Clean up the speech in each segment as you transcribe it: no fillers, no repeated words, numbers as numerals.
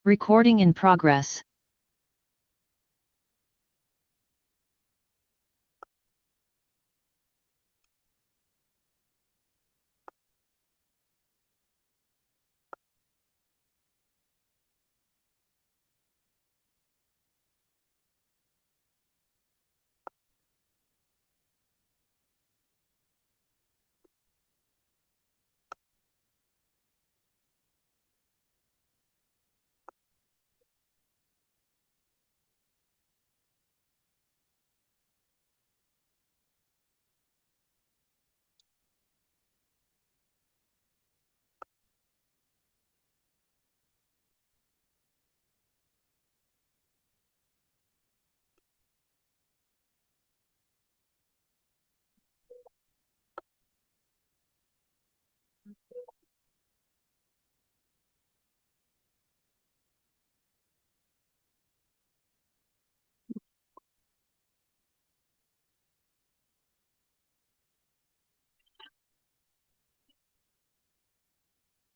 Recording in progress.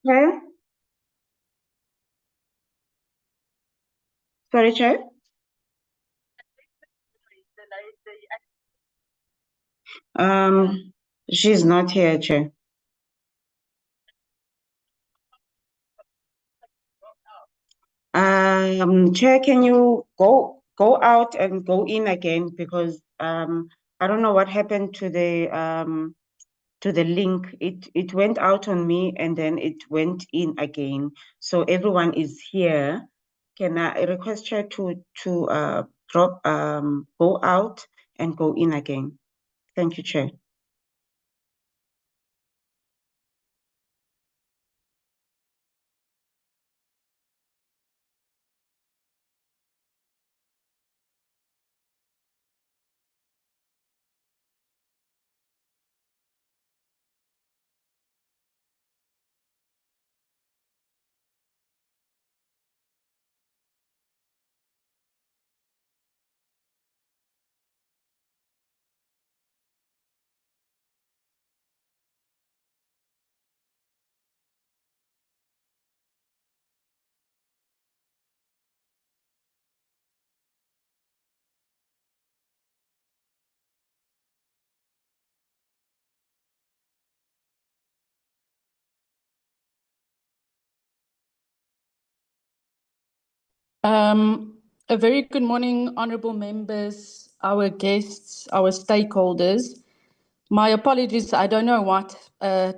Chair? Sorry, Chair? She's not here, Chair. Chair, can you go out and go in again, because I don't know what happened to the link. It went out on me and then it went in again. So everyone is here. Can I request Chair to go out and go in again? Thank you, Chair. A very good morning, honourable members, our guests, our stakeholders. My apologies, I don't know what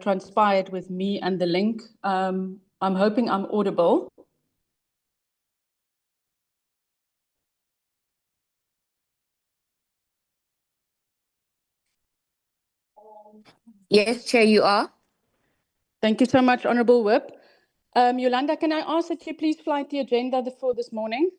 transpired with me and the link. I'm hoping I'm audible. Yes, Chair, you are. Thank you so much, Honourable Whip. Yolanda, can I ask that you please flight the agenda for this morning?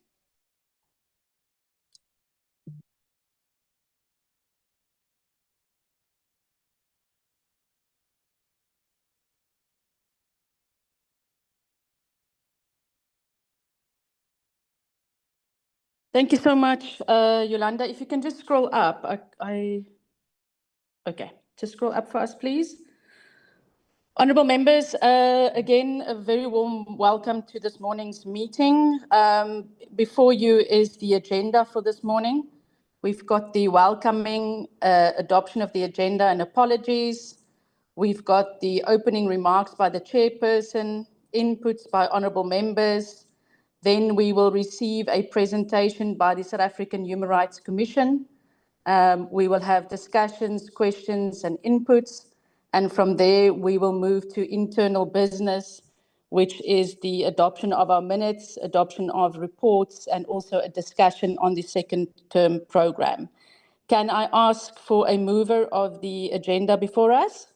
Thank you so much, Yolanda. If you can just scroll up. Okay, just scroll up for us, please. Honourable members, again, a very warm welcome to this morning's meeting. Before you is the agenda for this morning. We've got the welcoming adoption of the agenda and apologies. We've got the opening remarks by the chairperson, inputs by honourable members. Then we will receive a presentation by the South African Human Rights Commission. We will have discussions, questions and inputs. And from there, we will move to internal business, which is the adoption of our minutes, adoption of reports, and also a discussion on the second term program. Can I ask for a mover of the agenda before us?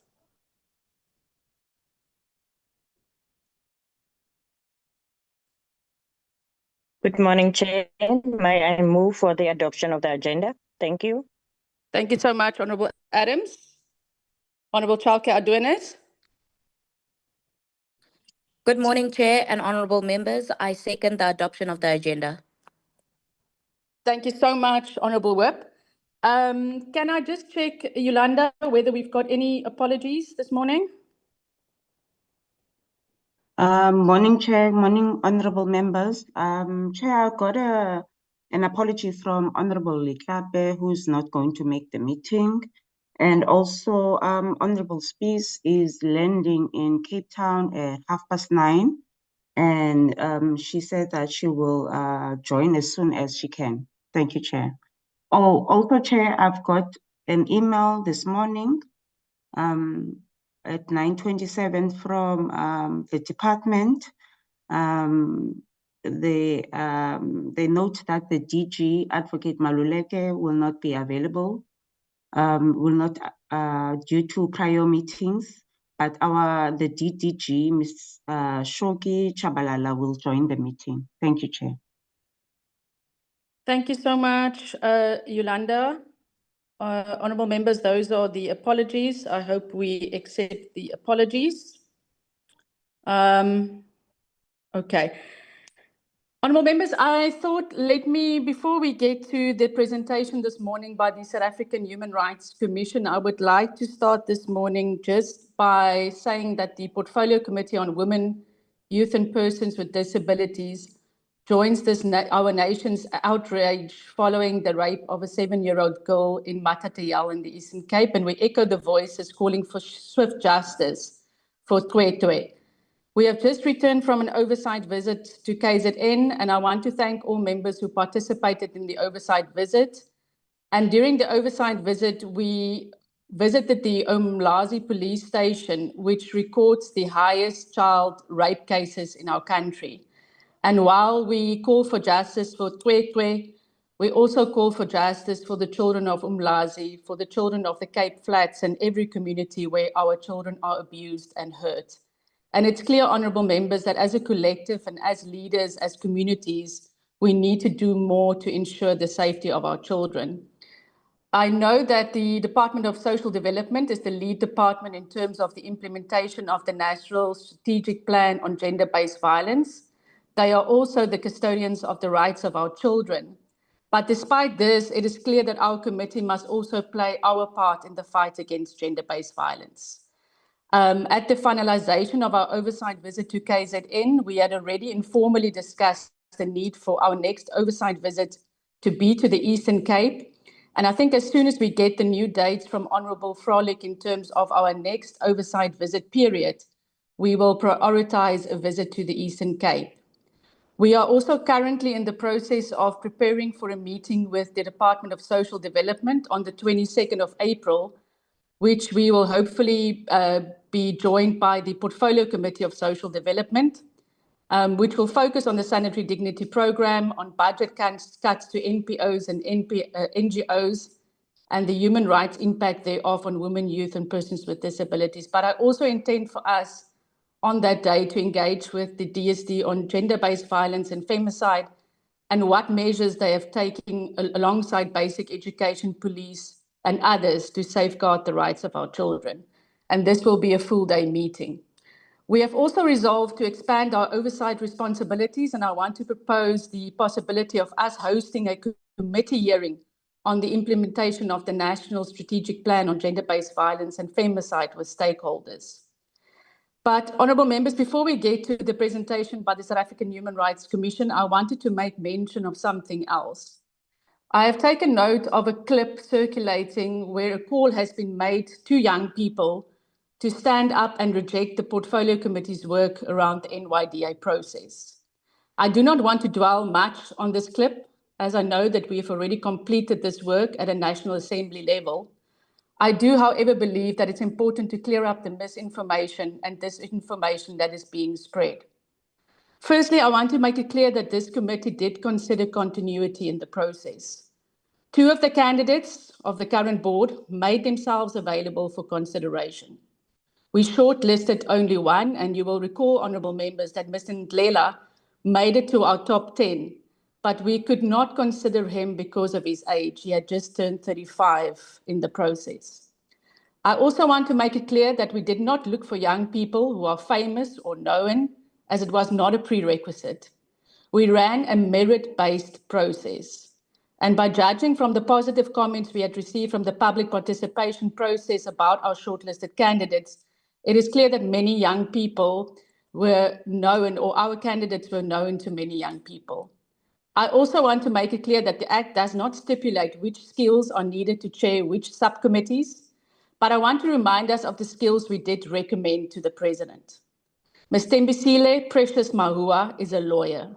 Good morning, Chair. May I move for the adoption of the agenda? Thank you. Thank you so much, Honourable Adams. Honourable Chalke Aduenes. Good morning, Chair and honourable members. I second the adoption of the agenda. Thank you so much, Honourable Whip. Can I just check, Yolanda, whether we've got any apologies this morning? Morning, Chair. Morning, honorable members. Chair, I got an apology from Honorable Liklape, who's not going to make the meeting. And also, Honorable Spies is landing in Cape Town at 9:30. And she said that she will join as soon as she can. Thank you, Chair. Oh, also, Chair, I've got an email this morning at 9:27 from the department. They note that the DG, Advocate Maluleke, will not be available, due to prior meetings, but the DDG, Ms. Shoki Chabalala, will join the meeting. Thank you, Chair. Thank you so much, Yolanda. Honourable members, those are the apologies. I hope we accept the apologies. Okay. Honourable members, I thought, before we get to the presentation this morning by the South African Human Rights Commission, I would like to start this morning just by saying that the Portfolio Committee on Women, Youth and Persons with Disabilities joins our nation's outrage following the rape of a 7-year-old girl in Matatiele in the Eastern Cape, and we echo the voices calling for swift justice for Twetwe. We have just returned from an oversight visit to KZN, and I want to thank all members who participated in the oversight visit. And during the oversight visit, we visited the Umlazi police station, which records the highest child rape cases in our country. And while we call for justice for Twetwe, we also call for justice for the children of Umlazi, for the children of the Cape Flats and every community where our children are abused and hurt. And it's clear, honourable members, that as a collective and as leaders, as communities, we need to do more to ensure the safety of our children. I know that the Department of Social Development is the lead department in terms of the implementation of the National Strategic Plan on Gender-Based Violence. They are also the custodians of the rights of our children. But despite this, it is clear that our committee must also play our part in the fight against gender-based violence. At the finalization of our oversight visit to KZN, we had already informally discussed the need for our next oversight visit to be to the Eastern Cape. And I think as soon as we get the new dates from Honourable Frolick in terms of our next oversight visit period, we will prioritize a visit to the Eastern Cape. We are also currently in the process of preparing for a meeting with the Department of Social Development on the 22nd of April, which we will hopefully be joined by the Portfolio Committee of Social Development, which will focus on the Sanitary Dignity Programme, on budget cuts to NPOs and NGOs, and the human rights impact thereof on women, youth and persons with disabilities. But I also intend for us on that day to engage with the DSD on gender-based violence and femicide and what measures they have taken alongside basic education, police, and others to safeguard the rights of our children. And this will be a full-day meeting. We have also resolved to expand our oversight responsibilities, and I want to propose the possibility of us hosting a committee hearing on the implementation of the National Strategic Plan on Gender-Based Violence and Femicide with stakeholders. But, honourable members, before we get to the presentation by the South African Human Rights Commission, I wanted to make mention of something else. I have taken note of a clip circulating where a call has been made to young people to stand up and reject the Portfolio Committee's work around the NYDA process. I do not want to dwell much on this clip, as I know that we have already completed this work at a National Assembly level. I do, however, believe that it's important to clear up the misinformation and disinformation that is being spread. Firstly, I want to make it clear that this committee did consider continuity in the process. 2 of the candidates of the current board made themselves available for consideration. We shortlisted only 1, and you will recall, honourable members, that Mr. Ndlela made it to our top 10, but we could not consider him because of his age. He had just turned 35 in the process. I also want to make it clear that we did not look for young people who are famous or known, as it was not a prerequisite. We ran a merit-based process. And by judging from the positive comments we had received from the public participation process about our shortlisted candidates, it is clear that many young people were known, or our candidates were known to many young people. I also want to make it clear that the Act does not stipulate which skills are needed to chair which subcommittees, but I want to remind us of the skills we did recommend to the President. Ms. Tembisile Precious Mahua is a lawyer.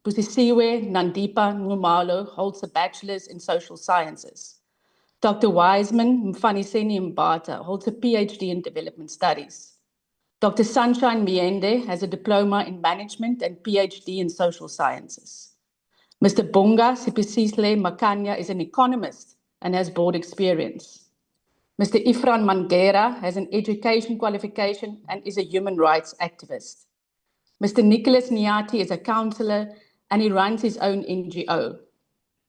Busisiwe Nandipa Ngumalo holds a bachelor's in social sciences. Dr. Wiseman Mfaniseni Mbata holds a PhD in development studies. Dr. Sunshine Miende has a diploma in management and PhD in social sciences. Mr. Bonga Sipisisle Makanya is an economist and has board experience. Mr. Ifran Mangera has an education qualification and is a human rights activist. Mr. Nicholas Niati is a councillor and he runs his own NGO.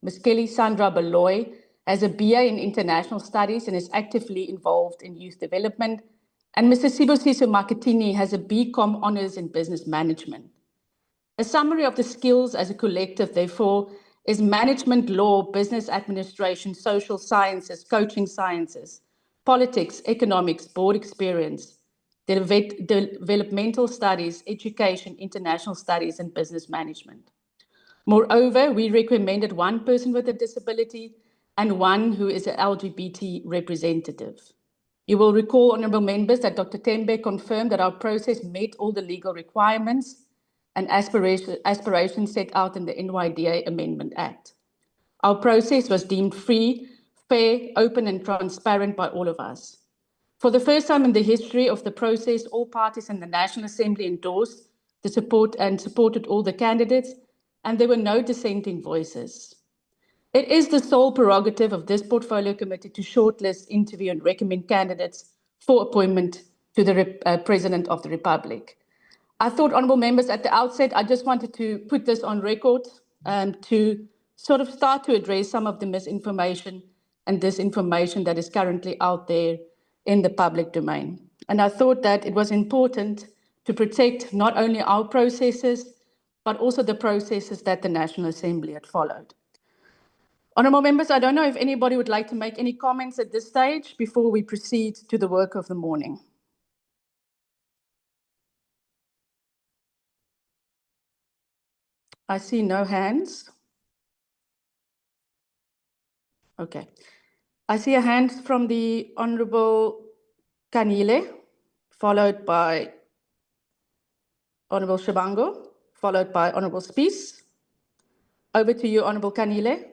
Ms. Kelly Sandra Beloy has a BA in International Studies and is actively involved in youth development. And Mr. Sibusiso Makatini has a BCom Honours in Business Management. A summary of the skills as a collective, therefore, is management law, business administration, social sciences, coaching sciences, politics, economics, board experience, developmental studies, education, international studies, and business management. Moreover, we recommended one person with a disability and one who is an LGBT representative. You will recall, honourable members, that Dr. Tembe confirmed that our process met all the legal requirements and aspirations set out in the NYDA Amendment Act. Our process was deemed free, fair, open and transparent by all of us. For the first time in the history of the process, all parties in the National Assembly endorsed the support and supported all the candidates, and there were no dissenting voices. It is the sole prerogative of this portfolio committee to shortlist, interview and recommend candidates for appointment to the President of the Republic. I thought, honourable members, at the outset, I just wanted to put this on record to sort of start to address some of the misinformation and disinformation that is currently out there in the public domain. And I thought that it was important to protect not only our processes, but also the processes that the National Assembly had followed. Honourable members, I don't know if anybody would like to make any comments at this stage before we proceed to the work of the morning. I see no hands. Okay. I see a hand from the Honourable Kanile, followed by Honourable Shabango, followed by Honourable Spies. Over to you, Honourable Kanile.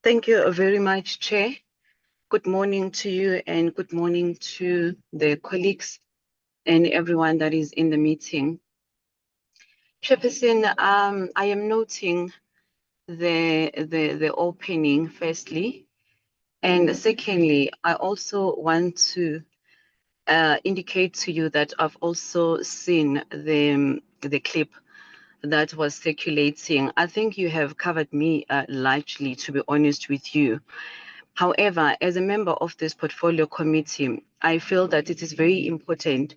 Thank you very much, Chair. Good morning to you and good morning to the colleagues and everyone that is in the meeting. Chairperson, I am noting the opening, firstly. And secondly, I also want to indicate to you that I've also seen the clip that was circulating. I think you have covered me largely, to be honest with you. However, as a member of this portfolio committee, I feel that it is very important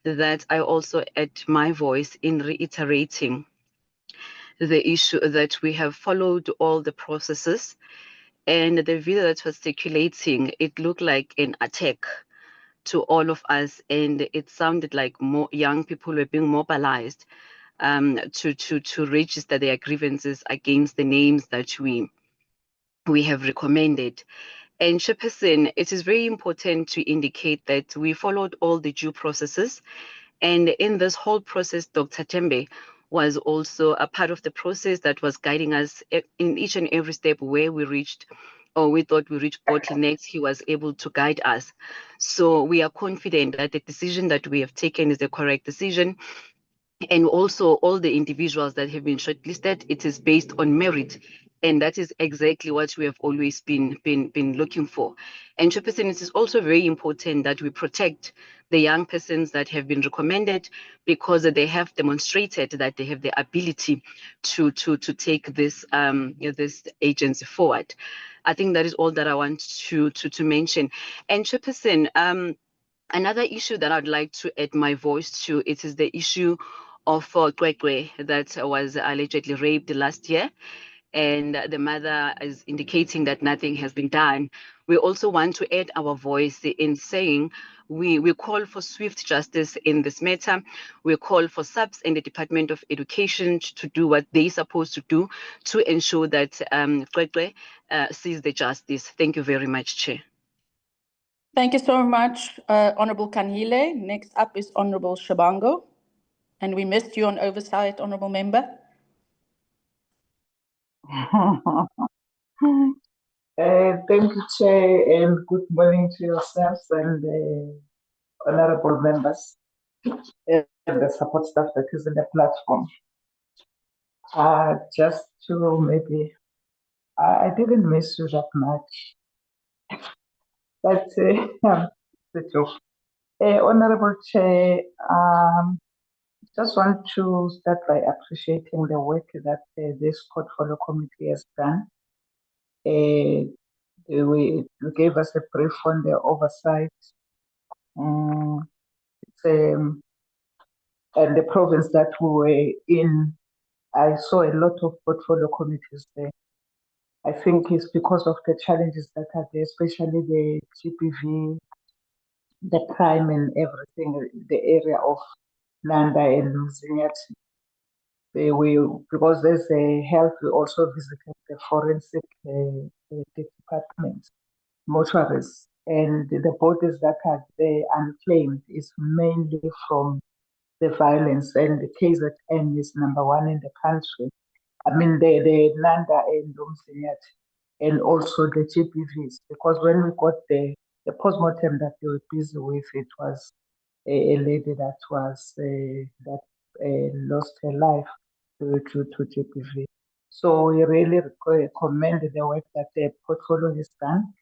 that I also add my voice in reiterating the issue that we have followed all the processes, and the video that was circulating, it looked like an attack to all of us, and it sounded like more young people were being mobilized to register their grievances against the names that we have recommended. And Chairperson, it is very important to indicate that we followed all the due processes. And in this whole process, Dr. Tembe was also a part of the process that was guiding us in each and every step where we reached, or we thought we reached bottlenecks. He was able to guide us. So we are confident that the decision that we have taken is the correct decision. And also all the individuals that have been shortlisted, it is based on merit. And that is exactly what we have always been looking for. And Chairperson, it is also very important that we protect the young persons that have been recommended, because they have demonstrated that they have the ability to take this this agency forward. I think that is all that I want to mention. And Chairperson, another issue that I'd like to add my voice to, it is the issue of Kwekwe that was allegedly raped last year. and the mother is indicating that nothing has been done. We also want to add our voice in saying we call for swift justice in this matter. We call for SAPS and the Department of Education to do what they're supposed to do to ensure that Kwekwe sees the justice. Thank you very much, Chair. Thank you so much, Honorable Kanile. Next up is Honorable Shabango. And we missed you on oversight, Honorable Member. Thank you, Chair, and good morning to yourselves and honorable members and the support staff that is in the platform. Just to maybe, I didn't miss you that much, but it's a joke. Honorable Chair, just want to start by appreciating the work that this portfolio committee has done. You gave us a brief on the oversight and the province that we were in. I saw a lot of portfolio committees there. I think it's because of the challenges that are there, especially the GBV, the crime and everything, the area of Nanda and Mzinyati. Because there's a health, we also visited the forensic department, mortuaries, and the bodies that are there unclaimed is mainly from the violence, and the KZN is #1 in the country. I mean, the Nanda and Mzinyati, and also the GBVs, because when we got the postmortem that they were busy with, it was a lady that was lost her life to GBV. So we really commend the work that the portfolio has done.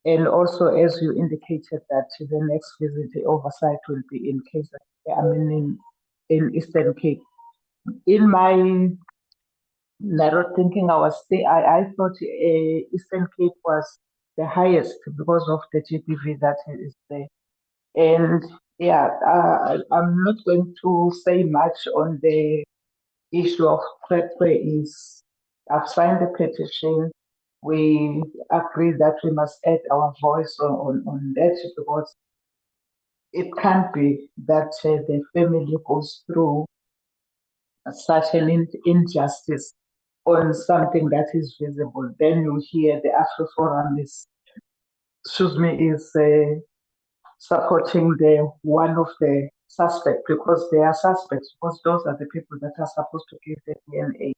And also, as you indicated, that the next visit, the oversight will be in Eastern Cape. In my narrow thinking, I thought Eastern Cape was the highest because of the GBV that is there. And yeah, I'm not going to say much on the issue of Kwekwe. I've signed the petition. We agree that we must add our voice on that, because it can't be that the family goes through such an injustice on something that is visible. Then you hear the AfriForum is supporting one of the suspects, because they are suspects, because those are the people that are supposed to give the DNA.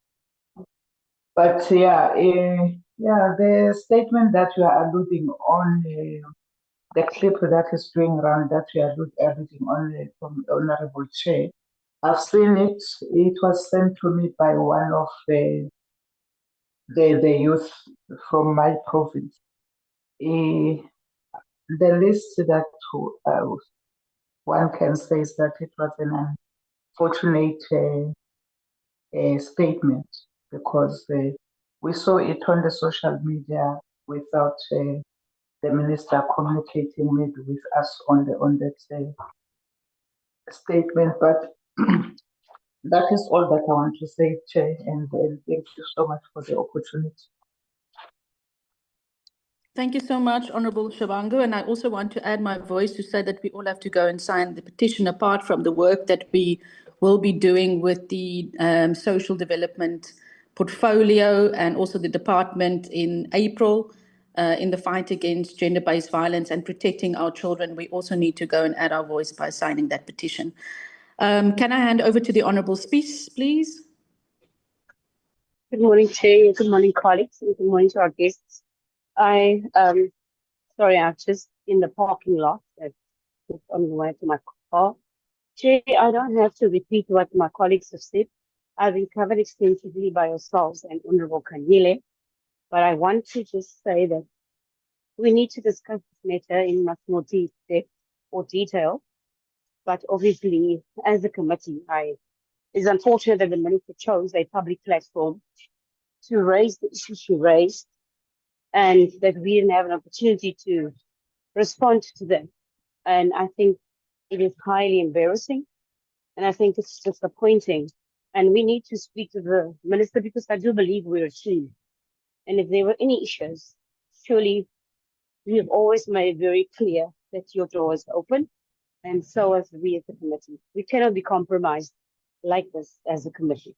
But the statement that you are alluding on, the clip that is going around that you are alluding on from Honorable Chair, I've seen it. It was sent to me by one of the youth from my province. The list that one can say is that it was an unfortunate statement, because we saw it on the social media without the minister communicating with us on that statement. But that is all that I want to say, Chair, and thank you so much for the opportunity. Thank you so much, Honorable Shabango. And I also want to add my voice to say that we all have to go and sign the petition, apart from the work that we will be doing with the social development portfolio and also the department in April in the fight against gender-based violence and protecting our children. We also need to go and add our voice by signing that petition. Can I hand over to the Honorable Spies, please? Good morning, Chair. Good morning, colleagues, and good morning to our guests. I'm just in the parking lot. I'm on the way to my car. Chair, I don't have to repeat what my colleagues have said. I've been covered extensively by yourselves and Honorable Kanile, but I want to just say that we need to discuss this matter in much more depth or detail. But obviously, as a committee, it's unfortunate that the minister chose a public platform to raise the issues she raised, and that we didn't have an opportunity to respond to them. And I think it is highly embarrassing, and I think it's disappointing And we need to speak to the minister because I do believe we're a team. And if there were any issues, surely we have always made very clear that your door is open, and so as we as a committee. We cannot be compromised like this as a committee.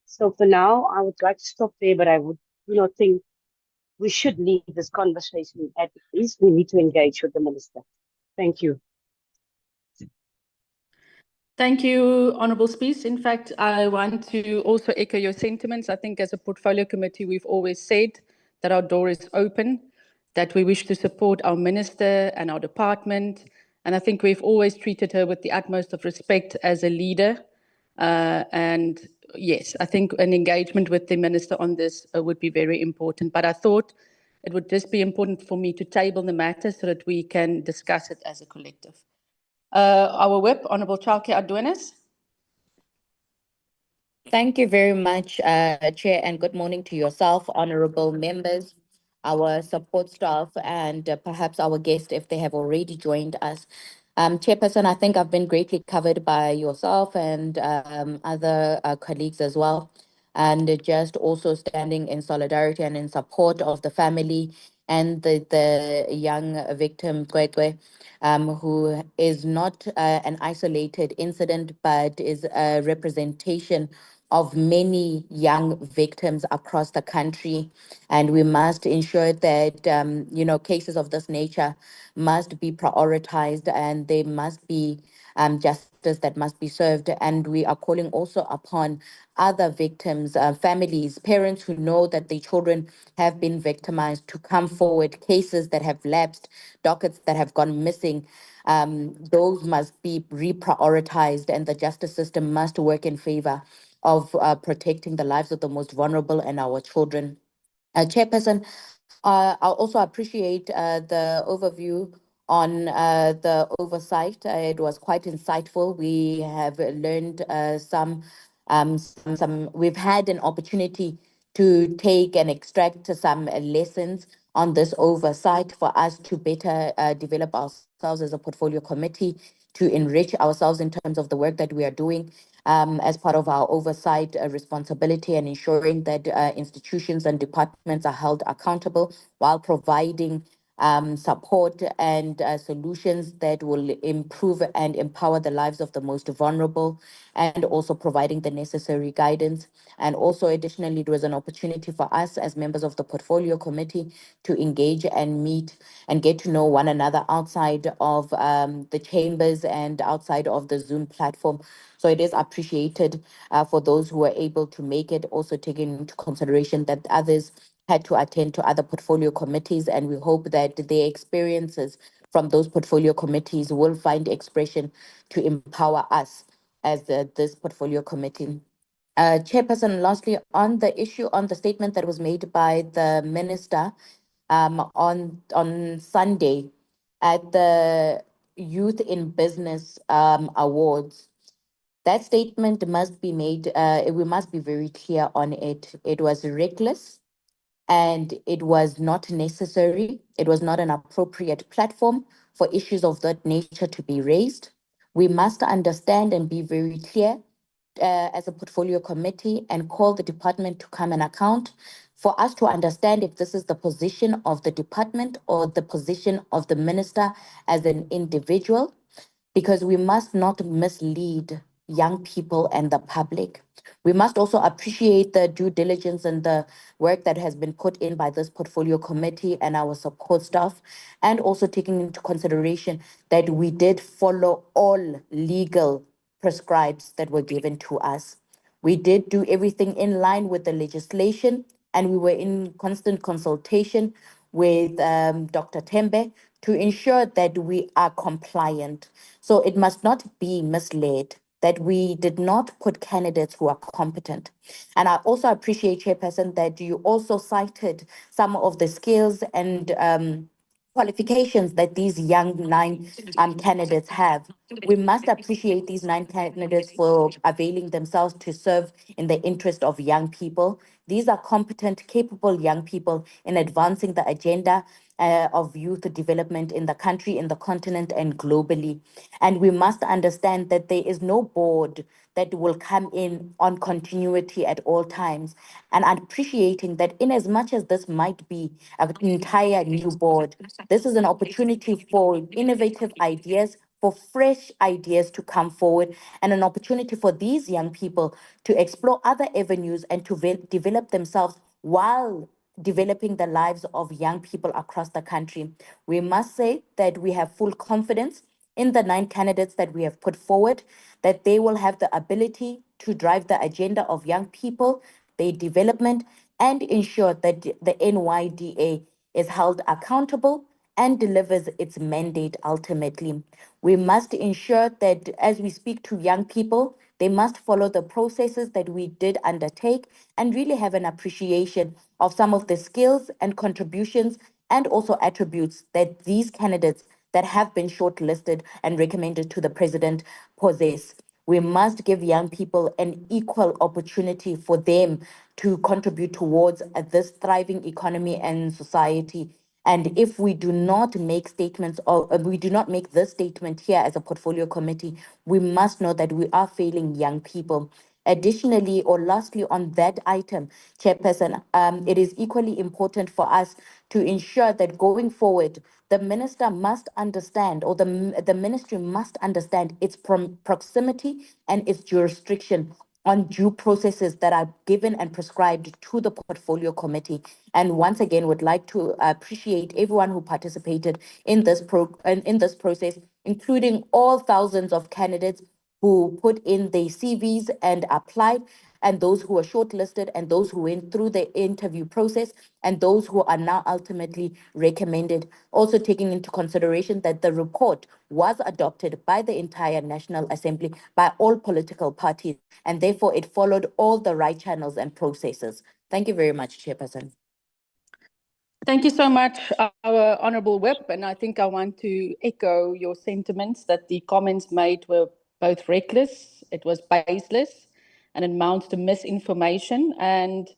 So for now, I would like to stop there, but I would do not think we should leave this conversation at least. We need to engage with the minister. Thank you. Thank you, Honourable Speaker. In fact, I want to also echo your sentiments. I think as a portfolio committee, we've always said that our door is open, that we wish to support our minister and our department. And I think we've always treated her with the utmost of respect as a leader. And yes, I think an engagement with the minister on this would be very important. But I thought it would just be important for me to table the matter so that we can discuss it as a collective. Our whip, Honourable Chalke Adonis. Thank you very much, Chair, and good morning to yourself, honourable members, our support staff, and perhaps our guests if they have already joined us. Chairperson, I think I've been greatly covered by yourself and other colleagues as well, and just also standing in solidarity and in support of the family and the young victim, Kwekwe, who is not an isolated incident, but is a representation of many young victims across the country. And we must ensure that, cases of this nature must be prioritized and there must be justice that must be served. And we are calling also upon other victims, families, parents who know that their children have been victimized to come forward, cases that have lapsed, dockets that have gone missing. Those must be reprioritized and the justice system must work in favor of protecting the lives of the most vulnerable and our children. Chairperson, I also appreciate the overview on the oversight. It was quite insightful. We have learned we've had an opportunity to take and extract some lessons on this oversight for us to better develop ourselves as a portfolio committee, to enrich ourselves in terms of the work that we are doing as part of our oversight responsibility and ensuring that institutions and departments are held accountable while providing support and solutions that will improve and empower the lives of the most vulnerable, and also providing the necessary guidance. And also, additionally, it was an opportunity for us as members of the portfolio committee to engage and meet and get to know one another outside of the chambers and outside of the Zoom platform. So it is appreciated for those who were able to make it, also taking into consideration that others had to attend to other portfolio committees, and we hope that their experiences from those portfolio committees will find expression to empower us as this portfolio committee. Chairperson, lastly, on the issue on the statement that was made by the minister on Sunday at the Youth in Business Awards, that statement must be made, we must be very clear on it. It was reckless and it was not necessary. It was not an appropriate platform for issues of that nature to be raised. We must understand and be very clear as a portfolio committee and call the department to come and account for us to understand if this is the position of the department or the position of the minister as an individual, because we must not mislead young people and the public. We must also appreciate the due diligence and the work that has been put in by this portfolio committee and our support staff, and also taking into consideration that we did follow all legal prescribes that were given to us. We did do everything in line with the legislation, and we were in constant consultation with Dr. Tembe to ensure that we are compliant. So it must not be misled that we did not put candidates who are competent. And I also appreciate, Chairperson, that you also cited some of the skills and qualifications that these young nine candidates have. We must appreciate these nine candidates for availing themselves to serve in the interest of young people. These are competent, capable young people in advancing the agenda of youth development in the country, in the continent, and globally. And we must understand that there is no board that will come in on continuity at all times. And appreciating that, in as much as this might be an entire new board, this is an opportunity for innovative ideas, for fresh ideas to come forward, and an opportunity for these young people to explore other avenues and to develop themselves while developing the lives of young people across the country. We must say that we have full confidence in the 9 candidates that we have put forward, that they will have the ability to drive the agenda of young people, their development, and ensure that the NYDA is held accountable and delivers its mandate ultimately. We must ensure that as we speak to young people, they must follow the processes that we did undertake and really have an appreciation of some of the skills and contributions and also attributes that these candidates that have been shortlisted and recommended to the president possess. We must give young people an equal opportunity for them to contribute towards this thriving economy and society. And if we do not make statements, or we do not make this statement here as a portfolio committee, we must know that we are failing young people. Additionally, or lastly, on that item, Chairperson, it is equally important for us to ensure that going forward, the minister must understand, or the ministry must understand its proximity and its jurisdiction on due processes that are given and prescribed to the portfolio committee. And once again, would like to appreciate everyone who participated in this in this process, including all thousands of candidates who put in their CVs and applied, and those who were shortlisted, and those who went through the interview process, and those who are now ultimately recommended. Also taking into consideration that the report was adopted by the entire National Assembly, by all political parties, and therefore it followed all the right channels and processes. Thank you very much, Chairperson. Thank you so much, our Honourable Whip. And I think I want to echo your sentiments that the comments made were both reckless, it was baseless, and it amounts to misinformation. And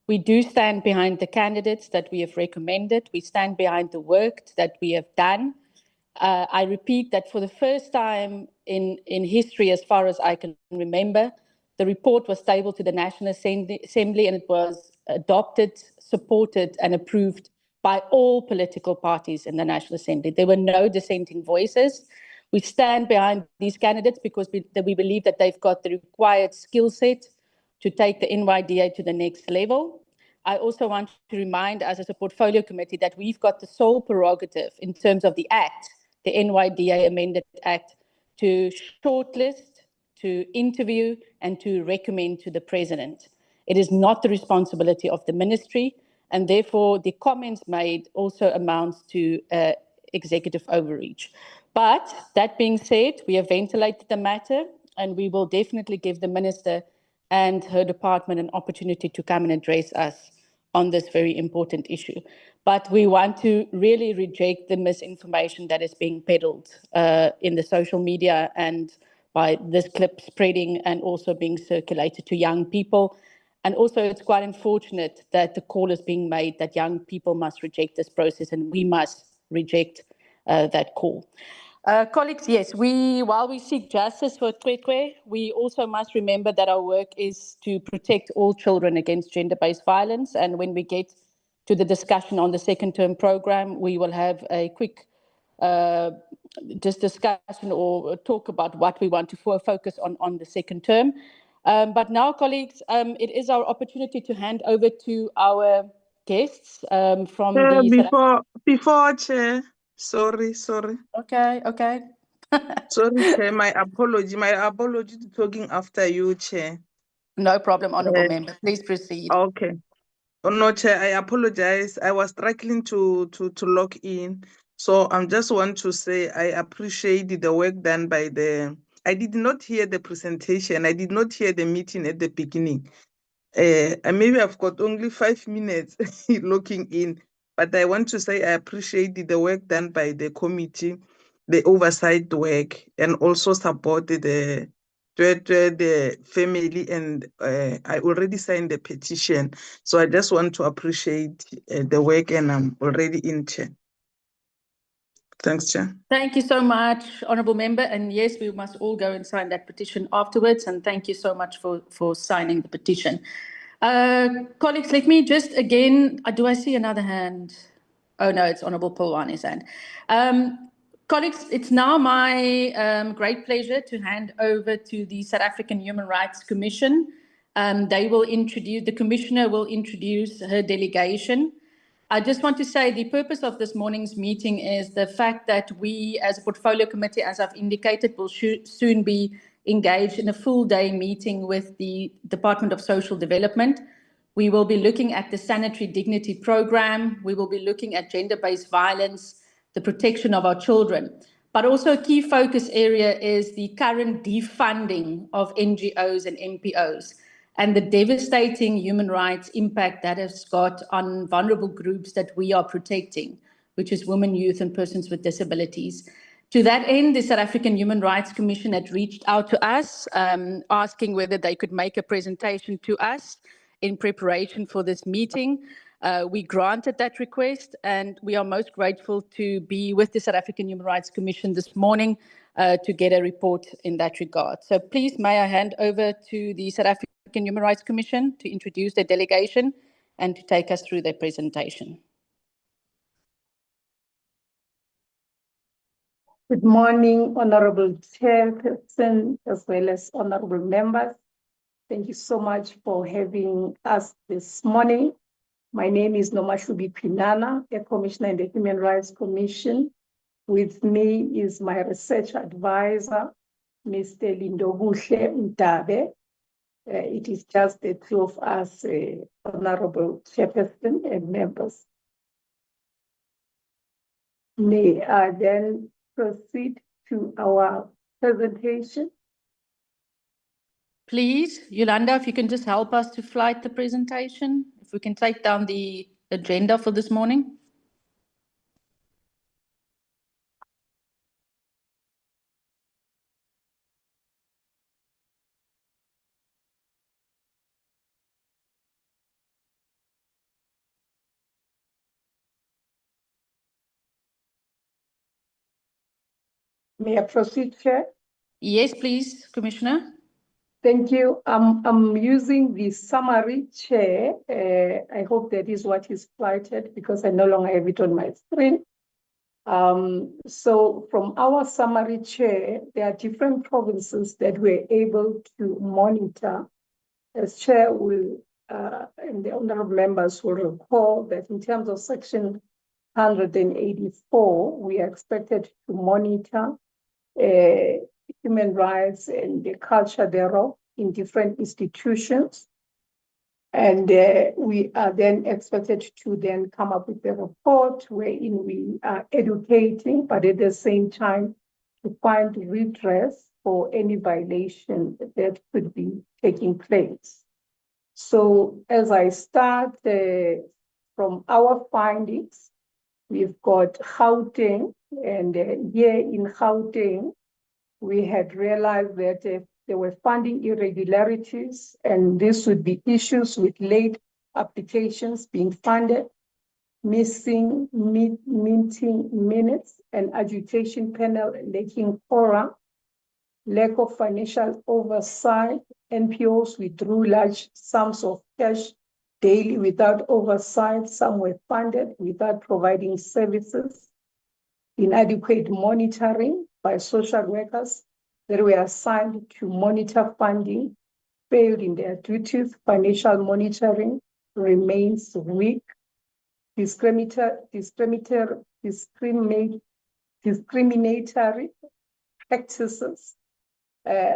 we do stand behind the candidates that we have recommended. We stand behind the work that we have done. I repeat that for the first time in history, as far as I can remember, the report was tabled to the National Assembly and it was adopted, supported, and approved by all political parties in the National Assembly. There were no dissenting voices. We stand behind these candidates because we believe that they've got the required skill set to take the NYDA to the next level. I also want to remind us as a portfolio committee that we've got the sole prerogative in terms of the Act, the NYDA Amended Act, to shortlist, to interview, and to recommend to the president. It is not the responsibility of the ministry, and therefore the comments made also amounts to executive overreach. But that being said, we have ventilated the matter, and we will definitely give the minister and her department an opportunity to come and address us on this very important issue. But we want to really reject the misinformation that is being peddled in the social media and by this clip spreading and also being circulated to young people. And also, it's quite unfortunate that the call is being made that young people must reject this process, and we must reject that call. Colleagues, yes, while we seek justice for Kwekwe, we also must remember that our work is to protect all children against gender-based violence. And when we get to the discussion on the second term program, we will have a quick just discussion or talk about what we want to focus on the second term. But now, colleagues, it is our opportunity to hand over to our guests from the... Before, Chair, sorry. Okay. Sorry, Chair, my apology to talking after you, Chair. No problem, Honourable Member. Please proceed. Okay. Oh, no, Chair, I apologize. I was struggling to log in. So I just want to say I appreciate the work done by I did not hear the presentation. I did not hear the meeting at the beginning. And maybe I've got only 5 minutes looking in, but I want to say I appreciate the work done by the committee, the oversight work, and also support the family. And I already signed the petition. So I just want to appreciate the work, and I'm already in Chair. Thanks, Chair. Thank you so much, Honourable Member. And yes, we must all go and sign that petition afterwards. And thank you so much for signing the petition. Colleagues, let me just again, do I see another hand? Oh, no, it's Honourable Polwani's hand. Colleagues, it's now my great pleasure to hand over to the South African Human Rights Commission. The Commissioner will introduce her delegation. I just want to say the purpose of this morning's meeting is the fact that we, as a portfolio committee, as I've indicated, will soon be engaged in a full day meeting with the Department of Social Development. We will be looking at the Sanitary Dignity Program. We will be looking at gender-based violence, the protection of our children. But also a key focus area is the current defunding of NGOs and NPOs and the devastating human rights impact that has got on vulnerable groups that we are protecting, which is women, youth, and persons with disabilities. To that end, the South African Human Rights Commission had reached out to us, asking whether they could make a presentation to us in preparation for this meeting. We granted that request, and we are most grateful to be with the South African Human Rights Commission this morning to get a report in that regard. So please, may I hand over to the South African Human Rights Commission to introduce their delegation and to take us through their presentation. Good morning, Honorable Chairperson, as well as honorable members. Thank you so much for having us this morning. My name is Nomashubi Pinana, a commissioner in the Human Rights Commission. With me is my research advisor, Mr. Lindobuhle Ndabe. It is just the two of us, Honorable Chairperson and members. May I then proceed to our presentation? Please, Yolanda, if you can just help us to flight the presentation, if we can take down the agenda for this morning. May I proceed, Chair? Yes, please, Commissioner. Thank you. I'm using the summary, Chair. I hope that is what is flighted because I no longer have it on my screen. So from our summary, Chair, there are different provinces that we're able to monitor. As Chair will, and the honorable members will recall that in terms of Section 184, we are expected to monitor human rights and the culture thereof in different institutions. And we are then expected to then come up with a report wherein we are educating, but at the same time to find redress for any violation that could be taking place. So as I start from our findings, we've got Gauteng, and here in Gauteng, we had realized that there were funding irregularities, and this would be issues with late applications being funded, missing meeting minutes, and agitation panel lacking quorum, lack of financial oversight. NPOs withdrew large sums of cash daily without oversight. Some were funded without providing services. Inadequate monitoring by social workers that were assigned to monitor funding failed in their duties. Financial monitoring remains weak. Discriminatory practices.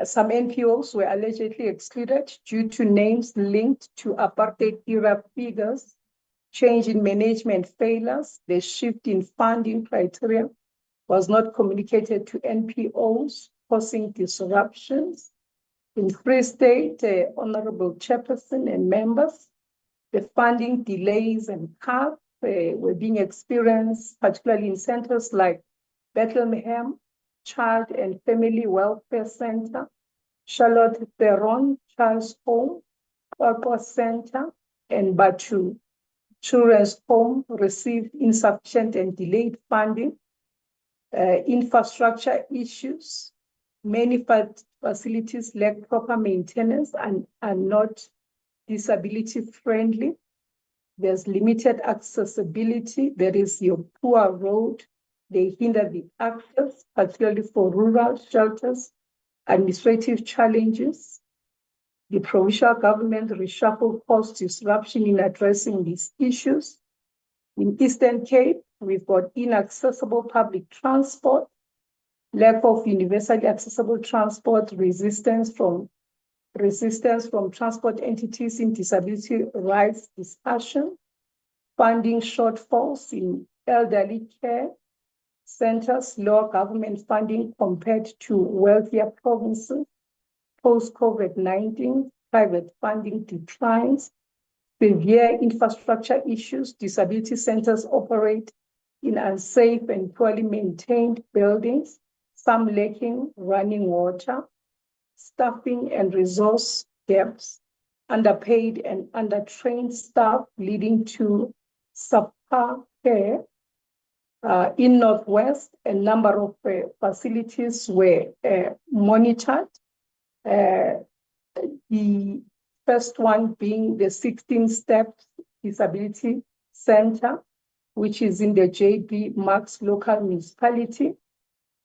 Some NPOs were allegedly excluded due to names linked to apartheid era figures, change in management failures, the shift in funding criteria was not communicated to NPOs, causing disruptions. In Free State, Honorable Chairperson and members, the funding delays and cuts were being experienced, particularly in centers like Bethlehem Child and Family Welfare Center, Charlotte Theron Child's Home, Purpose Center, and Batu Children's Home received insufficient and delayed funding. Infrastructure issues. Many facilities lack proper maintenance and are not disability friendly. There's limited accessibility. There is your poor road. They hinder the access, particularly for rural shelters, administrative challenges. The provincial government reshuffle caused disruption in addressing these issues. In Eastern Cape, we've got inaccessible public transport, lack of universally accessible transport, resistance from transport entities in disability rights discussion, funding shortfalls in elderly care centers, lower government funding compared to wealthier provinces, post-COVID-19, private funding declines, severe infrastructure issues. Disability centers operate in unsafe and poorly maintained buildings, some lacking running water, staffing and resource gaps, underpaid and undertrained staff leading to subpar care. In Northwest, a number of facilities were monitored. The first one being the 16 Steps Disability Center, which is in the JB Max local municipality.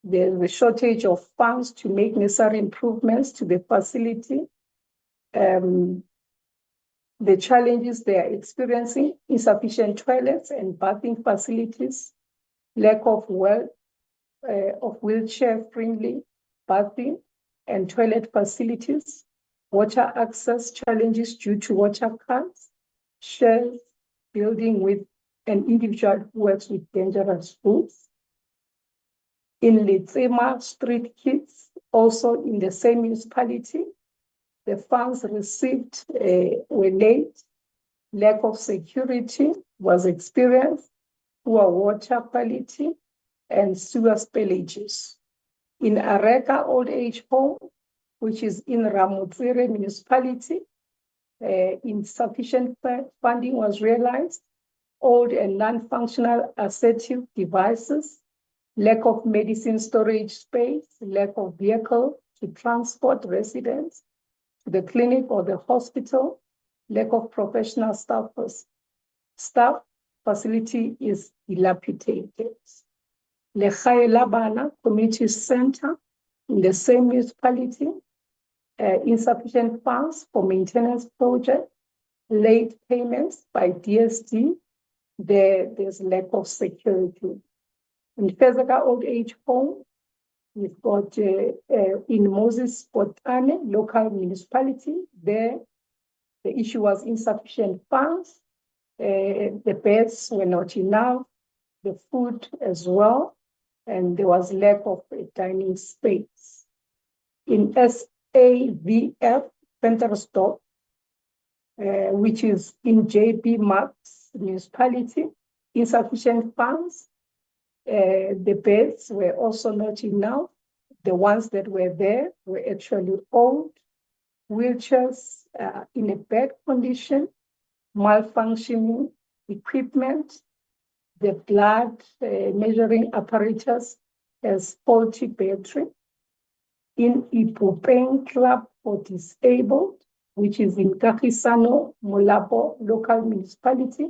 There's a shortage of funds to make necessary improvements to the facility. The challenges they are experiencing: insufficient toilets and bathing facilities, lack of wheelchair-friendly bathing and toilet facilities, water access challenges due to water cuts, shared building with an individual who works with dangerous foods. In Letsema, street kids, also in the same municipality, the funds received were late, lack of security was experienced, poor water quality, and sewer spillages. In Areka Old Age Home, which is in Ramotsire municipality, insufficient funding was realized, old and non-functional assistive devices, lack of medicine storage space, lack of vehicle to transport residents to the clinic or the hospital, lack of professional staff. Facility is dilapidated. Legae la Bana Community Center in the same municipality, insufficient funds for maintenance project, late payments by DSD, there's lack of security. In Fezeka Old Age Home, we've got in Moses Botane local municipality, there the issue was insufficient funds, the beds were not enough, the food as well, and there was lack of a dining space. In SAVF Ventersdorp, which is in JB Max municipality, insufficient funds. The beds were also not enough. The ones that were there were actually old, wheelchairs in a bad condition, malfunctioning equipment, the blood measuring apparatus has faulty battery. In Ipopeng Club for Disabled, which is in Kagisano, Molabo local municipality,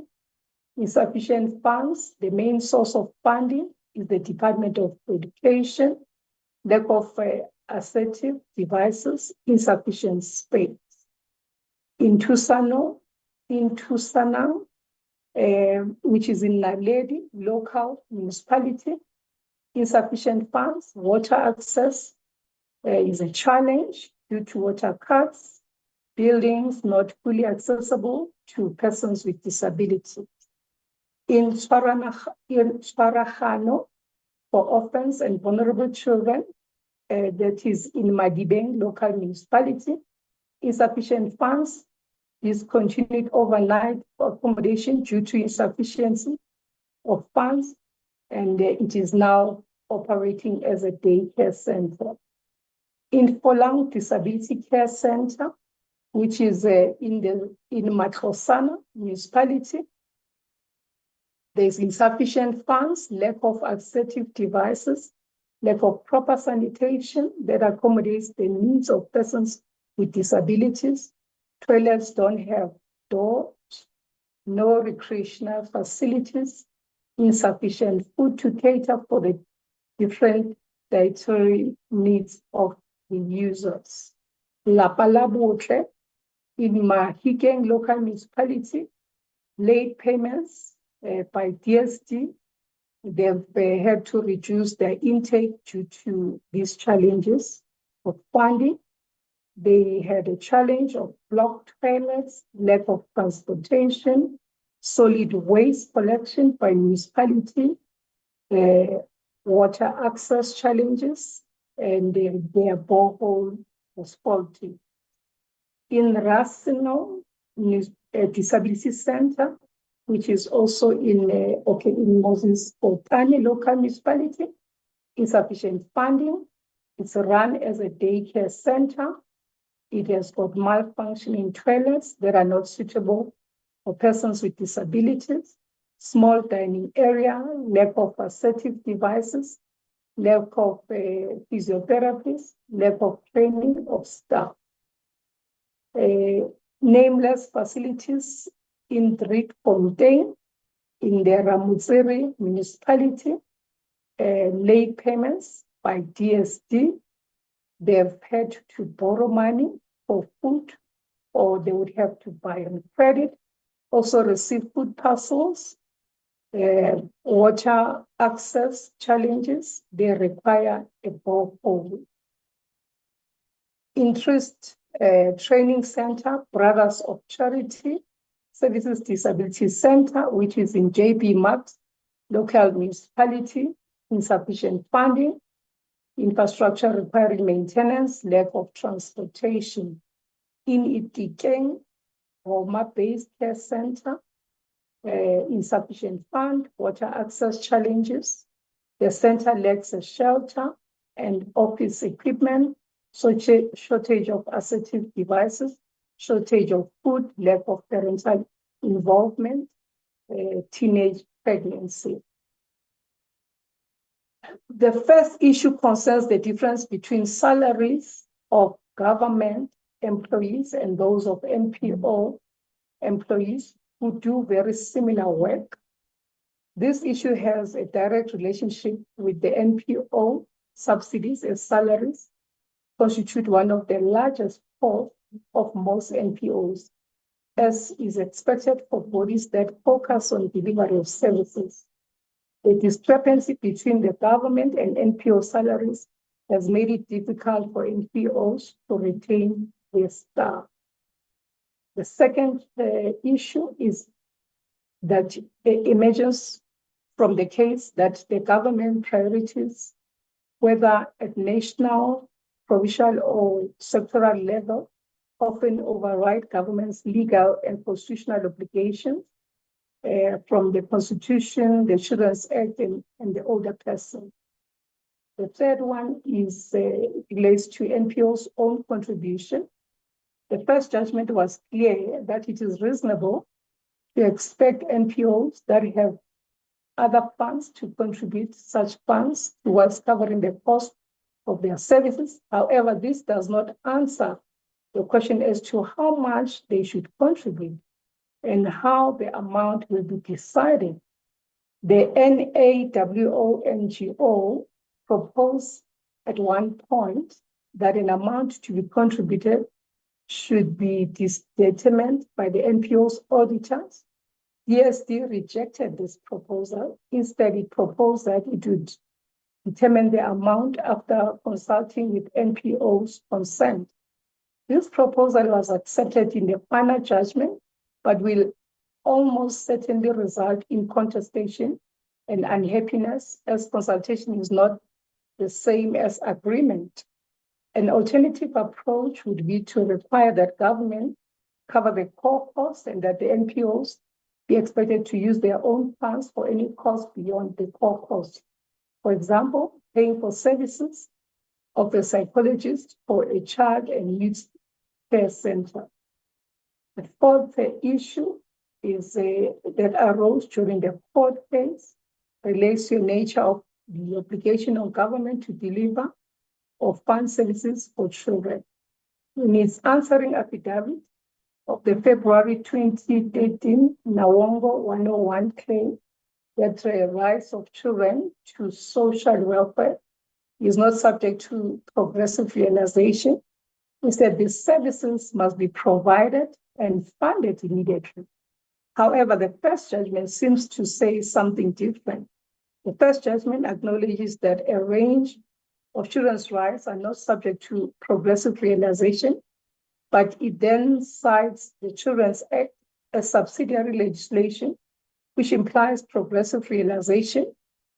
insufficient funds. The main source of funding is the Department of Education, lack of assistive devices, insufficient space. In Tusana, which is in Naledi local municipality, insufficient funds. Water access is a challenge due to water cuts, buildings not fully accessible to persons with disabilities. In Sparahano, for orphans and vulnerable children, that is in Madibeng local municipality, insufficient funds, discontinued overnight accommodation due to insufficiency of funds, and it is now operating as a daycare center. In Folang Disability Care Center, which is in Matlosana municipality, There's insufficient funds, lack of accessible devices, lack of proper sanitation that accommodates the needs of persons with disabilities. Toilets don't have doors, no recreational facilities, insufficient food to cater for the different dietary needs of the users. Lapa la Botle in Mahikeng local municipality, late payments by DSD, they've had to reduce their intake due to these challenges of funding. They had a challenge of blocked toilets, lack of transportation, solid waste collection by municipality, water access challenges, and their borehole was faulty. In Rasino Disability Center, which is also in Moses Otani local municipality, insufficient funding. It's run as a daycare center. It has got malfunctioning toilets that are not suitable for persons with disabilities, small dining area, lack of assistive devices, lack of physiotherapists, lack of training of staff. Nameless facilities in Driefontein, in the Ramutsiri municipality, late payments by DSD. They've had to borrow money for food, or they would have to buy on credit. Also receive food parcels, water access challenges. They require a borehole. Interest Training Center, Brothers of Charity, Services Disability Center, which is in JB Max, local municipality, insufficient funding, infrastructure requiring maintenance, lack of transportation. In Itikeng, Roma-based care center, insufficient fund, water access challenges. The center lacks a shelter and office equipment, shortage of assistive devices, shortage of food, lack of parental involvement, teenage pregnancy. The first issue concerns the difference between salaries of government employees and those of NPO employees who do very similar work. This issue has a direct relationship with the NPO subsidies as salaries constitute one of the largest costs of most NPOs, as is expected for bodies that focus on delivery of services. The discrepancy between the government and NPO salaries has made it difficult for NPOs to retain their staff. The second issue is that it emerges from the case that the government priorities, whether at national, provincial, or sectoral level, often override government's legal and constitutional obligations from the Constitution, the Children's Act, and the older person. The third one is relates to NPO's own contribution. The first judgment was clear that it is reasonable to expect NPOs that have other funds to contribute such funds towards covering the cost of their services. However, this does not answer the question as to how much they should contribute and how the amount will be decided. The NAWO NGO proposed at one point that an amount to be contributed should be determined by the NPO's auditors. DSD rejected this proposal. Instead, it proposed that it would determine the amount after consulting with NPO's consent. This proposal was accepted in the final judgment, but will almost certainly result in contestation and unhappiness, as consultation is not the same as agreement. An alternative approach would be to require that government cover the core costs and that the NPOs be expected to use their own funds for any cost beyond the core cost. For example, paying for services of a psychologist for a child and youth care center. The fourth issue that arose during the court case relates to the nature of the obligation of government to deliver or fund services for children. In its answering affidavit of the February 2013 Nawongo 101 claim that the rights of children to social welfare is not subject to progressive realization. Instead, these services must be provided and funded immediately. However, the first judgment seems to say something different. The first judgment acknowledges that a range of children's rights are not subject to progressive realization, but it then cites the Children's Act as subsidiary legislation, which implies progressive realization.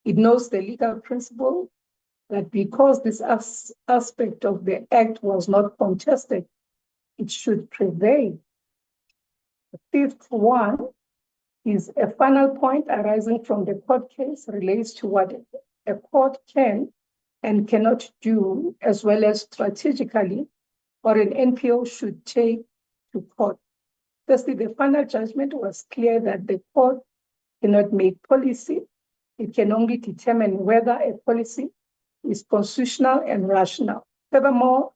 It notes the legal principle that because this aspect of the Act was not contested, it should prevail. The fifth one is a final point arising from the court case relates to what a court can and cannot do, as well as strategically, or an NPO should take to court. Firstly, the final judgment was clear that the court cannot make policy. It can only determine whether a policy is constitutional and rational. Furthermore,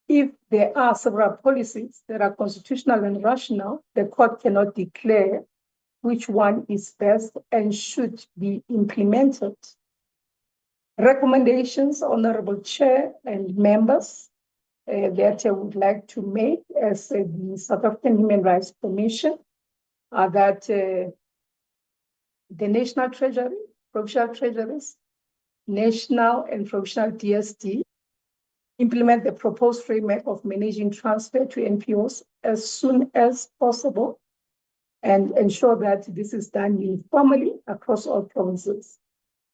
if there are several policies that are constitutional and rational, the court cannot declare which one is best and should be implemented. Recommendations, Honorable Chair and members, that I would like to make as the South African Human Rights Commission are that the National Treasury, Provincial Treasuries, National and Provincial DST implement the proposed framework of managing transfer to NPOs as soon as possible and ensure that this is done uniformly across all provinces.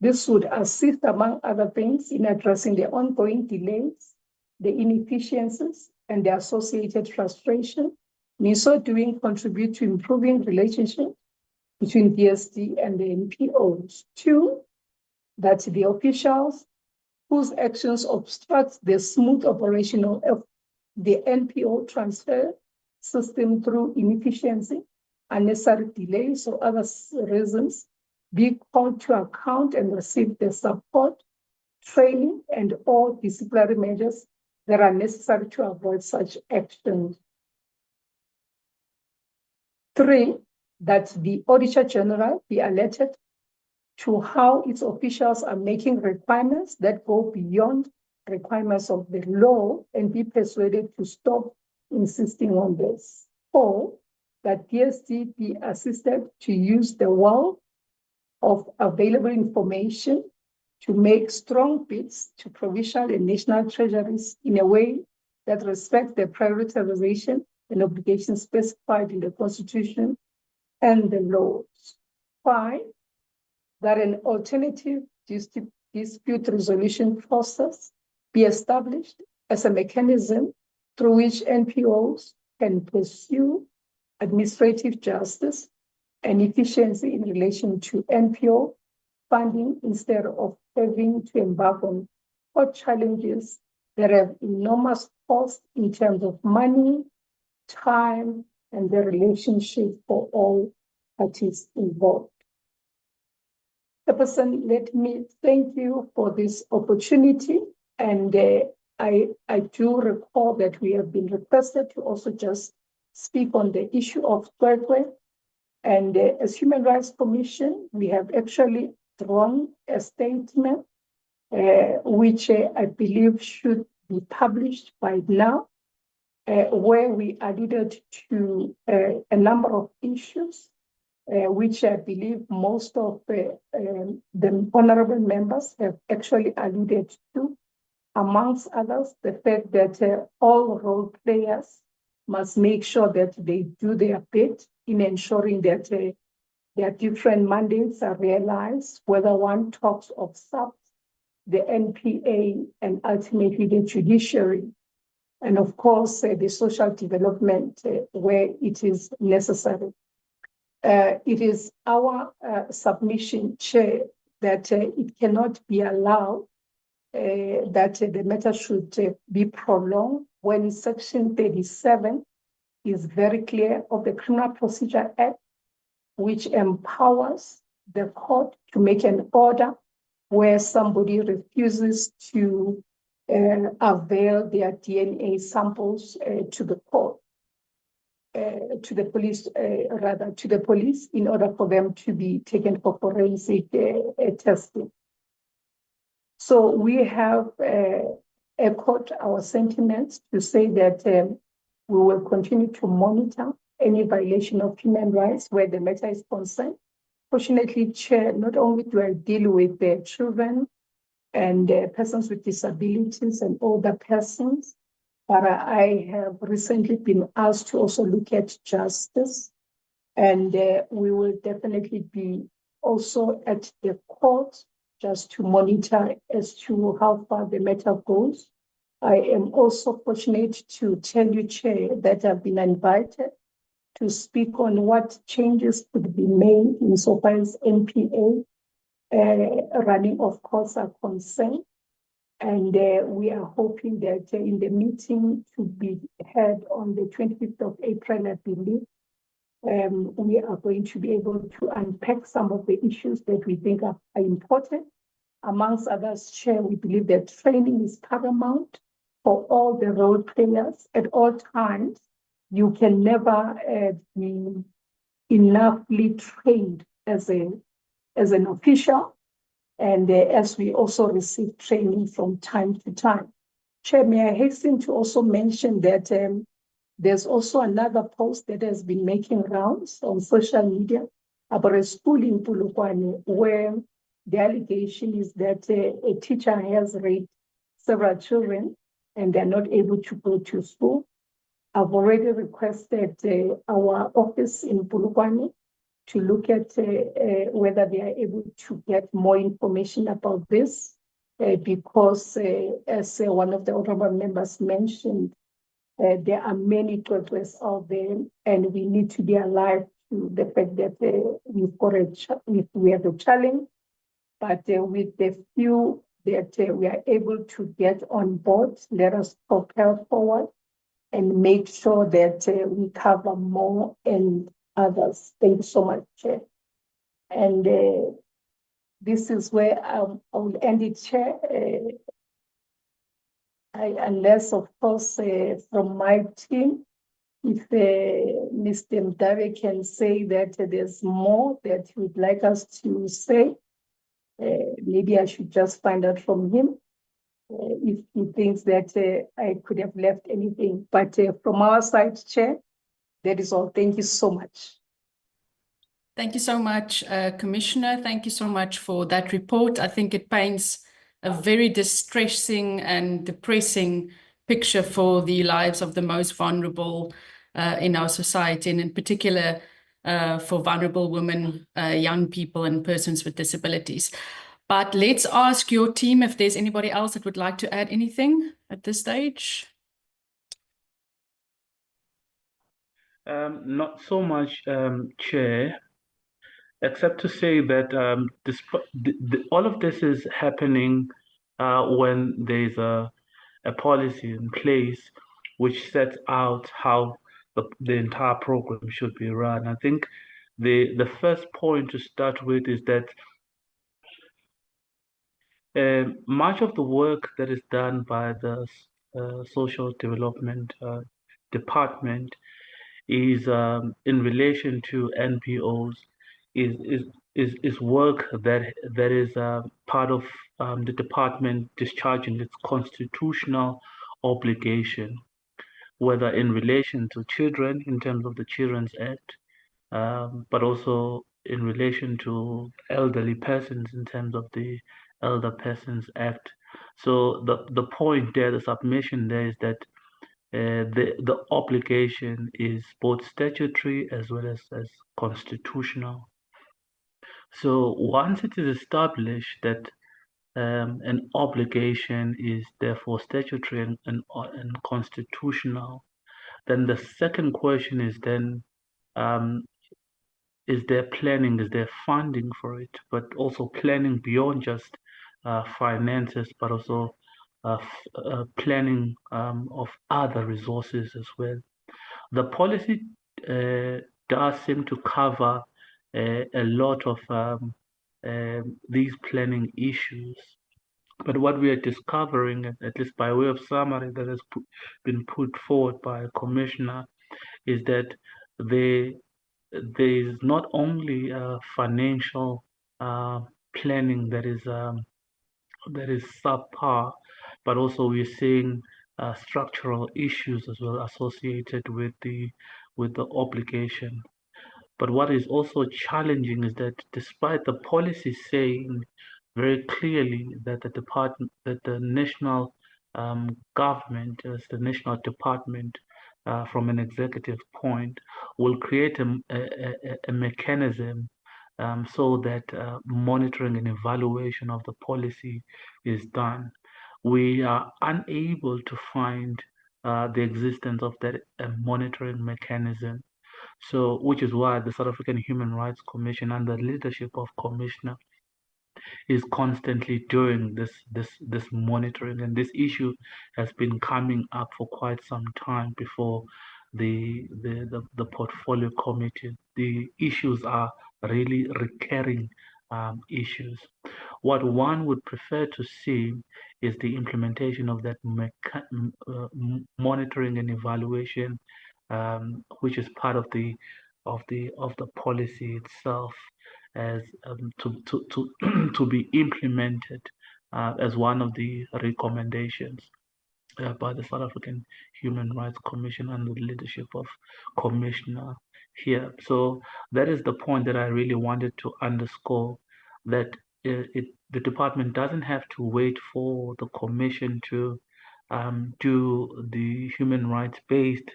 This would assist, among other things, in addressing the ongoing delays, the inefficiencies, and the associated frustration, and in so doing contribute to improving relationships between DST and the NPOs. Two, that the officials whose actions obstruct the smooth operation of the NPO transfer system through inefficiency, unnecessary delays, or other reasons be called to account and receive the support, training, and all disciplinary measures that are necessary to avoid such actions. Three, that the Auditor General be alerted to how its officials are making requirements that go beyond requirements of the law and be persuaded to stop insisting on this. Four, that DST be assisted to use the wealth of available information to make strong bids to provincial and national treasuries in a way that respects the prioritization and obligations specified in the Constitution and the laws. Five, that an alternative dispute resolution process be established as a mechanism through which NPOs can pursue administrative justice and efficiency in relation to NPO funding instead of having to embark on court challenges that have enormous cost in terms of money, time, and the relationship for all parties involved. Person, let me thank you for this opportunity. And I do recall that we have been requested to also just speak on the issue of Twekwe. And as Human Rights Commission, we have actually drawn a statement, which I believe should be published by now, where we alluded to a number of issues, which I believe most of the honorable members have actually alluded to, amongst others, the fact that all role players must make sure that they do their bit in ensuring that their different mandates are realized, whether one talks of SAHRC, the NPA, and ultimately the judiciary, and of course, the social development where it is necessary. It is our submission, Chair, that it cannot be allowed that the matter should be prolonged when Section 37 is very clear of the Criminal Procedure Act which empowers the court to make an order where somebody refuses to avail their DNA samples to the court, to the police, to the police, in order for them to be taken for forensic testing. So we have echoed our sentiments to say that we will continue to monitor any violation of human rights where the matter is concerned. Fortunately, Chair, not only do I deal with the children and persons with disabilities and older persons, but I have recently been asked to also look at justice, and we will definitely be also at the court just to monitor as to how far the matter goes. I am also fortunate to tell you, Chair, that I've been invited to speak on what changes could be made insofar as NPA running of course are concerned. And we are hoping that in the meeting to be held on the 25th of April, I believe, we are going to be able to unpack some of the issues that we think are important. Amongst others, Chair, we believe that training is paramount for all the role players at all times. You can never be enoughly trained as an official, and as we also receive training from time to time. Chair, may I hasten to also mention that there's also another post that has been making rounds on social media about a school in Polokwane where the allegation is that a teacher has raped several children and they're not able to go to school. I've already requested our office in Polokwane to look at whether they are able to get more information about this, because as one of the honorable members mentioned, there are many progress out there, and we need to be alive to the fact that we have a challenge, but with the few that we are able to get on board, let us propel forward and make sure that we cover more and others. Thank you so much, Chair. And this is where I will end it, Chair. Unless, of course, from my team, if Mr. Mdave can say that there's more that he would like us to say, maybe I should just find out from him if he thinks that I could have left anything. But from our side, Chair, that is all. Thank you so much. Thank you so much, Commissioner. Thank you so much for that report. I think it paints a very distressing and depressing picture for the lives of the most vulnerable in our society, and in particular for vulnerable women, young people, and persons with disabilities. But let's ask your team if there's anybody else that would like to add anything at this stage. Not so much, Chair, except to say that all of this is happening when there's a policy in place which sets out how the entire program should be run. I think the first point to start with is that much of the work that is done by the social development department is in relation to NPOs, is work that is part of the department discharging its constitutional obligation, whether in relation to children in terms of the Children's Act, but also in relation to elderly persons in terms of the Elder Persons Act. So the point there, the submission there is that the obligation is both statutory as well as constitutional. So once it is established that an obligation is therefore statutory and constitutional, then the second question is then, is there planning, is there funding for it, but also planning beyond just finances, but also planning of other resources as well. The policy does seem to cover a lot of these planning issues. But what we are discovering, at least by way of summary that has been put forward by a commissioner, is that there is not only financial planning that is subpar, but also we're seeing structural issues as well associated with the obligation. But what is also challenging is that despite the policy saying very clearly that the national government, as the national department, from an executive point, will create a mechanism so that monitoring and evaluation of the policy is done. We are unable to find the existence of that monitoring mechanism. So, which is why the South African Human Rights Commission, under the leadership of Commissioner, is constantly doing this monitoring, and this issue has been coming up for quite some time before the portfolio committee. The issues are really recurring issues. What one would prefer to see is the implementation of that monitoring and evaluation, which is part of the policy itself, as to be implemented as one of the recommendations by the South African Human Rights Commission under the leadership of Commissioner here. So that is the point that I really wanted to underscore, that the department doesn't have to wait for the commission to do the human rights-based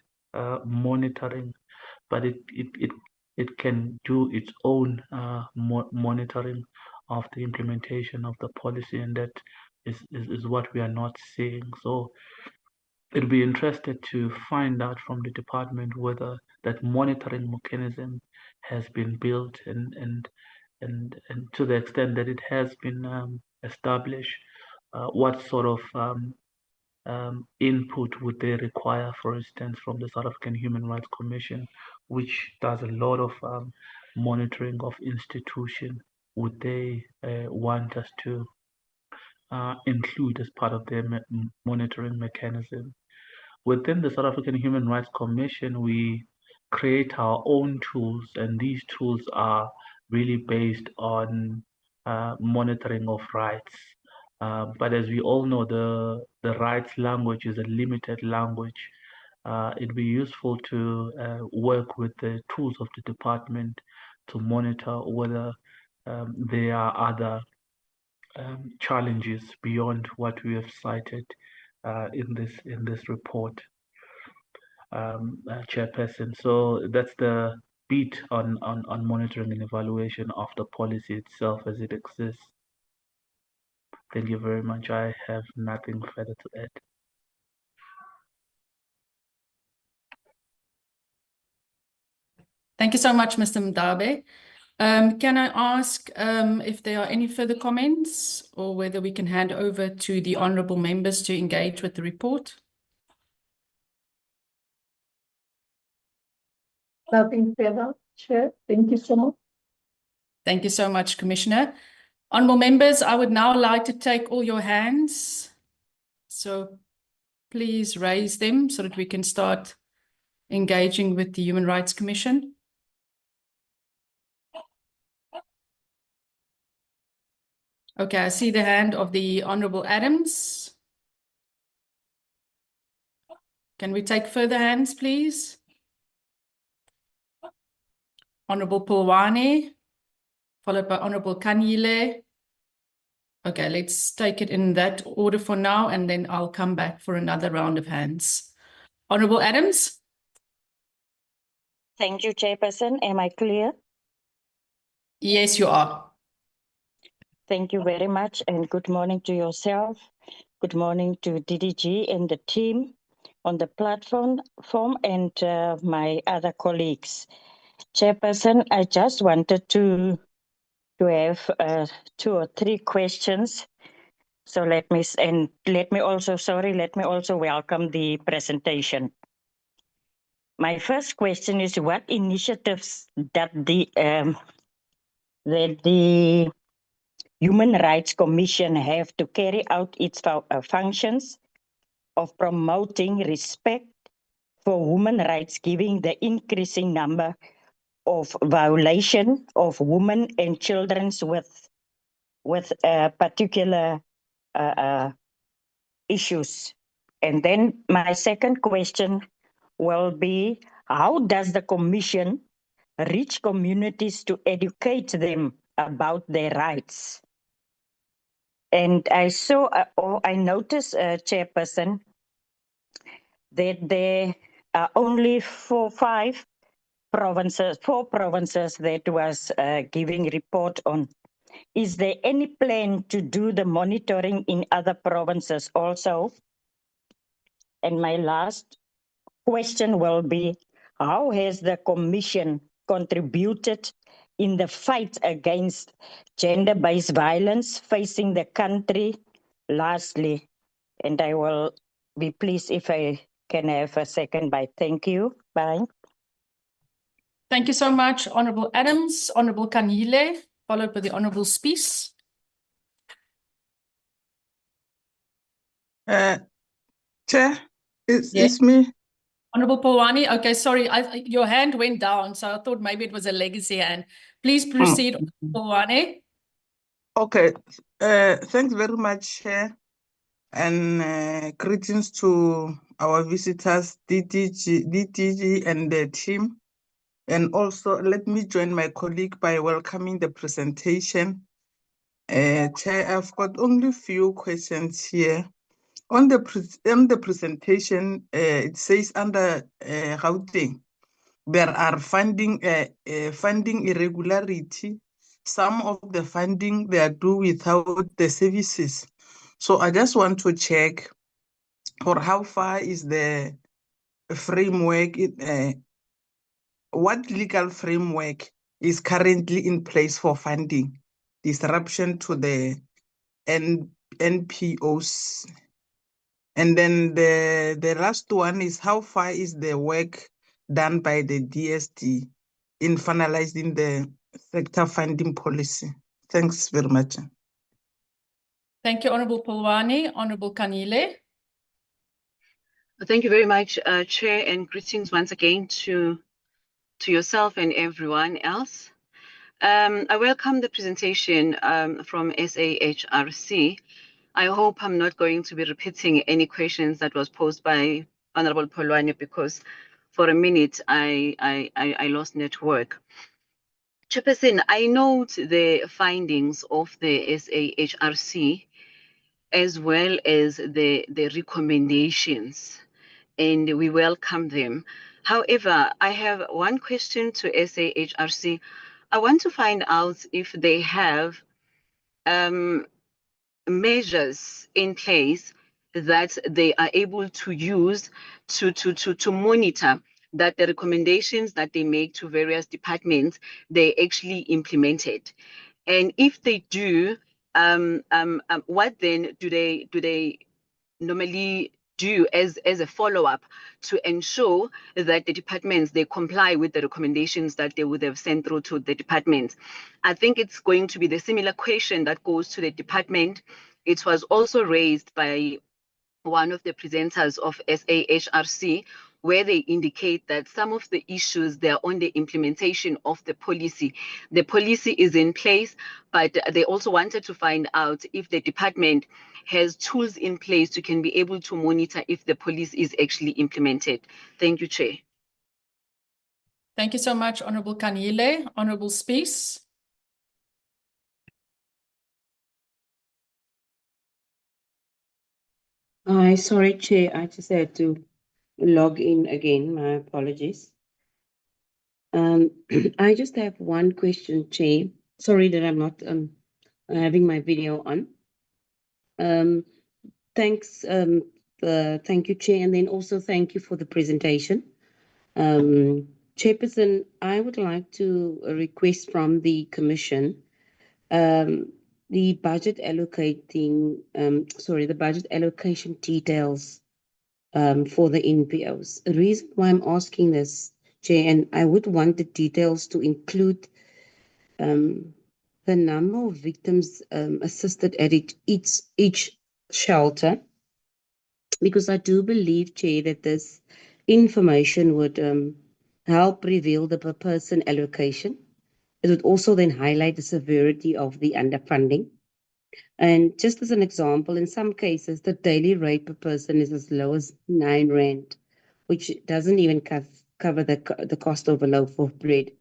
monitoring, but it can do its own monitoring of the implementation of the policy, and that is what we are not seeing. So it'll be interested to find out from the department whether that monitoring mechanism has been built, and to the extent that it has been established, what sort of input would they require, for instance, from the South African Human Rights Commission, which does a lot of monitoring of institutions? Would they want us to include as part of their monitoring mechanism? Within the South African Human Rights Commission, we create our own tools, and these tools are really based on monitoring of rights. But as we all know, the rights language is a limited language. It'd be useful to work with the tools of the department to monitor whether there are other challenges beyond what we have cited in this report, Chairperson. So that's the bit on monitoring and evaluation of the policy itself as it exists. Thank you very much. I have nothing further to add. Thank you so much, Mr. Mdabe. Can I ask if there are any further comments, or whether we can hand over to the honourable members to engage with the report? Nothing further, Chair. Thank you so much. Thank you so much, Commissioner. Honourable members, I would now like to take all your hands. So please raise them so that we can start engaging with the Human Rights Commission. Okay, I see the hand of the Honourable Adams. Can we take further hands, please? Honourable Pulwane, followed by Honourable Kanyile. Okay, let's take it in that order for now, and then I'll come back for another round of hands. Honourable Adams? Thank you, Chairperson. Am I clear? Yes, you are. Thank you very much, and good morning to yourself. Good morning to DDG and the team on the platform and my other colleagues. Chairperson, I just wanted to have 2 or 3 questions. So let me also welcome the presentation. My first question is, what initiatives that the that the Human Rights Commission have to carry out its functions of promoting respect for human rights, given the increasing number of violation of women and children with particular issues. And then my second question will be, how does the Commission reach communities to educate them about their rights? And I saw, or I noticed, Chairperson, that there are only four provinces that was giving report on. Is there any plan to do the monitoring in other provinces also? And my last question will be, how has the Commission contributed in the fight against gender-based violence facing the country? Lastly, and I will be pleased if I can have a second bite. Thank you. Bye. Thank you so much, Honourable Adams. Honourable Kanile, followed by the Honourable Spies. Chair, it's Yes. me. Honourable Pawani, okay, sorry, your hand went down, so I thought maybe it was a legacy hand. Please proceed, Pawani. Okay, thanks very much, Chair, and greetings to our visitors, DTG and the team. And also, let me join my colleague by welcoming the presentation. Chair, I've got only a few questions here. On the presentation, it says under Gauteng, there are funding irregularity. Some of the funding they are due without the services. So I just want to check for how far is the framework, what legal framework is currently in place for funding disruption to the NPOs. And then the last one is, how far is the work done by the DSD in finalizing the sector funding policy? Thanks very much. Thank you, Honourable Pawani. Honourable Kanile. Thank you very much, Chair, and greetings once again to yourself and everyone else. I welcome the presentation from SAHRC. I hope I'm not going to be repeating any questions that was posed by Honorable Polwane, because for a minute I lost network. Chairperson, I note the findings of the SAHRC as well as the recommendations, and we welcome them. However, I have one question to SAHRC. I want to find out if they have measures in place that they are able to use to monitor that the recommendations that they make to various departments, they actually implemented. And if they do, what then do they normally do as a follow-up to ensure that the departments, they comply with the recommendations that they would have sent through to the departments? I think it's going to be the similar question that goes to the department. It was also raised by one of the presenters of SAHRC, where they indicate that some of the issues, they're on the implementation of the policy. The policy is in place, but they also wanted to find out if the department has tools in place to can be able to monitor if the policy is actually implemented. Thank you, Chair. Thank you so much, Honourable Kanile. Honourable Spies. Sorry, Chair, I just had to log in again. My apologies. I just have one question, Chair. Sorry that I'm not having my video on. Thanks, thank you, Chair, and then also thank you for the presentation. Chairperson, I would like to request from the Commission the budget allocating, the budget allocation details for the NPOs. The reason why I'm asking this, Chair, and I would want the details to include the number of victims assisted at each shelter, because I do believe, Chair, that this information would help reveal the per person allocation. It would also then highlight the severity of the underfunding. And just as an example, in some cases, the daily rate per person is as low as R9, which doesn't even cover the cost of a loaf of bread.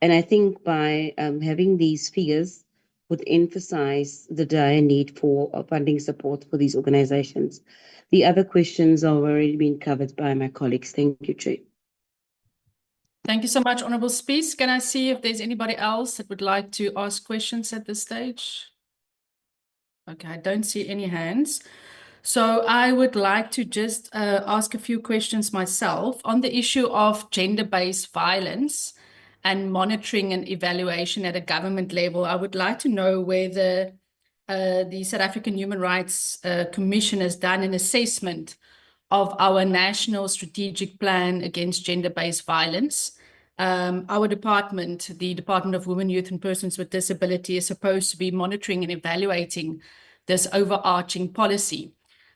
And I think by having these figures would emphasize the dire need for funding support for these organizations. The other questions have already been covered by my colleagues. Thank you, Chair. Thank you so much, Honourable Spies. Can I see if there's anybody else that would like to ask questions at this stage? Okay, I don't see any hands. So I would like to just ask a few questions myself on the issue of gender-based violence and monitoring and evaluation at a government level. I would like to know whether the South African Human Rights Commission has done an assessment of our national strategic plan against gender-based violence. Our department, the Department of Women, Youth and Persons with Disability, is supposed to be monitoring and evaluating this overarching policy.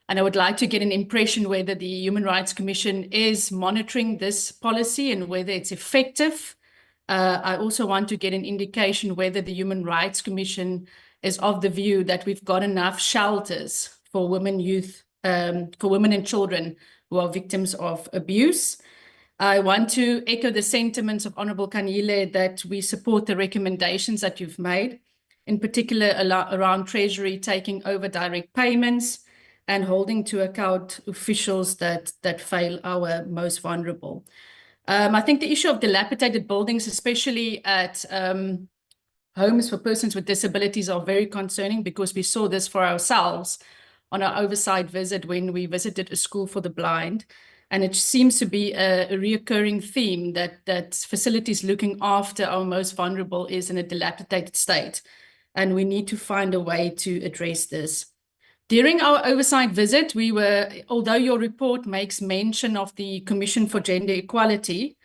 And I would like to get an impression whether the Human Rights Commission is monitoring this policy and whether it's effective. I also want to get an indication whether the Human Rights Commission is of the view that we've got enough shelters for women, youth, for women and children who are victims of abuse. I want to echo the sentiments of Honourable Kanile that we support the recommendations that you've made, in particular around Treasury taking over direct payments and holding to account officials that fail our most vulnerable. I think the issue of dilapidated buildings, especially at homes for persons with disabilities, are very concerning, because we saw this for ourselves on our oversight visit when we visited a school for the blind. And it seems to be a reoccurring theme that facilities looking after our most vulnerable is in a dilapidated state. And we need to find a way to address this. During our oversight visit, although your report makes mention of the Commission for Gender Equality,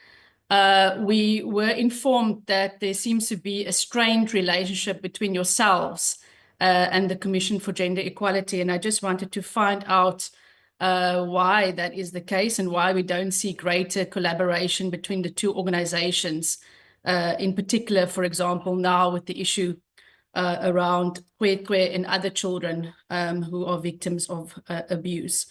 we were informed that there seems to be a strained relationship between yourselves and the Commission for Gender Equality. And I just wanted to find out why that is the case and why we don't see greater collaboration between the two organizations, in particular, for example, now with the issue around kwekwe and other children who are victims of abuse.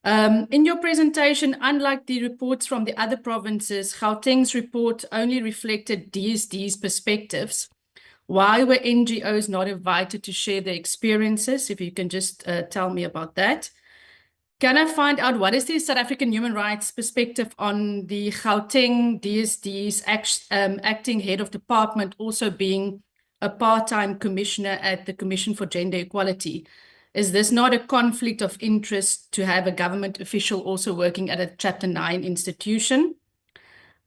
In your presentation, unlike the reports from the other provinces, Gauteng's report only reflected DSD's perspectives. Why were NGOs not invited to share their experiences? If you can just tell me about that. Can I find out what is the South African human rights perspective on the Gauteng DSD's acting head of department also being a part-time commissioner at the Commission for Gender Equality? Is this not a conflict of interest to have a government official also working at a Chapter 9 institution?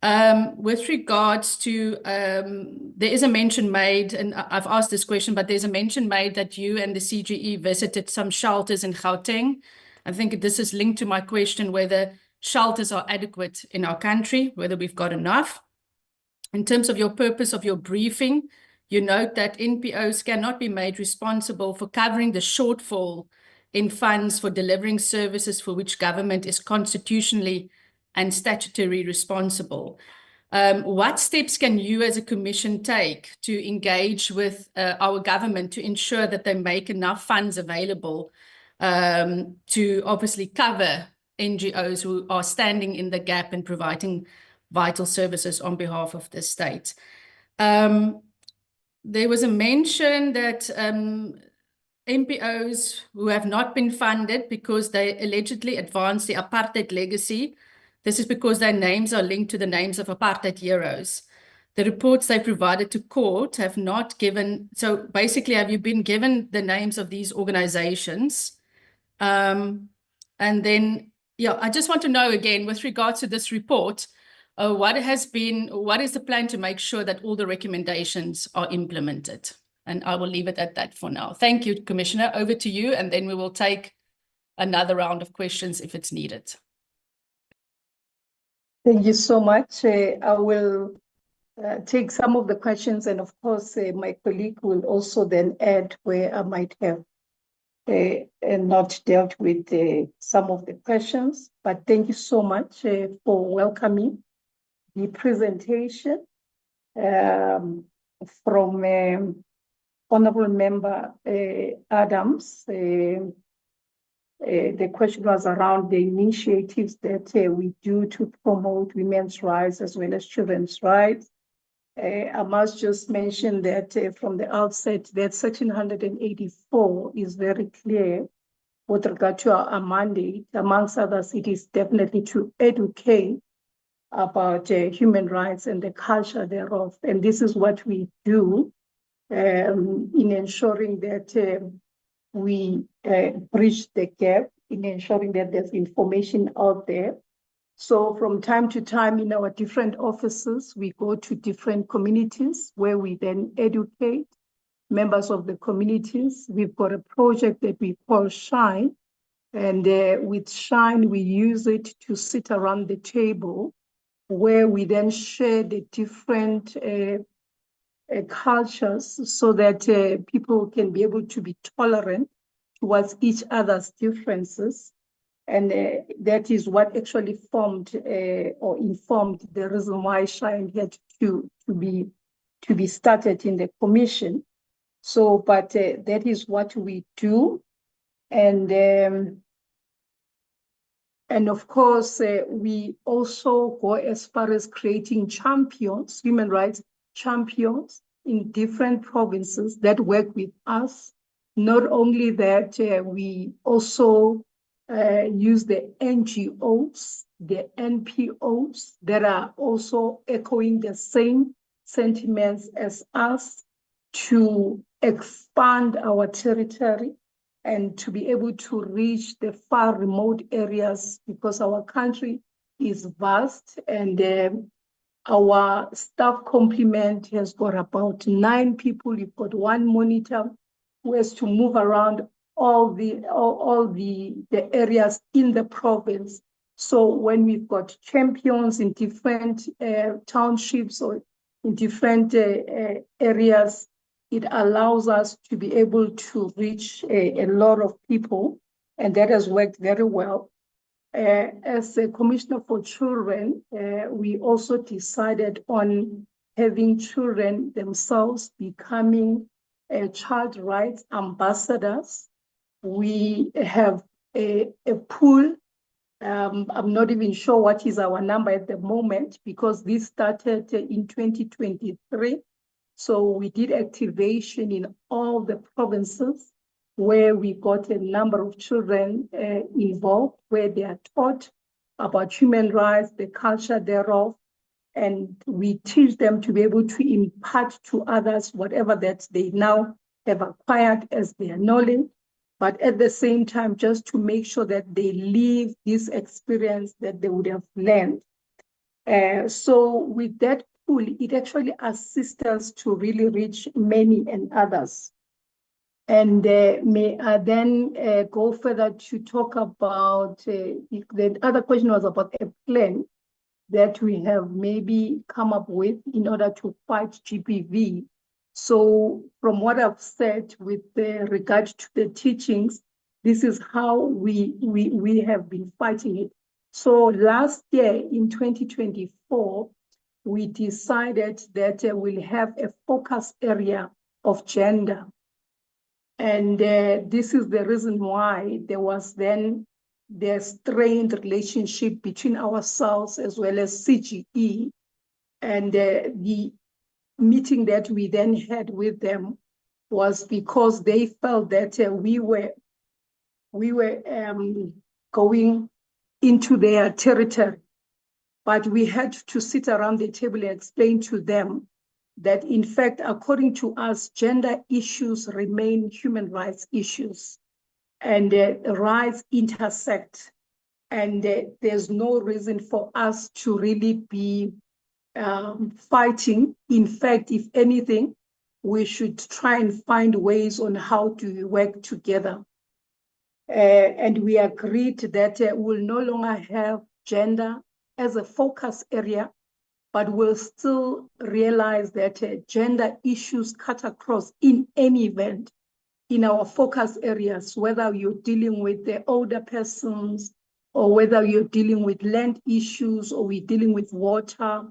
With regards to, there is a mention made, and I've asked this question, but there's a mention made that you and the CGE visited some shelters in Gauteng. I think this is linked to my question whether shelters are adequate in our country, whether we've got enough. In terms of your purpose of your briefing, you note that NPOs cannot be made responsible for covering the shortfall in funds for delivering services for which government is constitutionally and statutorily responsible. What steps can you as a commission take to engage with our government to ensure that they make enough funds available to obviously cover NGOs who are standing in the gap and providing vital services on behalf of the state? There was a mention that NPOs who have not been funded because they allegedly advanced the apartheid legacy. This is because their names are linked to the names of apartheid heroes. The reports they provided to court have not given, so basically, have you been given the names of these organizations? And then, yeah, I just want to know again, with regards to this report, what is the plan to make sure that all the recommendations are implemented? And I will leave it at that for now. Thank you, Commissioner. Over to you, and then we will take another round of questions if it's needed. Thank you so much. I will take some of the questions, and of course, my colleague will also then add where I might have not dealt with some of the questions. But thank you so much for welcoming the presentation from Honorable Member Adams. The question was around the initiatives that we do to promote women's rights as well as children's rights. I must just mention that from the outset that Section 184 is very clear with regard to our mandate. Amongst others, it is definitely to educate about human rights and the culture thereof. And this is what we do in ensuring that we bridge the gap, in ensuring that there's information out there. So from time to time in our different offices, we go to different communities where we then educate members of the communities. We've got a project that we call Shine. And with Shine, we use it to sit around the table where we then share the different cultures so that people can be able to be tolerant towards each other's differences. And that is what actually formed or informed the reason why Shine had to be started in the commission. So, but that is what we do. And of course, we also go as far as creating champions, human rights champions in different provinces that work with us. Not only that, we also use the NGOs, the NPOs that are also echoing the same sentiments as us to expand our territory and to be able to reach the far remote areas, because our country is vast and our staff complement has got about 9 people. You've got 1 monitor who has to move around all the areas in the province. So when we've got champions in different townships or in different areas, it allows us to be able to reach a lot of people, and that has worked very well. As a Commissioner for Children, we also decided on having children themselves becoming child rights ambassadors. We have a pool. I'm not even sure what is our number at the moment, because this started in 2023. So we did activation in all the provinces where we got a number of children involved, where they are taught about human rights, the culture thereof, and we teach them to be able to impart to others whatever that they now have acquired as their knowledge, but at the same time, just to make sure that they live this experience that they would have learned. So with that pool, it actually assists us to really reach many and others. And may I then go further to talk about, the other question was about a plan that we have maybe come up with in order to fight GBV. So from what I've said with regard to the teachings, this is how we have been fighting it. So last year in 2024, we decided that we'll have a focus area of gender. And this is the reason why there was then the strained relationship between ourselves as well as CGE. And the meeting that we then had with them was because they felt that we were going into their territory. But we had to sit around the table and explain to them that, in fact, according to us, gender issues remain human rights issues, and rights intersect. And there's no reason for us to really be fighting. In fact, if anything, we should try and find ways on how to work together. And we agreed that we'll no longer have gender as a focus area, but we'll still realize that gender issues cut across in any event in our focus areas, whether you're dealing with the older persons or whether you're dealing with land issues or we're dealing with water,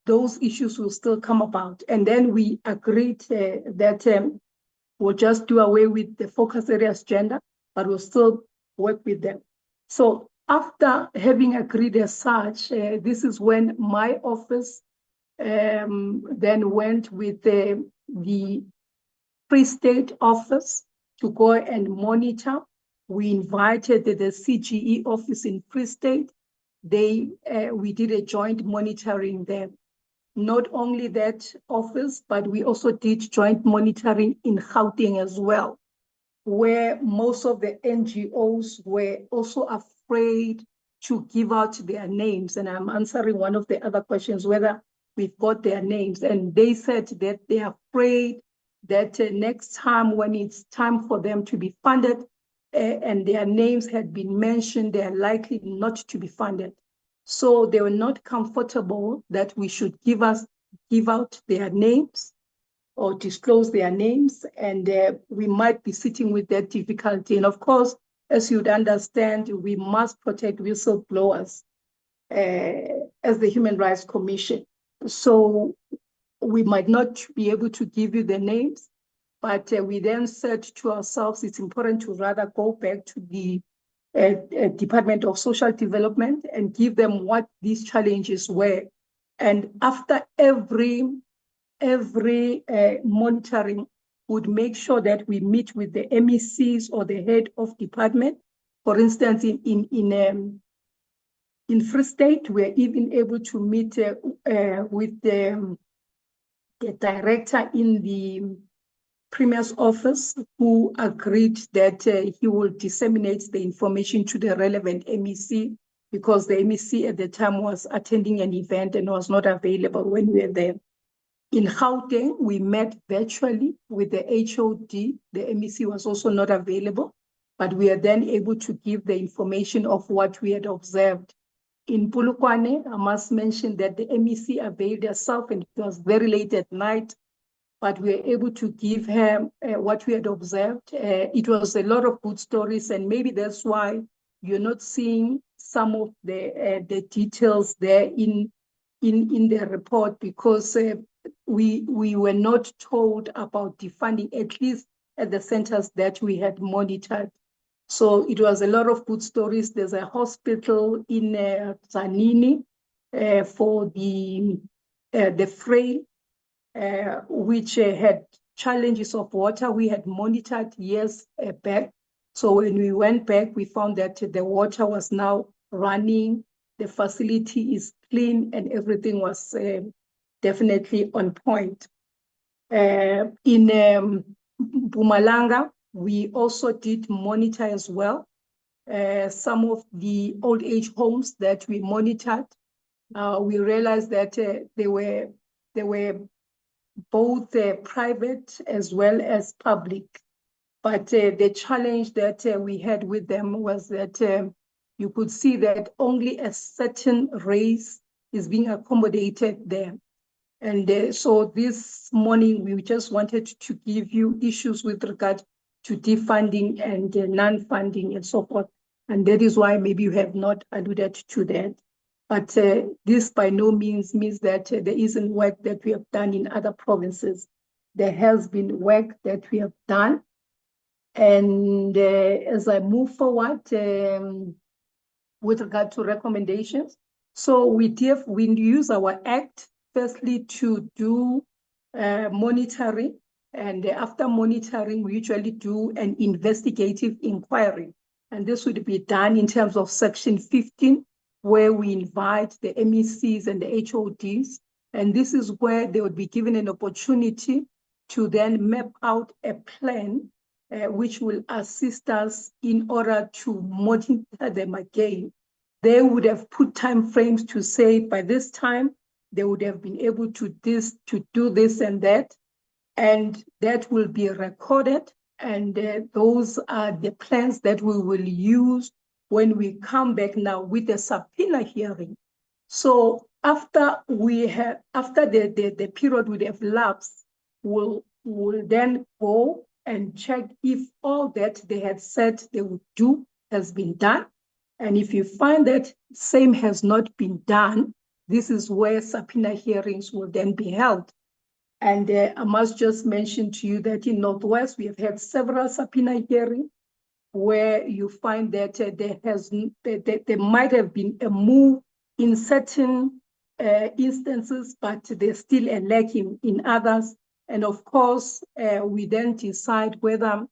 those issues will still come about. And then we agreed that we'll just do away with the focus areas gender, but we'll still work with them. So after having agreed as such, this is when my office then went with the Free State office to go and monitor. We invited the CGE office in Free State. We did a joint monitoring there. Not only that office, but we also did joint monitoring in Gauteng as well, where most of the NGOs were also afraid to give out their names. And I'm answering one of the other questions, whether we've got their names. And they said that they're afraid that next time when it's time for them to be funded and their names had been mentioned, they're likely not to be funded. So they were not comfortable that we should give out their names or disclose their names, and we might be sitting with that difficulty. And of course, as you'd understand, we must protect whistleblowers as the Human Rights Commission. So we might not be able to give you the names, but we then said to ourselves, it's important to rather go back to the Department of Social Development and give them what these challenges were. And after every monitoring, would make sure that we meet with the MECs or the head of department. For instance, in Free State, we're even able to meet with the director in the Premier's office, who agreed that he will disseminate the information to the relevant MEC, because the MEC at the time was attending an event and was not available when we were there. In Gauteng, we met virtually with the HOD. The MEC was also not available, but we are then able to give the information of what we had observed. In Polokwane, I must mention that the MEC availed herself, and it was very late at night, but we were able to give her what we had observed. It was a lot of good stories, and maybe that's why you're not seeing some of the details there in the report, because we were not told about defunding, at least at the centers that we had monitored. So it was a lot of good stories. There's a hospital in Zanini for the frail, which had challenges of water. We had monitored years back. So when we went back, we found that the water was now running, the facility is clean, and everything was definitely on point. In Mpumalanga, we also did monitor as well. Some of the old age homes that we monitored, we realized that they were both private as well as public. But the challenge that we had with them was that you could see that only a certain race is being accommodated there. And so this morning, we just wanted to give you issues with regard to defunding and non-funding and so forth. And that is why maybe you have not alluded to that. But this by no means means that there isn't work that we have done in other provinces. There has been work that we have done. And as I move forward with regard to recommendations, so we use our act firstly to do monitoring, and after monitoring, we usually do an investigative inquiry. And this would be done in terms of Section 15, where we invite the MECs and the HODs. And this is where they would be given an opportunity to then map out a plan which will assist us in order to monitor them again. They would have put time frames to say by this time, they would have been able to do this and that will be recorded. And those are the plans that we will use when we come back now with a subpoena hearing. So after the period would have lapsed, we'll then go and check if all that they had said they would do has been done. And if you find that same has not been done, this is where subpoena hearings will then be held. And I must just mention to you that in Northwest, we have had several subpoena hearings where you find that there might have been a move in certain instances, but there's still a lack in others. And of course, we then decide whether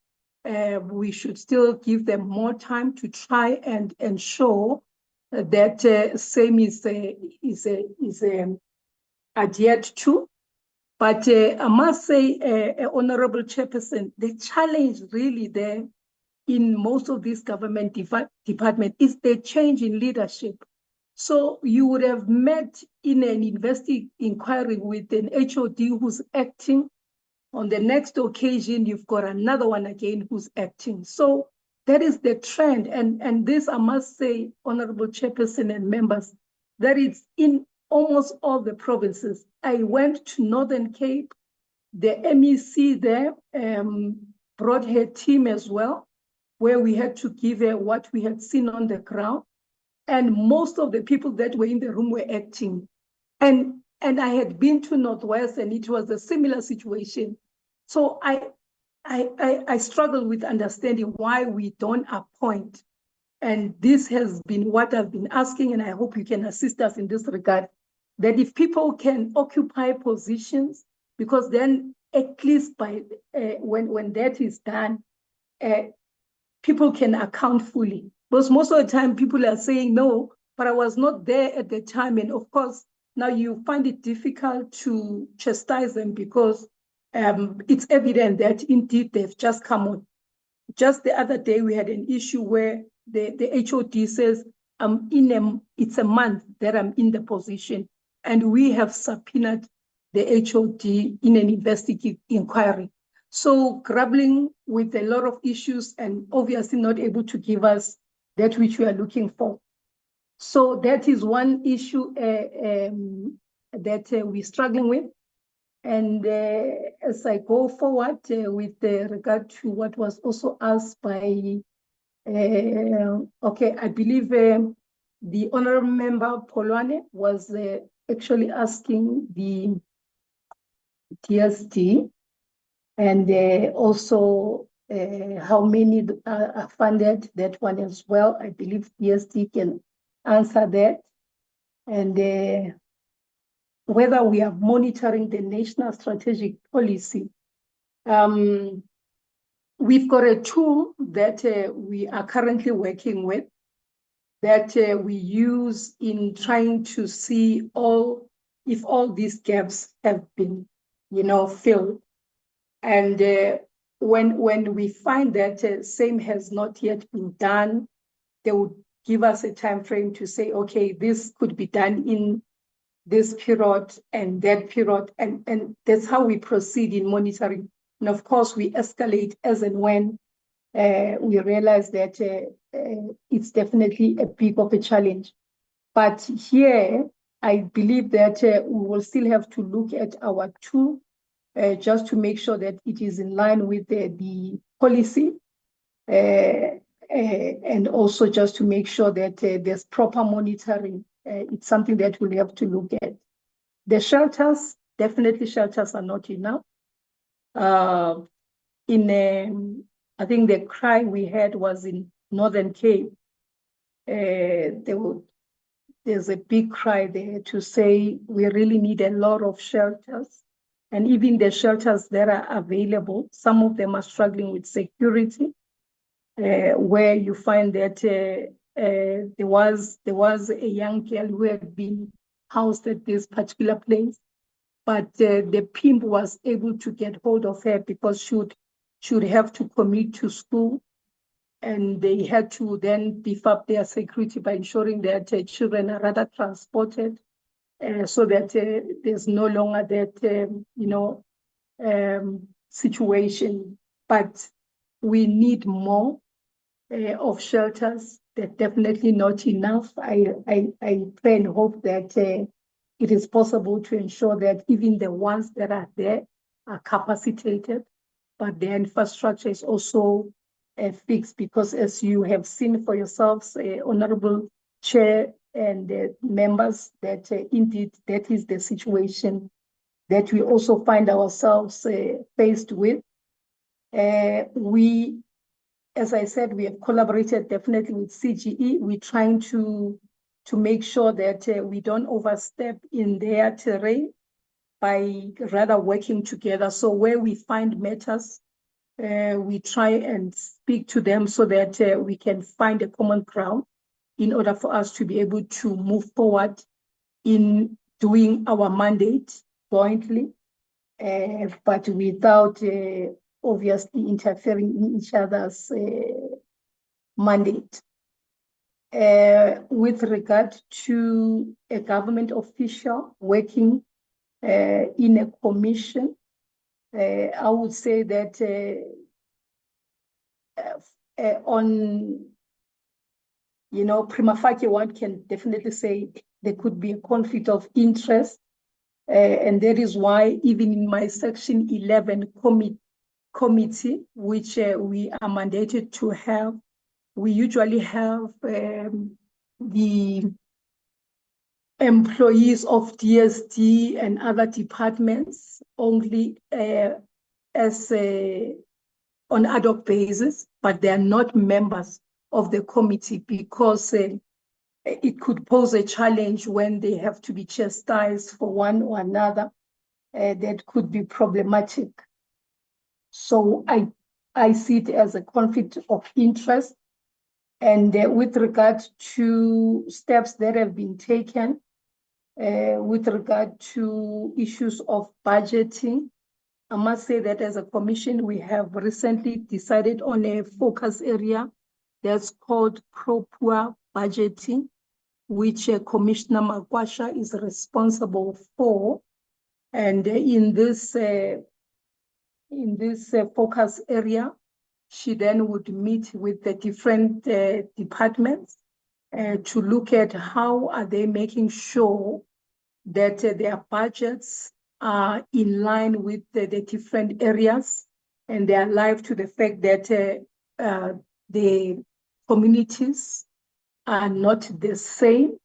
we should still give them more time to try and ensure that same is adhered to. But I must say, Honorable Chairperson, the challenge really there in most of these government departments is the change in leadership. So you would have met in an inquiry with an HOD who's acting. On the next occasion, you've got another one again who's acting. So that is the trend. And this, I must say, Honorable Chairperson and members, that it's in almost all the provinces. I went to Northern Cape. The MEC there brought her team as well, where we had to give her what we had seen on the ground. And most of the people that were in the room were acting. And I had been to Northwest, and it was a similar situation. So I struggle with understanding why we don't appoint. And this has been what I've been asking, and I hope you can assist us in this regard, that if people can occupy positions, because then at least by when that is done, people can account fully. Because most of the time people are saying, no, but I was not there at the time. And of course, now you find it difficult to chastise them because it's evident that indeed they've just come on. Just the other day, we had an issue where the HOD says, it's a month that I'm in the position. And we have subpoenaed the HOD in an investigative inquiry. So grappling with a lot of issues and obviously not able to give us that which we are looking for. So that is one issue that we're struggling with. And as I go forward with regard to what was also asked by, I believe the Honorable Member Polwane was actually asking the DSD and also how many are funded, that one as well. I believe DSD can answer that. And whether we are monitoring the national strategic policy. We've got a tool that we are currently working with that we use in trying to see if all these gaps have been, filled. And when we find that same has not yet been done, they would give us a time frame to say, okay, this could be done in this period and that period, and that's how we proceed in monitoring. And of course, we escalate as and when we realize that it's definitely a big of a challenge. But here, I believe that we will still have to look at our tool just to make sure that it is in line with the policy and also just to make sure that there's proper monitoring. It's something that we'll have to look at. The shelters, definitely shelters are not enough. I think the cry we had was in Northern Cape. There's a big cry there to say we really need a lot of shelters. And even the shelters that are available, some of them are struggling with security, where you find that there was a young girl who had been housed at this particular place, but the pimp was able to get hold of her because she would have to commute to school, and they had to then beef up their security by ensuring that children are rather transported so that there's no longer that situation. But we need more. of shelters. They're definitely not enough. I pray and hope that it is possible to ensure that even the ones that are there are capacitated, but their infrastructure is also fixed, because as you have seen for yourselves, Honorable Chair and members, that indeed that is the situation that we also find ourselves faced with. We, as I said, we have collaborated definitely with CGE. We're trying to make sure that we don't overstep in their terrain by rather working together. So where we find matters, we try and speak to them so that we can find a common ground in order for us to be able to move forward in doing our mandate jointly, but without obviously interfering in each other's mandate. With regard to a government official working in a commission, I would say that on, prima facie, one can definitely say there could be a conflict of interest. And that is why even in my Section 11 committee, which we are mandated to have, we usually have the employees of DSD and other departments only as on ad hoc basis, but they are not members of the committee, because it could pose a challenge when they have to be chastised for one or another. That could be problematic. So I see it as a conflict of interest. And with regard to steps that have been taken, with regard to issues of budgeting, I must say that as a commission, we have recently decided on a focus area that's called pro-poor budgeting, which Commissioner Makwasha is responsible for. And in this focus area, she then would meet with the different departments to look at how are they making sure that their budgets are in line with the different areas, and they are alive to the fact that the communities are not the same,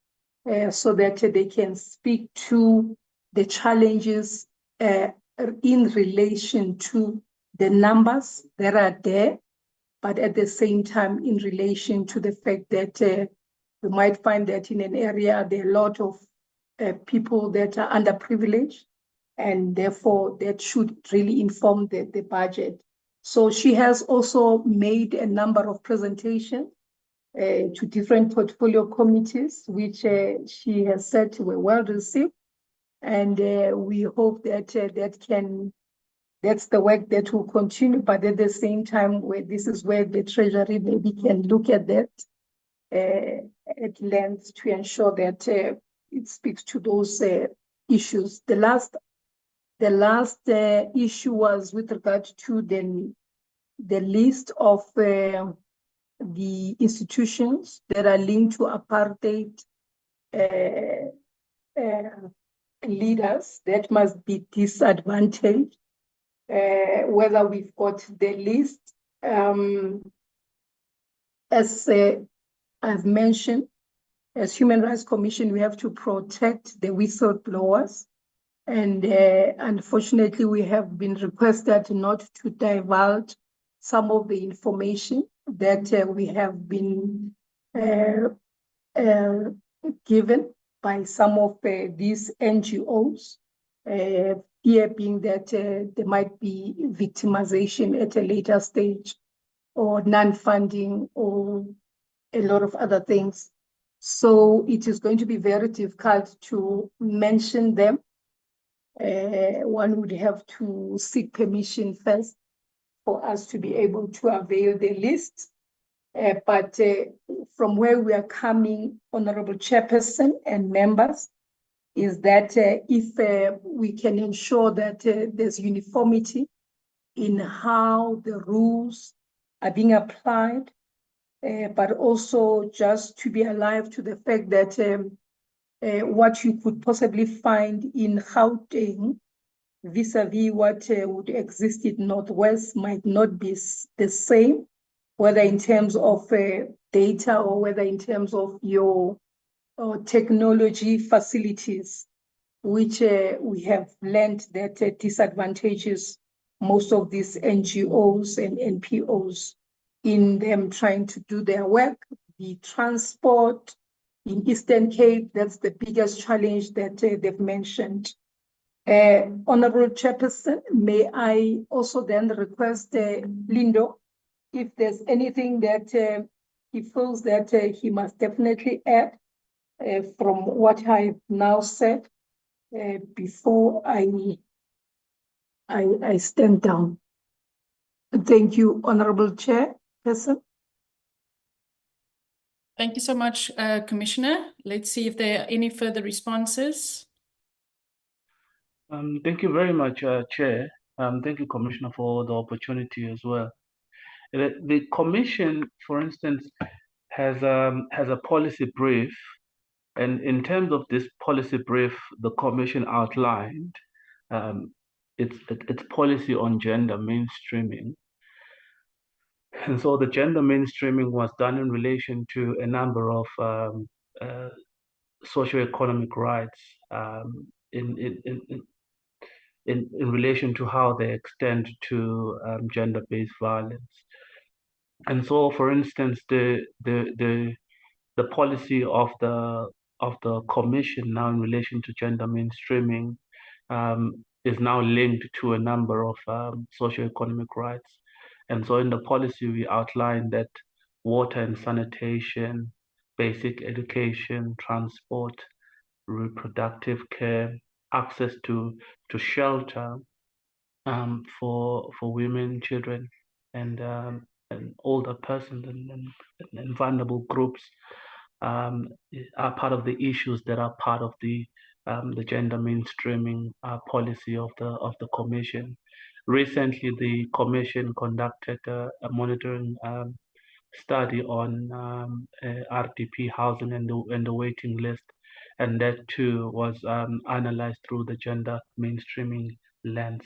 so that they can speak to the challenges in relation to the numbers that are there, but at the same time in relation to the fact that you might find that in an area there are a lot of people that are underprivileged, and therefore that should really inform the budget. So she has also made a number of presentations to different portfolio committees, which she has said were well received. And we hope that that's the work that will continue, but at the same time, this is where the Treasury maybe can look at that at length to ensure that it speaks to those issues. The last issue was with regard to the list of the institutions that are linked to apartheid leaders that must be disadvantaged. Whether we've got the list, as I've mentioned, as Human Rights Commission, we have to protect the whistleblowers. And unfortunately, we have been requested not to divulge some of the information that we have been given by some of these NGOs, fear being that there might be victimization at a later stage, or non-funding, or a lot of other things. So it is going to be very difficult to mention them. One would have to seek permission first for us to be able to avail the list. But from where we are coming, Honorable Chairperson and members, is that if we can ensure that there's uniformity in how the rules are being applied, but also just to be alive to the fact that what you could possibly find in Gauteng vis-a-vis what would exist in Northwest might not be the same, whether in terms of data or whether in terms of your technology facilities, which we have learned that disadvantages most of these NGOs and NPOs in them trying to do their work. The transport in Eastern Cape, that's the biggest challenge that they've mentioned. Honorable Chairperson, may I also then request Lindo, if there's anything that he feels that he must definitely add from what I've now said before I stand down. Thank you, Honorable Chairperson. Thank you so much, Commissioner. Let's see if there are any further responses. Thank you very much, Chair. Thank you, Commissioner, for the opportunity as well. The Commission, for instance, has a policy brief, and in terms of this policy brief, the Commission outlined its policy on gender mainstreaming. And so the gender mainstreaming was done in relation to a number of socioeconomic rights in relation to how they extend to gender-based violence. And so, for instance, the policy of the Commission now in relation to gender mainstreaming is now linked to a number of socioeconomic rights. And so in the policy, we outlined that water and sanitation, basic education, transport, reproductive care, access to shelter for women, children, and older persons and vulnerable groups are part of the issues that are part of the gender mainstreaming policy of the Commission. Recently, the Commission conducted a monitoring study on RDP housing and the waiting list, and that too was analyzed through the gender mainstreaming lens,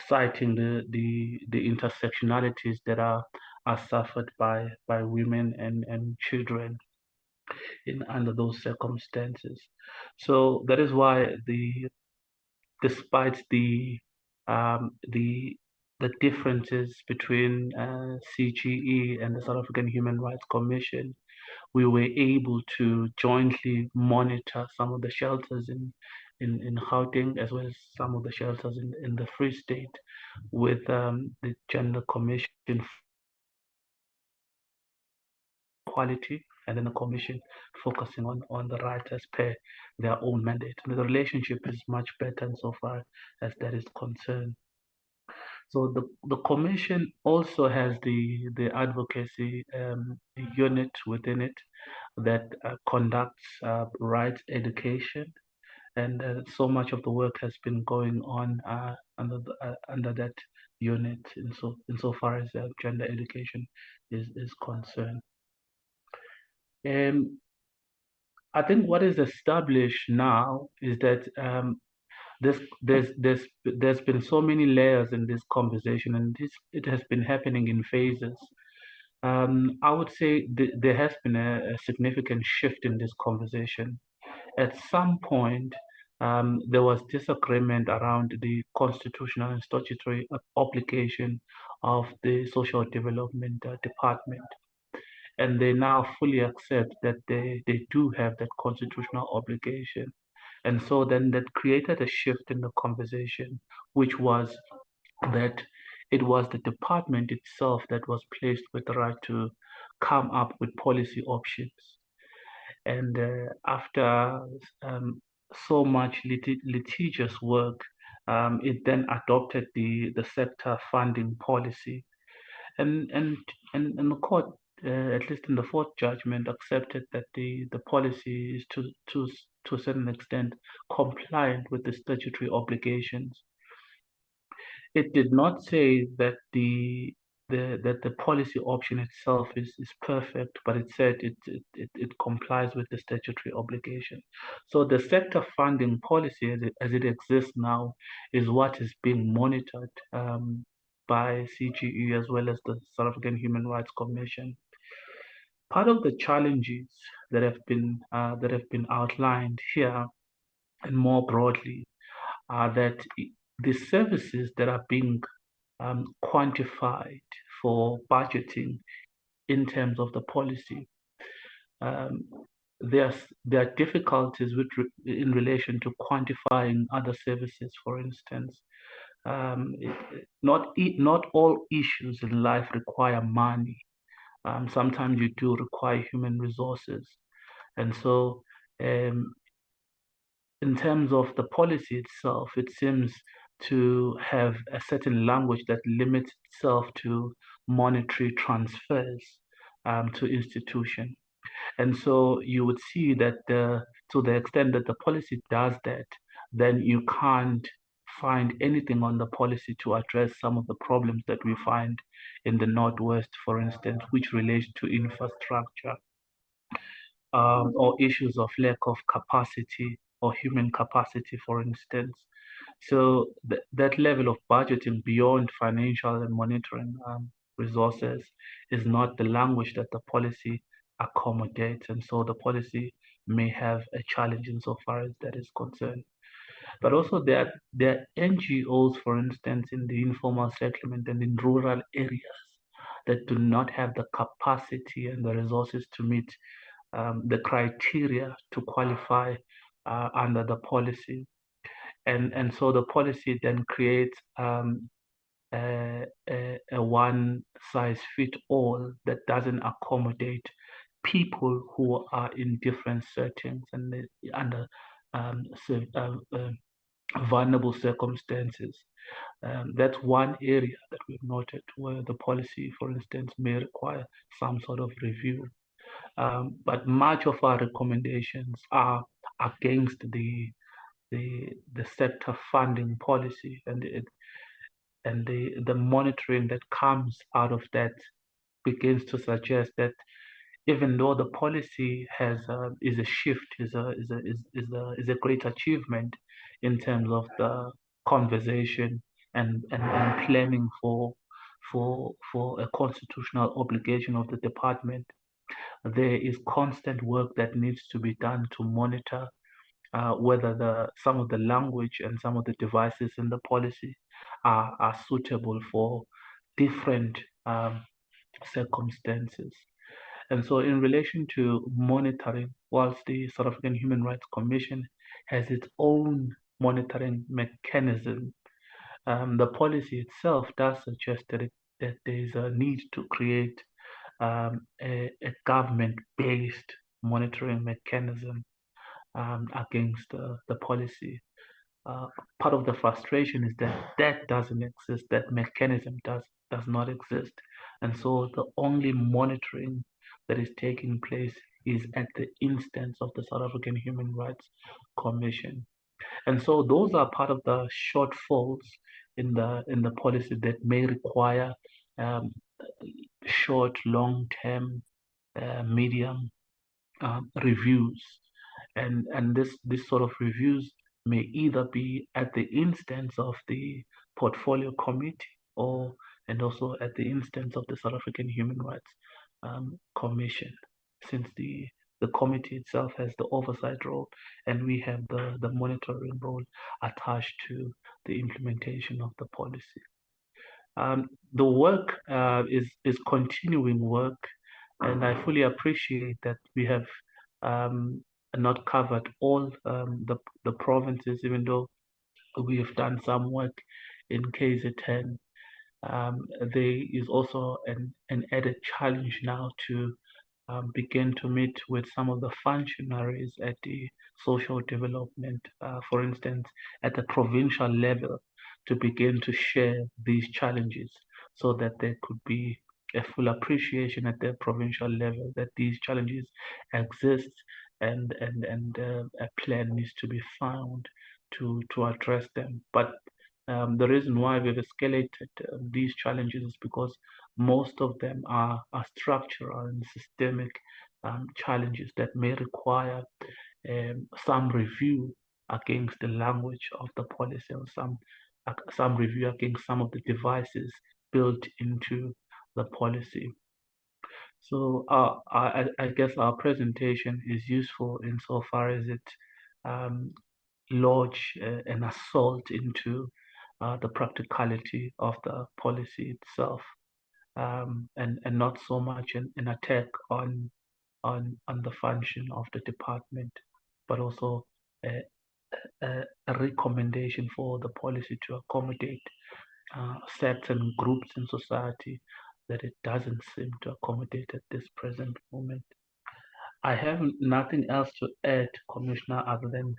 citing the intersectionalities that are suffered by women and children under those circumstances. So that is why despite the differences between CGE and the South African Human Rights Commission, we were able to jointly monitor some of the shelters in Gauteng, as well as some of the shelters in the Free State, with the Gender Commission quality, and then the Commission focusing on the rights as per their own mandate. And the relationship is much better insofar as that is concerned. So the Commission also has the advocacy unit within it that conducts rights education, and so much of the work has been going on under that unit insofar as gender education is concerned. I think what is established now is that there's been so many layers in this conversation, and it has been happening in phases. I would say there has been a significant shift in this conversation. At some point, there was disagreement around the constitutional and statutory obligation of the Social Development Department. And they now fully accept that they do have that constitutional obligation. And so then that created a shift in the conversation, which was that it was the department itself that was placed with the right to come up with policy options. And after so much litigious work, it then adopted the sector funding policy. And the court, at least in the fourth judgment, accepted that the policy is to a certain extent compliant with the statutory obligations. It did not say that the the policy option itself is perfect, but it said it complies with the statutory obligation. So the sector funding policy as it exists now is what is being monitored by CGE as well as the South African Human Rights Commission. Part of the challenges that have been outlined here and more broadly are that the services that are being quantified for budgeting in terms of the policy. There are difficulties in relation to quantifying other services, for instance. Not all issues in life require money. Sometimes you do require human resources. And so in terms of the policy itself, it seems to have a certain language that limits itself to monetary transfers to institutions. And so you would see that to the extent that the policy does that, then you can't find anything on the policy to address some of the problems that we find in the Northwest, for instance, which relates to infrastructure or issues of lack of capacity or human capacity, for instance. So that level of budgeting beyond financial and monitoring resources is not the language that the policy accommodates. And so the policy may have a challenge insofar as that is concerned. But also there are NGOs, for instance, in the informal settlement and in rural areas that do not have the capacity and the resources to meet the criteria to qualify under the policy. And so the policy then creates a one size fit all that doesn't accommodate people who are in different settings and under vulnerable circumstances. That's one area that we've noted where the policy, for instance, may require some sort of review. But much of our recommendations are against the sector funding policy, and the monitoring that comes out of that begins to suggest that even though the policy is a shift, is a great achievement in terms of the conversation and planning for a constitutional obligation of the department, there is constant work that needs to be done to monitor whether some of the language and some of the devices in the policy are suitable for different circumstances. And so in relation to monitoring, whilst the South African Human Rights Commission has its own monitoring mechanism, the policy itself does suggest that there is a need to create a government-based monitoring mechanism against the policy. Part of the frustration is that doesn't exist, that mechanism does not exist. And so the only monitoring that is taking place is at the instance of the South African Human Rights Commission. And so those are part of the shortfalls in the policy that may require short, long-term, medium reviews. And this sort of reviews may either be at the instance of the portfolio committee and also at the instance of the South African Human Rights Commission, since the committee itself has the oversight role and we have the monitoring role attached to the implementation of the policy. The work is continuing work, and I fully appreciate that we have not covered all the provinces, even though we have done some work in KZN. There is also an added challenge now to begin to meet with some of the functionaries at the social development, for instance, at the provincial level, to begin to share these challenges so that there could be a full appreciation at the provincial level that these challenges exist and a plan needs to be found to address them. But the reason why we've escalated these challenges is because most of them are structural and systemic challenges that may require some review against the language of the policy, or some review against some of the devices built into the policy. So I guess our presentation is useful insofar as it lodge an assault into the practicality of the policy itself, and not so much an attack on the function of the department, but also a recommendation for the policy to accommodate certain groups in society that it doesn't seem to accommodate at this present moment. I have nothing else to add, Commissioner, other than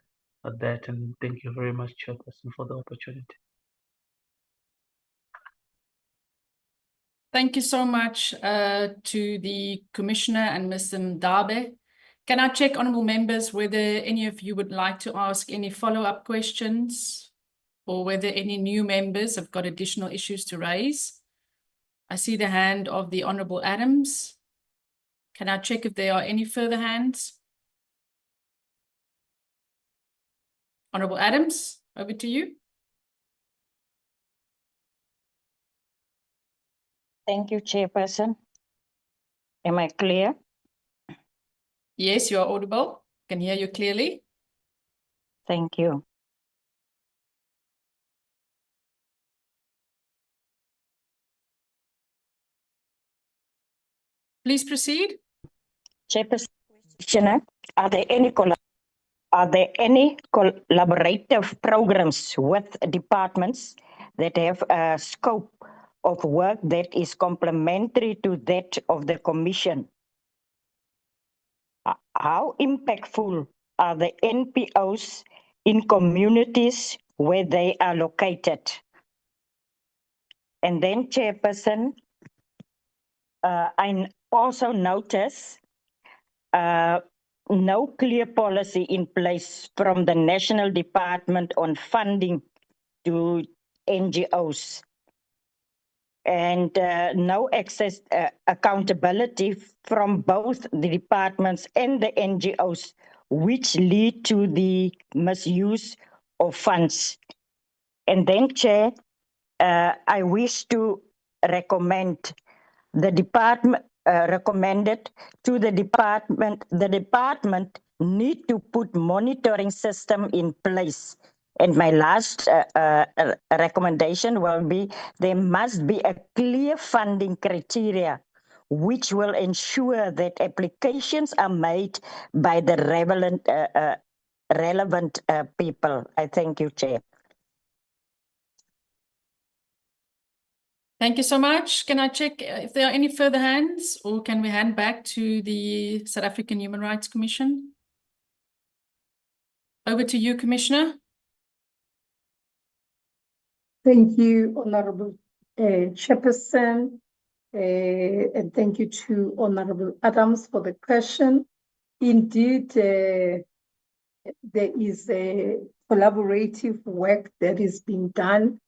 that, and thank you very much, Chairperson, for the opportunity. Thank you so much to the Commissioner and Mr. Mdabe. Can I check, honourable members, whether any of you would like to ask any follow-up questions, or whether any new members have got additional issues to raise? I see the hand of the Honourable Adams. Can I check if there are any further hands? Honourable Adams, over to you. Thank you, Chairperson. Am I clear? Yes, you are audible. Can hear you clearly. Thank you. Please proceed. Chairperson, are there any collaborative programs with departments that have a scope of work that is complementary to that of the Commission? How impactful are the NPOs in communities where they are located? And then, Chairperson, I also notice no clear policy in place from the National Department on funding to NGOs, and no access accountability from both the departments and the NGOs, which lead to the misuse of funds. And then, Chair, I wish to recommend the department, recommended to the department need to put monitoring system in place. And my last recommendation will be there must be a clear funding criteria which will ensure that applications are made by the relevant people. I thank you, Chair. Thank you so much. Can I check if there are any further hands, or can we hand back to the South African Human Rights Commission? Over to you, Commissioner. Thank you, Honorable Chairperson, and thank you to Honorable Adams for the question. Indeed, there is a collaborative work that is being done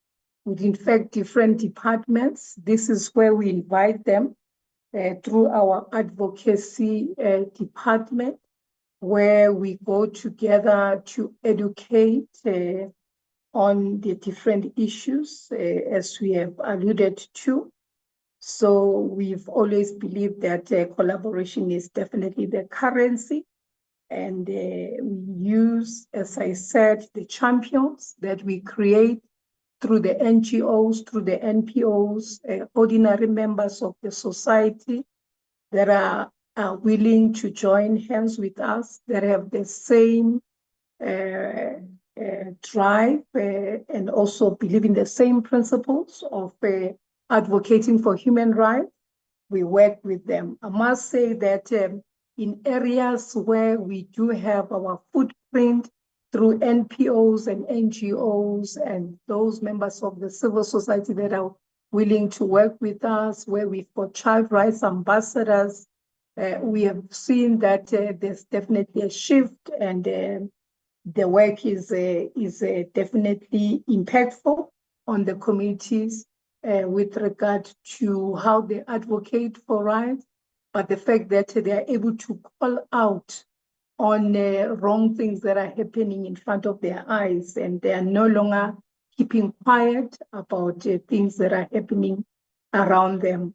with, in fact, different departments. This is where we invite them through our advocacy department, where we go together to educate on the different issues, as we have alluded to. So we've always believed that collaboration is definitely the currency. And we use, as I said, the champions that we create through the NGOs, through the NPOs, ordinary members of the society that are willing to join hands with us, that have the same drive and also believe in the same principles of advocating for human rights. We work with them. I must say that in areas where we do have our footprint through NPOs and NGOs and those members of the civil society that are willing to work with us, where we've got child rights ambassadors, we have seen that there's definitely a shift, and the work is definitely impactful on the communities. with regard to how they advocate for rights, but the fact that they are able to call out on wrong things that are happening in front of their eyes, and they are no longer keeping quiet about things that are happening around them.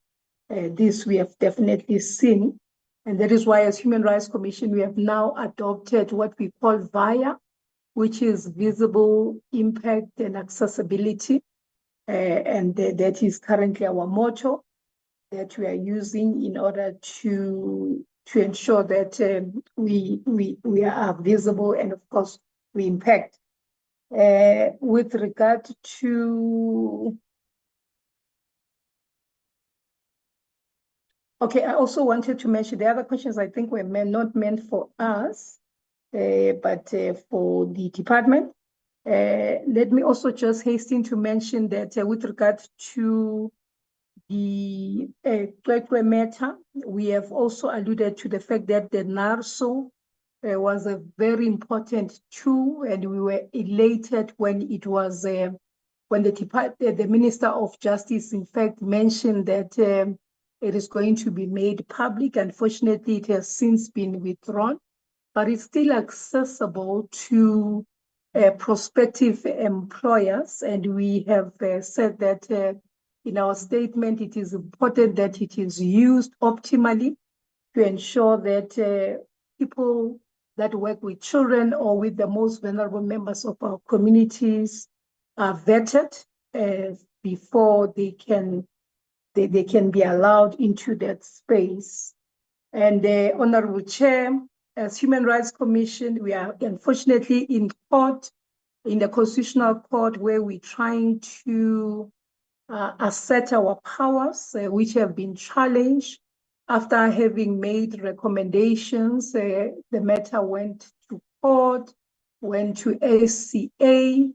This we have definitely seen, and that is why as Human Rights Commission, we have now adopted what we call VIA, which is visible, impact, and accessibility. And that is currently our motto that we are using in order to ensure that we are visible and of course we impact. With regard to, okay, I also wanted to mention the other questions I think were not meant for us, but for the department. Let me also just hasten to mention that with regard to the Kwekwe matter, we have also alluded to the fact that the NARSO was a very important tool, and we were elated when it was when the Minister of Justice, in fact, mentioned that it is going to be made public. Unfortunately, it has since been withdrawn, but it's still accessible to prospective employers, and we have said that in our statement, it is important that it is used optimally to ensure that people that work with children or with the most vulnerable members of our communities are vetted before they can be allowed into that space. And Honorable Chair, as Human Rights Commission, we are unfortunately in court, in the Constitutional Court, where we're trying to assert our powers, which have been challenged. After having made recommendations, the matter went to court, went to SCA,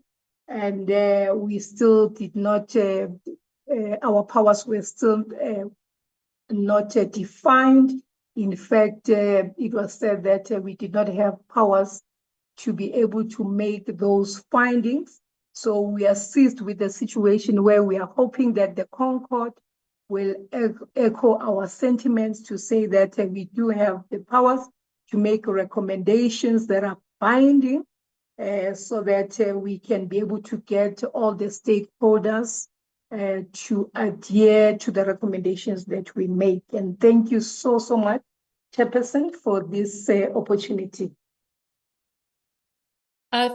and we still did not, our powers were still not defined. In fact, it was said that we did not have powers to be able to make those findings. So we are seized with the situation where we are hoping that the Concord will echo our sentiments to say that we do have the powers to make recommendations that are binding so that we can be able to get all the stakeholders to adhere to the recommendations that we make. And thank you so much, Chairperson, for this opportunity.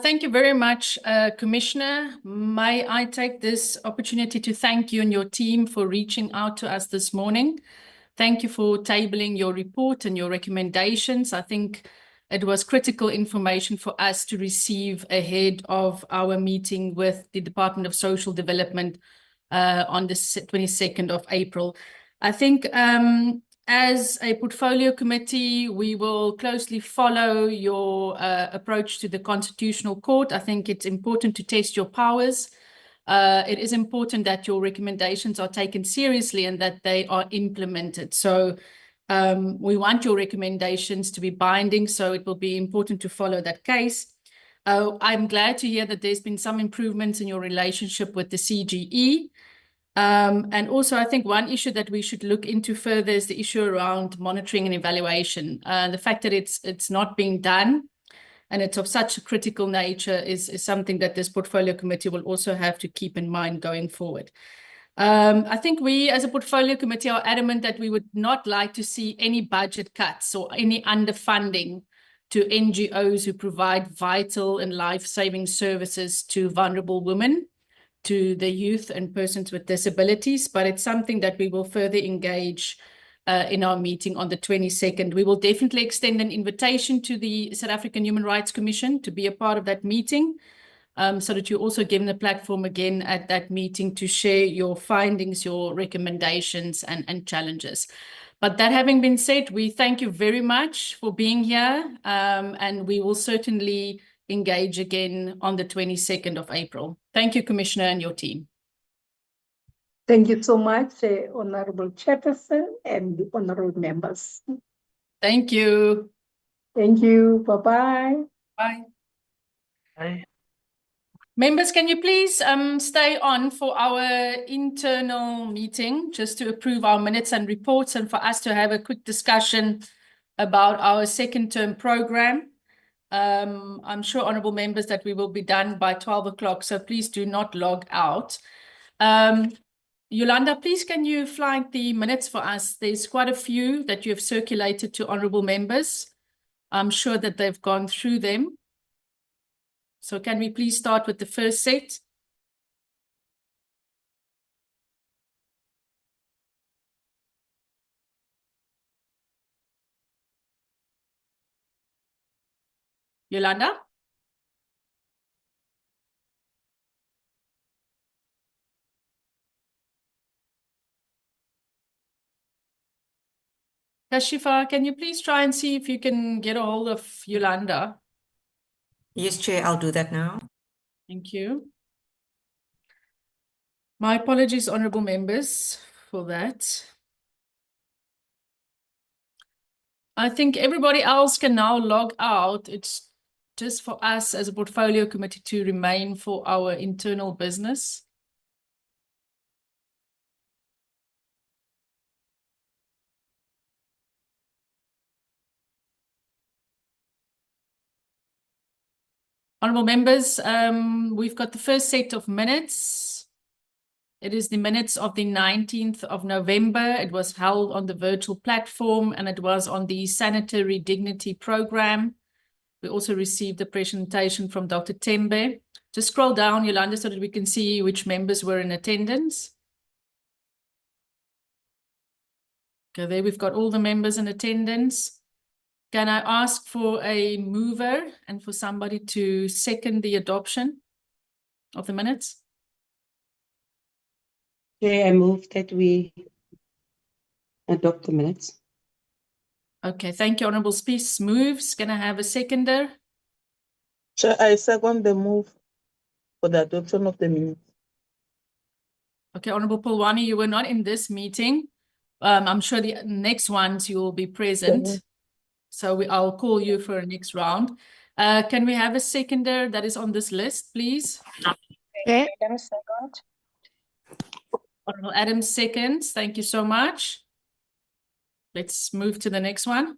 Thank you very much, Commissioner. May I take this opportunity to thank you and your team for reaching out to us this morning. Thank you for tabling your report and your recommendations. I think it was critical information for us to receive ahead of our meeting with the Department of Social Development on the 22nd of April. I think as a portfolio committee, we will closely follow your approach to the Constitutional Court. I think it's important to test your powers. It is important that your recommendations are taken seriously and that they are implemented. So we want your recommendations to be binding, so it will be important to follow that case. I'm glad to hear that there's been some improvements in your relationship with the CGE. And also, I think one issue that we should look into further is the issue around monitoring and evaluation. The fact that it's not being done and it's of such a critical nature is something that this portfolio committee will also have to keep in mind going forward. I think we as a portfolio committee are adamant that we would not like to see any budget cuts or any underfunding to NGOs who provide vital and life-saving services to vulnerable women, to the youth and persons with disabilities, but it's something that we will further engage in our meeting on the 22nd. We will definitely extend an invitation to the South African Human Rights Commission to be a part of that meeting, so that you're also given a platform again at that meeting to share your findings, your recommendations and challenges. But that having been said, we thank you very much for being here, and we will certainly engage again on the 22nd of April. Thank you, Commissioner, and your team. Thank you so much, Honorable Chairperson and honorable members. Thank you. Thank you. Bye-bye. Bye. Bye. Members, can you please stay on for our internal meeting just to approve our minutes and reports and for us to have a quick discussion about our second term program. I'm sure, honourable members, that we will be done by 12 o'clock, so please do not log out. Yolanda, please can you flag the minutes for us? There's quite a few that you have circulated to honourable members. I'm sure that they've gone through them. So can we please start with the first set? Yolanda? Kashifa, can you please try and see if you can get a hold of Yolanda? Yes, Chair, I'll do that now. Thank you. My apologies, honourable members, for that. I think everybody else can now log out. It's just for us as a portfolio committee to remain for our internal business. Honourable members, we've got the first set of minutes. It is the minutes of the 19th of November. It was held on the virtual platform and it was on the Sanitary Dignity Program. We also received a presentation from Dr. Tembe. Just scroll down, Yolanda, so that we can see which members were in attendance. Okay, there we've got all the members in attendance. Can I ask for a mover and for somebody to second the adoption of the minutes? Yeah, I move that we adopt the minutes. Okay, thank you, Honourable Spies moves. Can I have a seconder? Chair, I second the move for the adoption of the minutes. Okay, Honourable Pulwani, you were not in this meeting. I'm sure the next ones you will be present. Okay. So I'll call you for a next round. Can we have a seconder that is on this list, please? Okay. Adam, second. Honourable Adams seconds. Thank you so much. Let's move to the next one.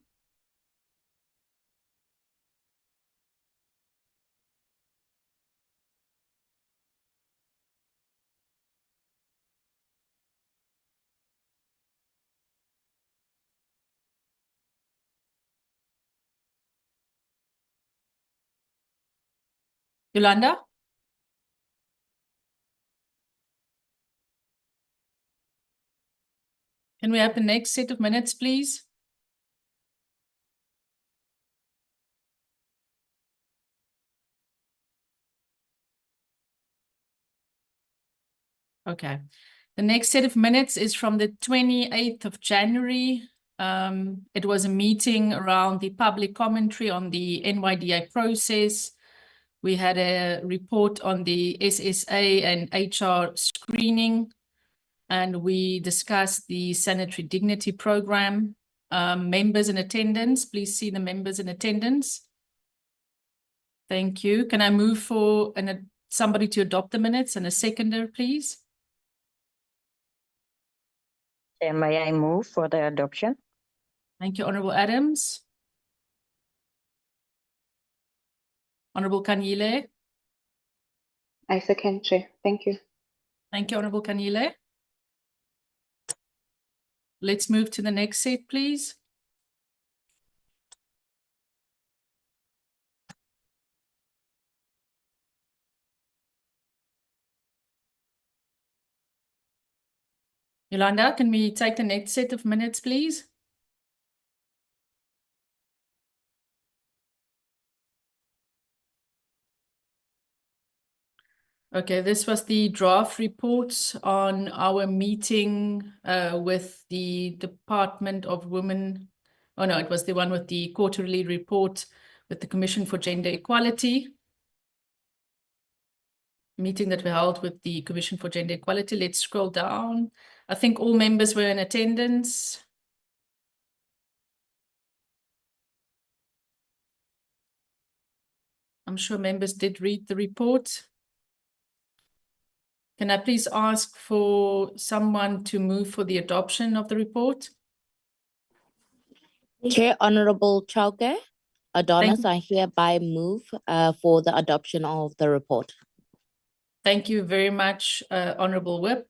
Yolanda? Can we have the next set of minutes, please? Okay. The next set of minutes is from the 28th of January. It was a meeting around the public commentary on the NYDA process. We had a report on the SSA and HR screening, and we discussed the Sanitary Dignity Program. Members in attendance, please see the members in attendance. Thank you. Can I move for somebody to adopt the minutes and a seconder, please? May I move for the adoption? Thank you, Honourable Adams. Honourable Kanyile. I second, Chair. Thank you. Thank you, Honourable Kanyile. Let's move to the next set, please. Yolanda, can we take the next set of minutes, please? Okay, this was the draft report on our meeting with the Department of Women. Oh no, it was the one with the quarterly report with the Commission for Gender Equality. Meeting that we held with the Commission for Gender Equality. Let's scroll down. I think all members were in attendance. I'm sure members did read the report. Can I please ask for someone to move for the adoption of the report? Chair, Honorable Chauke, Adonis, Thank- I hereby move for the adoption of the report. Thank you very much, Honorable Whip.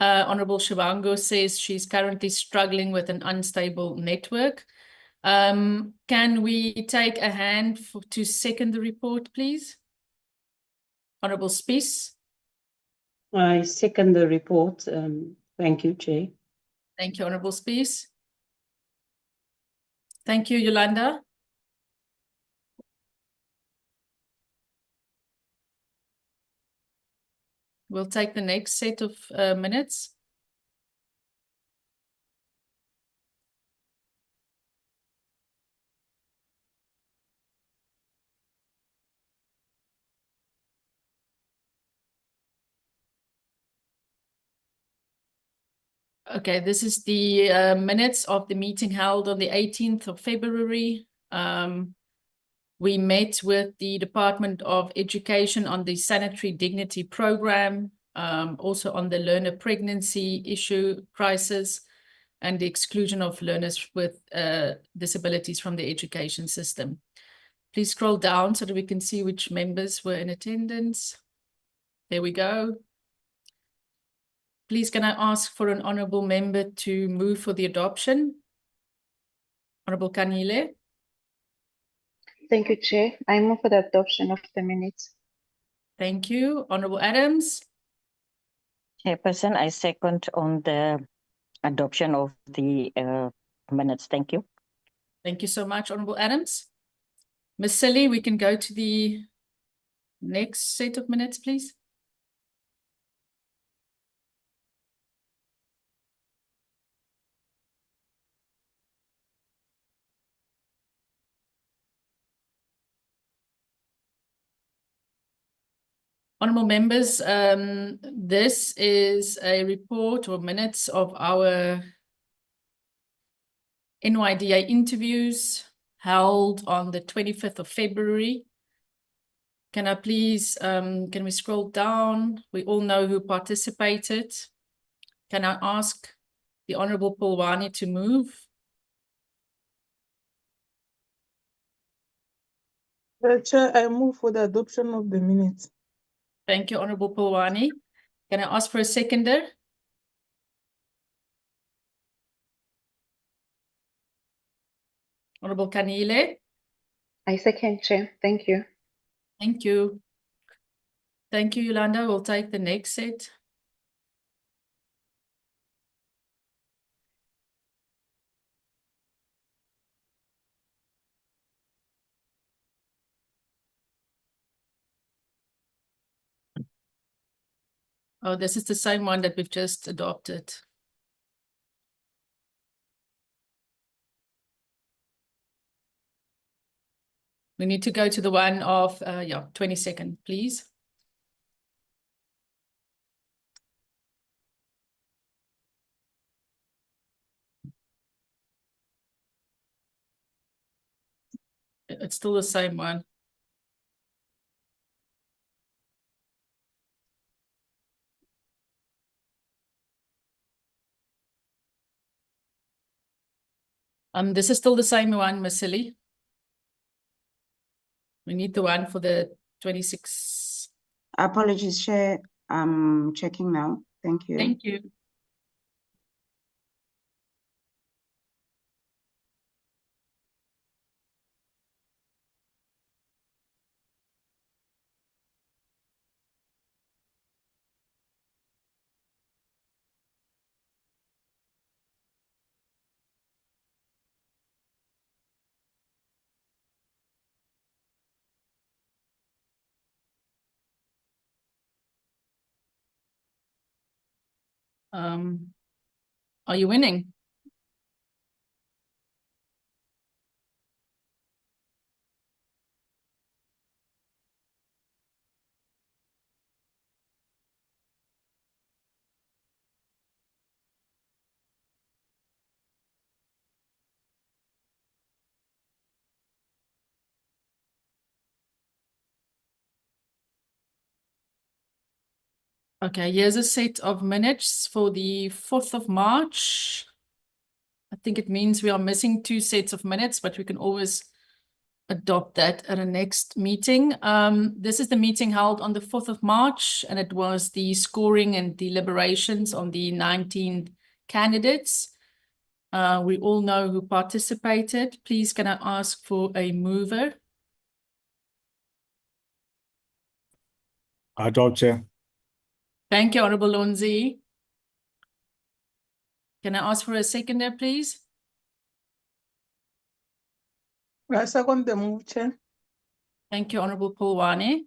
Honorable Shivango says she's currently struggling with an unstable network. Can we take a hand to second the report, please? Honorable Spies. I second the report. Thank you, Chair. Thank you, Honorable Spies. Thank you, Yolanda. We'll take the next set of minutes. Okay, this is the minutes of the meeting held on the 18th of February. We met with the Department of Education on the Sanitary Dignity Program, also on the learner pregnancy issue crisis, and the exclusion of learners with disabilities from the education system. Please scroll down so that we can see which members were in attendance. There we go. Please, can I ask for an honourable member to move for the adoption? Honourable Kanile. Thank you, Chair. I move for the adoption of the minutes. Thank you. Honourable Adams. Chairperson, I second on the adoption of the minutes. Thank you. Thank you so much, Honourable Adams. Ms. Silly, we can go to the next set of minutes, please. Honourable members, this is a report or minutes of our NYDA interviews held on the 25th of February. Can I please, can we scroll down? We all know who participated. Can I ask the Honourable Pulwani to move? Chair, I move for the adoption of the minutes. Thank you, Honourable Pulwani. Can I ask for a seconder? Honourable Kanile. I second, Chair. Thank you. Thank you. Thank you, Yolanda. We'll take the next set. Oh, this is the same one that we've just adopted. We need to go to the one of, 22nd, please. It's still the same one. This is still the same one, Ms. Silly. We need the one for the 26th. Apologies, Chair. I'm checking now. Thank you. Thank you. Are you winning? Okay, here's a set of minutes for the 4th of March. I think it means we are missing 2 sets of minutes, but we can always adopt that at a next meeting. This is the meeting held on the 4th of March, and it was the scoring and deliberations on the 19 candidates. We all know who participated. Please, can I ask for a mover? Adopt, Chair. Thank you, Honorable Lonzi. Can I ask for a seconder, please? I second the move, Chair. Thank you, Honorable Polwane.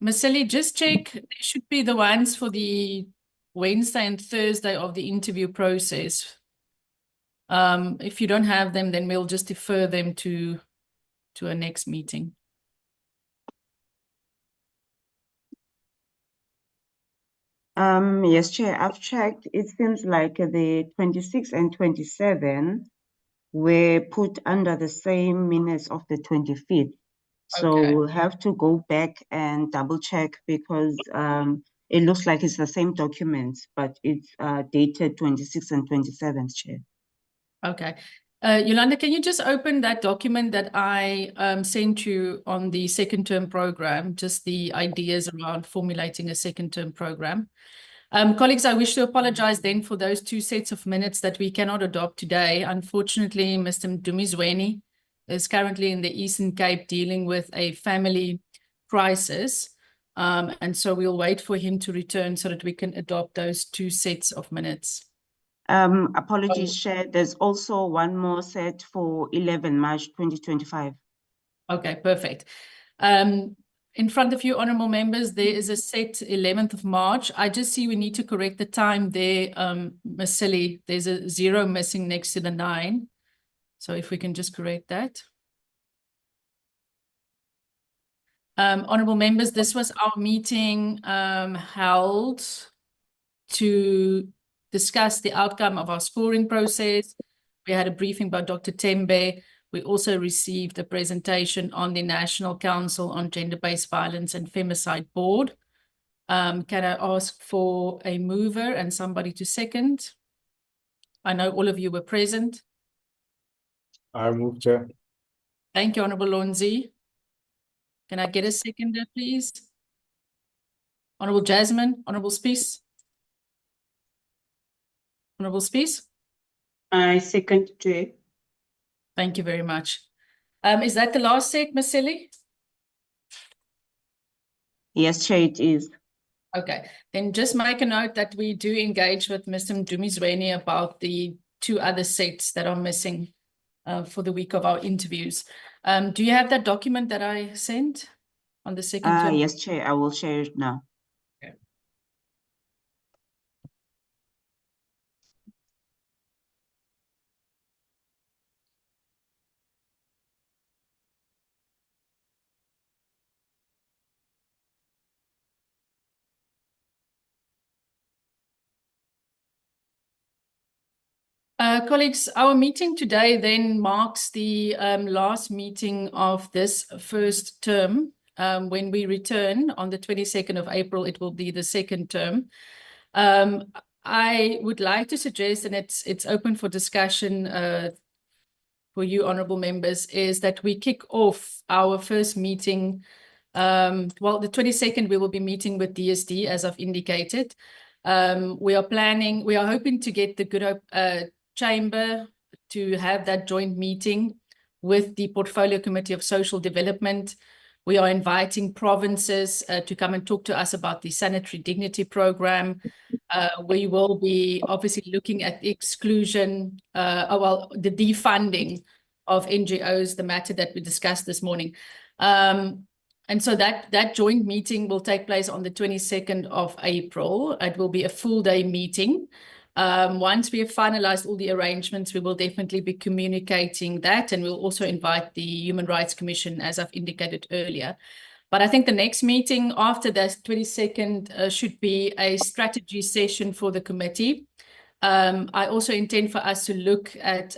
Ms. Silly, just check. They should be the ones for the Wednesday and Thursday of the interview process. If you don't have them, then we'll just defer them to a next meeting. Yes, Chair, I've checked. It seems like the 26 and 27 were put under the same minutes of the 25th. So Okay. we'll have to go back and double check because it looks like it's the same document, but it's dated 26 and 27, Chair. Okay. Yolanda, can you just open that document that I sent you on the second term program, just the ideas around formulating a second term program? Colleagues, I wish to apologize then for those 2 sets of minutes that we cannot adopt today. Unfortunately, Mr. Dumizweni is currently in the Eastern Cape dealing with a family crisis. And so we'll wait for him to return so that we can adopt those 2 sets of minutes. Apologies, Chair. There's also one more set for 11 March 2025. Okay, perfect. In front of you, honorable members, there is a set 11th of March. I just see we need to correct the time there, Ms. Silly. There's a 0 missing next to the 9. So if we can just correct that. Honorable members, this was our meeting held to discuss the outcome of our scoring process. We had a briefing by Dr. Tembe. We also received a presentation on the National Council on Gender-Based Violence and Femicide Board. Can I ask for a mover and somebody to second? I know all of you were present. I move, Chair. Thank you, Honorable Lonzi. Can I get a seconder, please? Honorable Jasmine, Honorable Spies. Honorable Spies? I second, Chair. Thank you very much. Is that the last set, Ms. Silly? Yes, Chair, it is. Okay, then just make a note that we do engage with Mr. Dumizweni about the 2 other sets that are missing for the week of our interviews. Do you have that document that I sent on the second term? Yes, Chair, I will share it now. Okay. Colleagues, our meeting today then marks the last meeting of this first term. When we return on the 22nd of April, it will be the second term. I would like to suggest, and it's open for discussion for you honorable members, is that we kick off our first meeting. Well, the 22nd, we will be meeting with DSD, as I've indicated. We are hoping to get the Good Hope Chamber to have that joint meeting with the Portfolio Committee of Social Development. We are inviting provinces to come and talk to us about the Sanitary Dignity Program. We will be obviously looking at the exclusion, the defunding of NGOs, the matter that we discussed this morning. And so that joint meeting will take place on the 22nd of April. It will be a full day meeting. Once we have finalized all the arrangements, we will definitely be communicating that, and we'll also invite the Human Rights Commission, as I've indicated earlier. But I think the next meeting after that 22nd should be a strategy session for the committee. I also intend for us to look at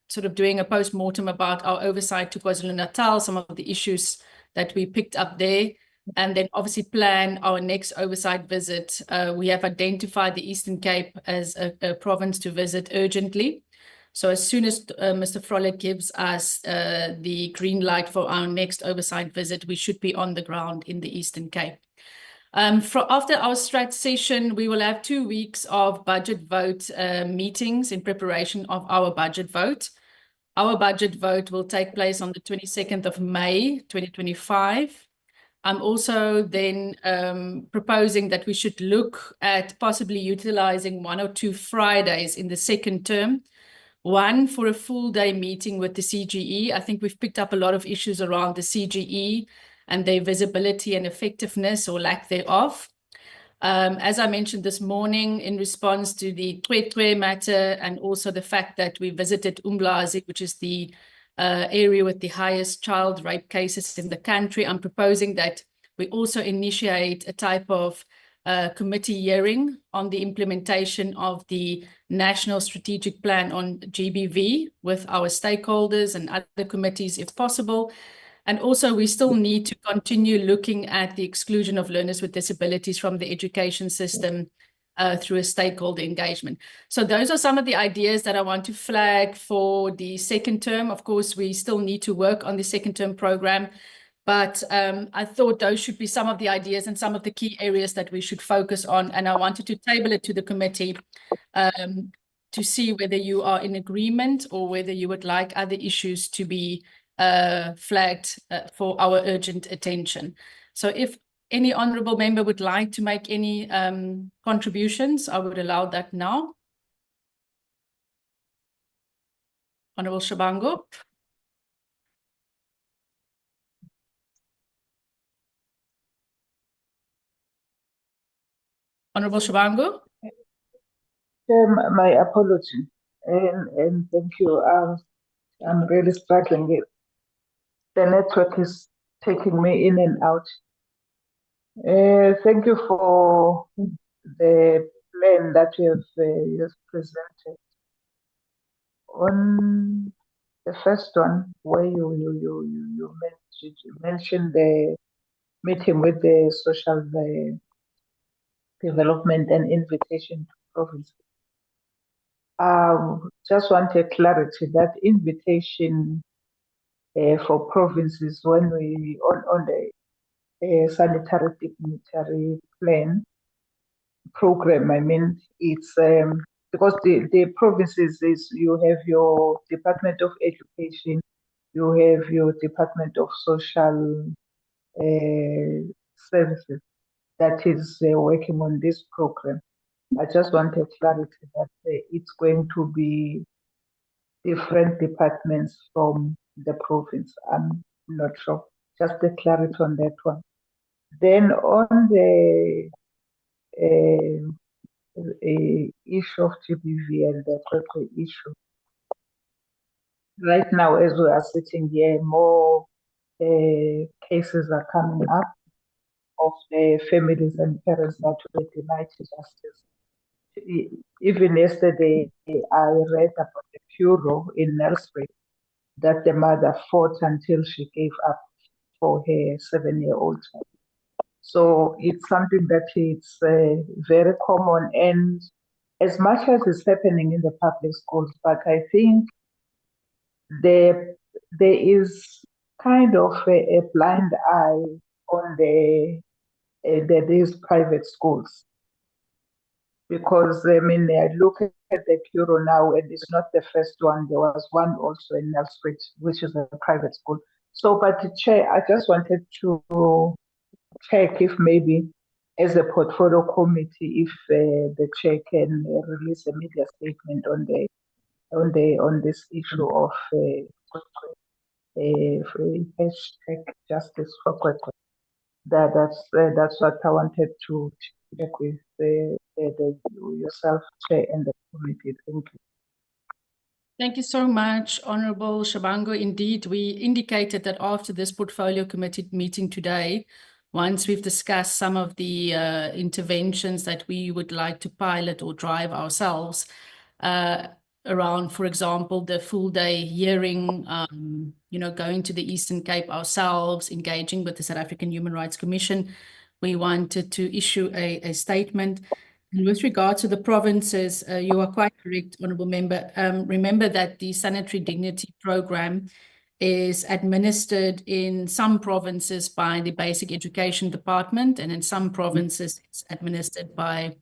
sort of doing a post-mortem about our oversight to KwaZulu-Natal, some of the issues that we picked up there. and then obviously plan our next oversight visit. We have identified the Eastern Cape as a province to visit urgently. So as soon as Mr. Frolick gives us the green light for our next oversight visit, we should be on the ground in the Eastern Cape. After our strat session, we will have 2 weeks of budget vote meetings in preparation of our budget vote. Our budget vote will take place on the 22nd of May, 2025. I'm also then proposing that we should look at possibly utilizing 1 or 2 Fridays in the second term. One for a full day meeting with the CGE. I think we've picked up a lot of issues around the CGE and their visibility and effectiveness or lack thereof. As I mentioned this morning, in response to the Twetwe matter and also the fact that we visited Umlazi, which is the area with the highest child rape cases in the country, I'm proposing that we also initiate a type of committee hearing on the implementation of the National Strategic Plan on GBV with our stakeholders and other committees if possible. And also we still need to continue looking at the exclusion of learners with disabilities from the education system through a stakeholder engagement. So those are some of the ideas that I want to flag for the second term. Of course, we still need to work on the second term program, but I thought those should be some of the ideas and some of the key areas that we should focus on. And I wanted to table it to the committee to see whether you are in agreement or whether you would like other issues to be flagged for our urgent attention. So if any honourable member would like to make any contributions, I would allow that now. Honourable Shabangu. Honourable Shabangu. My apology, and thank you. I'm really struggling with the network is taking me in and out. Thank you for the plan that you have presented. On the first one, where you mentioned the meeting with the social development and invitation to provinces. Just wanted clarity that invitation for provinces when we on the sanitary dignitary plan program. I mean, it's because the provinces is you have your Department of Education, you have your Department of Social Services that is working on this program. I just wanted clarity that it's going to be different departments from the province. I'm not sure. Just the clarity on that one. Then on the issue of GBV and the Twetwe issue, right now as we are sitting here, more cases are coming up of the families and parents that were denied justice. Even yesterday, I read about the bureau in Nelspruit that the mother fought until she gave up for her 7-year-old child. So it's something that is very common, and as much as it's happening in the public schools, but I think there is kind of a blind eye on these private schools. Because I mean, I look at the bureau now, and it's not the first one. There was one also in Nelspruit, which is a private school. So, but Chair, I just wanted to check if maybe, as a portfolio committee, if the Chair can release a media statement on this issue of hashtag justice for Kwekwe. That's what I wanted to check with yourself, Chair, and the committee. Thank you. Thank you so much, Honourable Shabangu. Indeed, we indicated that after this portfolio committee meeting today, once we've discussed some of the interventions that we would like to pilot or drive ourselves, around, for example, the full day hearing, going to the Eastern Cape ourselves, engaging with the South African Human Rights Commission. We wanted to issue a statement. And with regard to the provinces, you are quite correct, Honourable Member. Remember that the Sanitary Dignity Programme is administered in some provinces by the Basic Education Department, and in some provinces it's administered by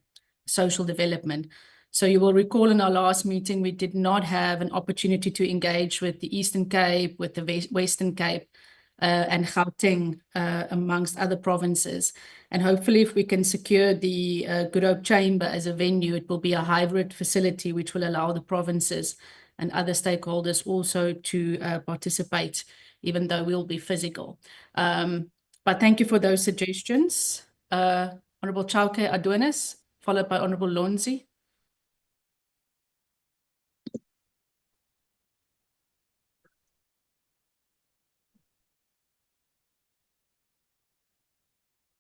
Social Development. So you will recall in our last meeting, we did not have an opportunity to engage with the Eastern Cape, with the Western Cape, and Gauteng, amongst other provinces. And hopefully if we can secure the Good Hope Chamber as a venue, it will be a hybrid facility which will allow the provinces and other stakeholders also to participate, even though we'll be physical. But thank you for those suggestions. Honourable Chauke Adonis, followed by Honourable Lonzi.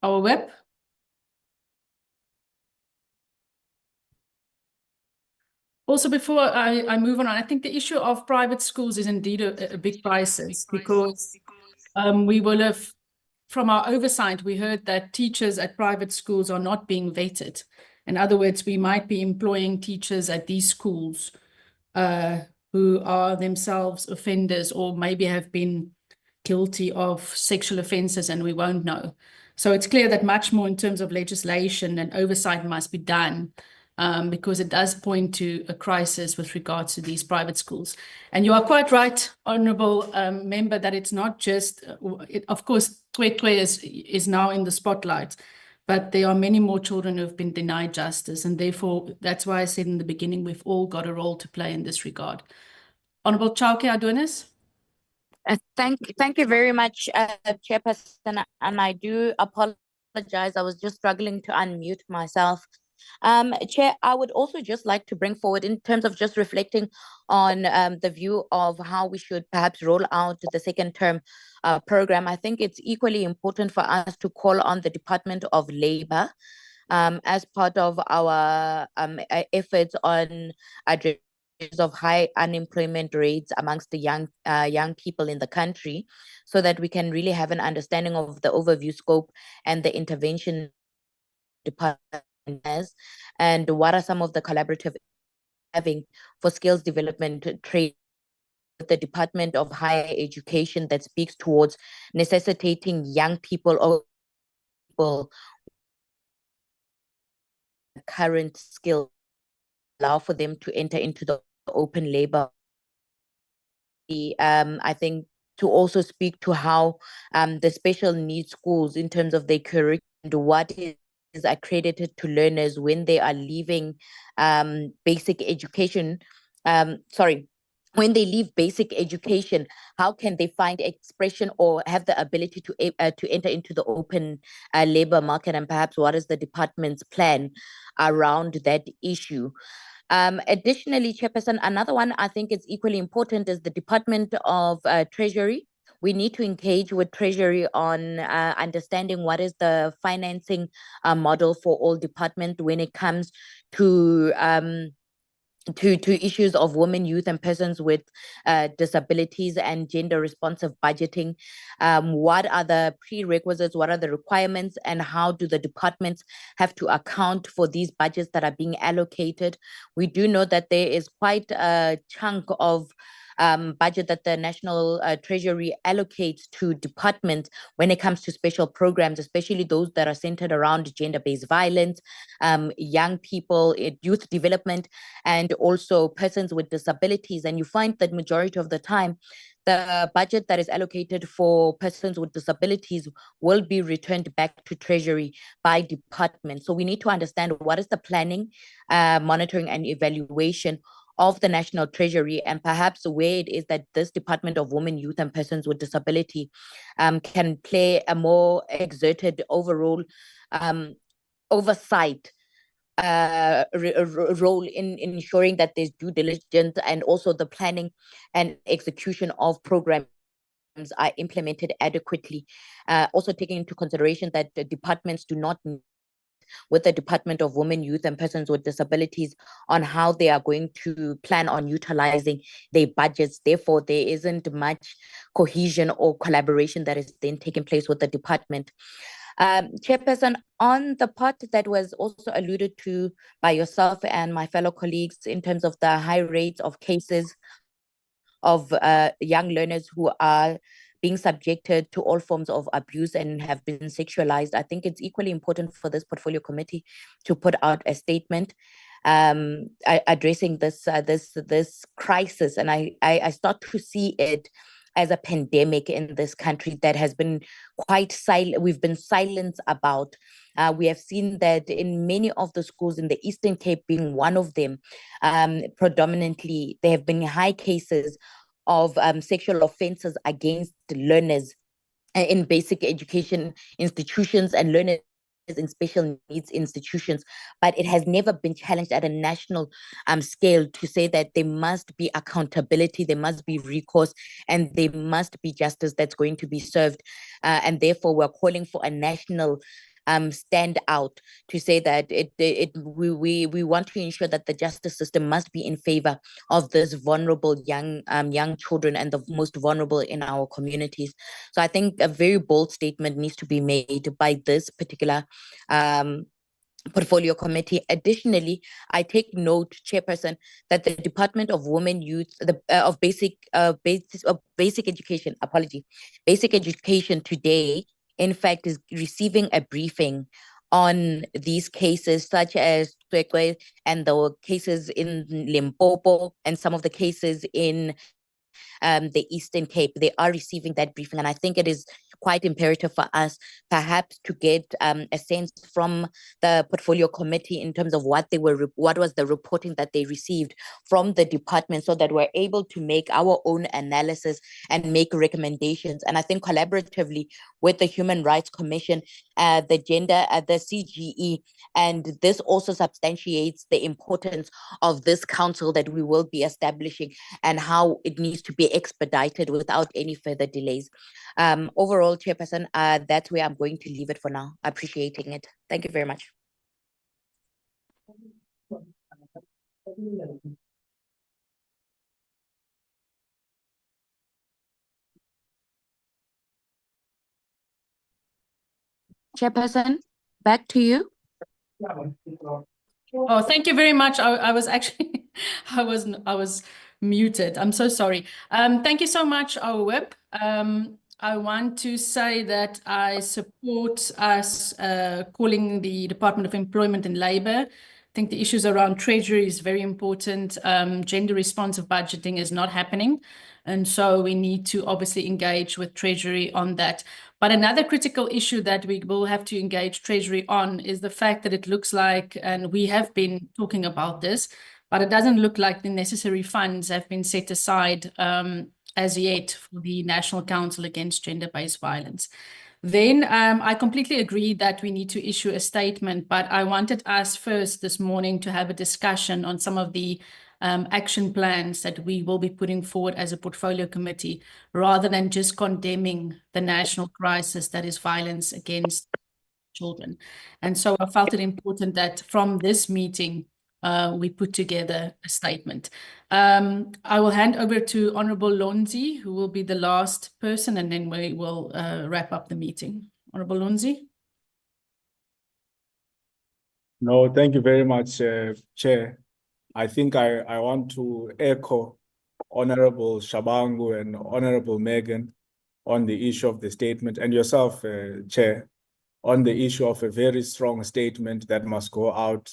Our web. Also, before I move on, I think the issue of private schools is indeed a big crisis, because we will have, from our oversight, we heard that teachers at private schools are not being vetted. In other words, we might be employing teachers at these schools who are themselves offenders or maybe have been guilty of sexual offences and we won't know. So it's clear that much more in terms of legislation and oversight must be done, because it does point to a crisis with regards to these private schools. And you are quite right, Honourable Member, that it's not just, of course, Twetwe is now in the spotlight, but there are many more children who have been denied justice. And therefore, that's why I said in the beginning, we've all got a role to play in this regard. Honourable Chauke Adonis. Thank you very much, Chairperson, and I do apologize. I was just struggling to unmute myself. Chair, I would also just like to bring forward, in terms of just reflecting on the view of how we should perhaps roll out the second term program. I think it's equally important for us to call on the Department of Labour as part of our efforts on addressing of high unemployment rates amongst the young people in the country, so that we can really have an understanding of the overview scope and the intervention department has, and what are some of the collaborative having for skills development trade with the Department of Higher Education that speaks towards necessitating young people or people current skills allow for them to enter into the open labor. I think to also speak to how the special needs schools, in terms of their curriculum, what is accredited to learners when they are leaving basic education, when they leave basic education, how can they find expression or have the ability to enter into the open labor market, and perhaps what is the department's plan around that issue? Additionally, Chairperson, another one I think is equally important is the Department of Treasury. We need to engage with Treasury on understanding what is the financing model for all departments when it comes to issues of women, youth, and persons with disabilities and gender responsive budgeting. What are the prerequisites? What are the requirements? And how do the departments have to account for these budgets that are being allocated? We do know that there is quite a chunk of budget that the National Treasury allocates to departments when it comes to special programs, especially those that are centered around gender-based violence, young people, youth development, and also persons with disabilities. And you find that majority of the time, the budget that is allocated for persons with disabilities will be returned back to Treasury by department. So we need to understand what is the planning, monitoring, and evaluation of the National Treasury, and perhaps where it is that this Department of Women, Youth, and Persons with Disability can play a more exerted overall oversight role in ensuring that there's due diligence, and also the planning and execution of programs are implemented adequately. Also taking into consideration that the departments do not need with the Department of Women, Youth and Persons with Disabilities on how they are going to plan on utilizing their budgets. Therefore, there isn't much cohesion or collaboration that is then taking place with the department. Chairperson, on the part that was also alluded to by yourself and my fellow colleagues in terms of the high rates of cases of young learners who are being subjected to all forms of abuse and have been sexualized, I think it's equally important for this portfolio committee to put out a statement addressing this crisis. And I start to see it as a pandemic in this country that has been quite silent. We've been silent about. We have seen that in many of the schools in the Eastern Cape, being one of them, predominantly there have been high cases of sexual offences against learners in basic education institutions and learners in special needs institutions, but it has never been challenged at a national scale to say that there must be accountability, there must be recourse, and there must be justice that's going to be served. And therefore, we're calling for a national stand out to say that we want to ensure that the justice system must be in favor of this vulnerable young children and the most vulnerable in our communities. So I think a very bold statement needs to be made by this particular portfolio committee. Additionally, I take note, Chairperson, that the Department of Women, Youth, of basic education, basic education today, in fact, is receiving a briefing on these cases, such as Twekwe and the cases in Limpopo and some of the cases in the Eastern Cape. They are receiving that briefing, and I think it is quite imperative for us perhaps to get a sense from the portfolio committee in terms of what was the reporting that they received from the department, so that we're able to make our own analysis and make recommendations. And I think collaboratively with the Human Rights Commission, the CGE, and this also substantiates the importance of this council that we will be establishing and how it needs to be expedited without any further delays. Overall, Chairperson, that's where I'm going to leave it for now. Appreciating it. Thank you very much. Chairperson, back to you. Oh, thank you very much. I was actually, I was muted. I'm so sorry. Thank you so much, our whip. I want to say that I support us calling the Department of Employment and Labour. I think the issues around Treasury is very important. Gender responsive budgeting is not happening. And so we need to obviously engage with Treasury on that. But another critical issue that we will have to engage Treasury on is the fact that it looks like, and we have been talking about this, but it doesn't look like the necessary funds have been set aside as yet for the National Council Against Gender-Based Violence. Then I completely agree that we need to issue a statement, but I wanted us first this morning to have a discussion on some of the action plans that we will be putting forward as a portfolio committee, rather than just condemning the national crisis that is violence against children. And so I felt it important that from this meeting, we put together a statement. I will hand over to Honourable Lonzi, who will be the last person, and then we will wrap up the meeting. Honourable Lonzi. No, thank you very much, Chair. I think I want to echo Honourable Shabangu and Honourable Megan on the issue of the statement, and yourself, Chair, on the issue of a very strong statement that must go out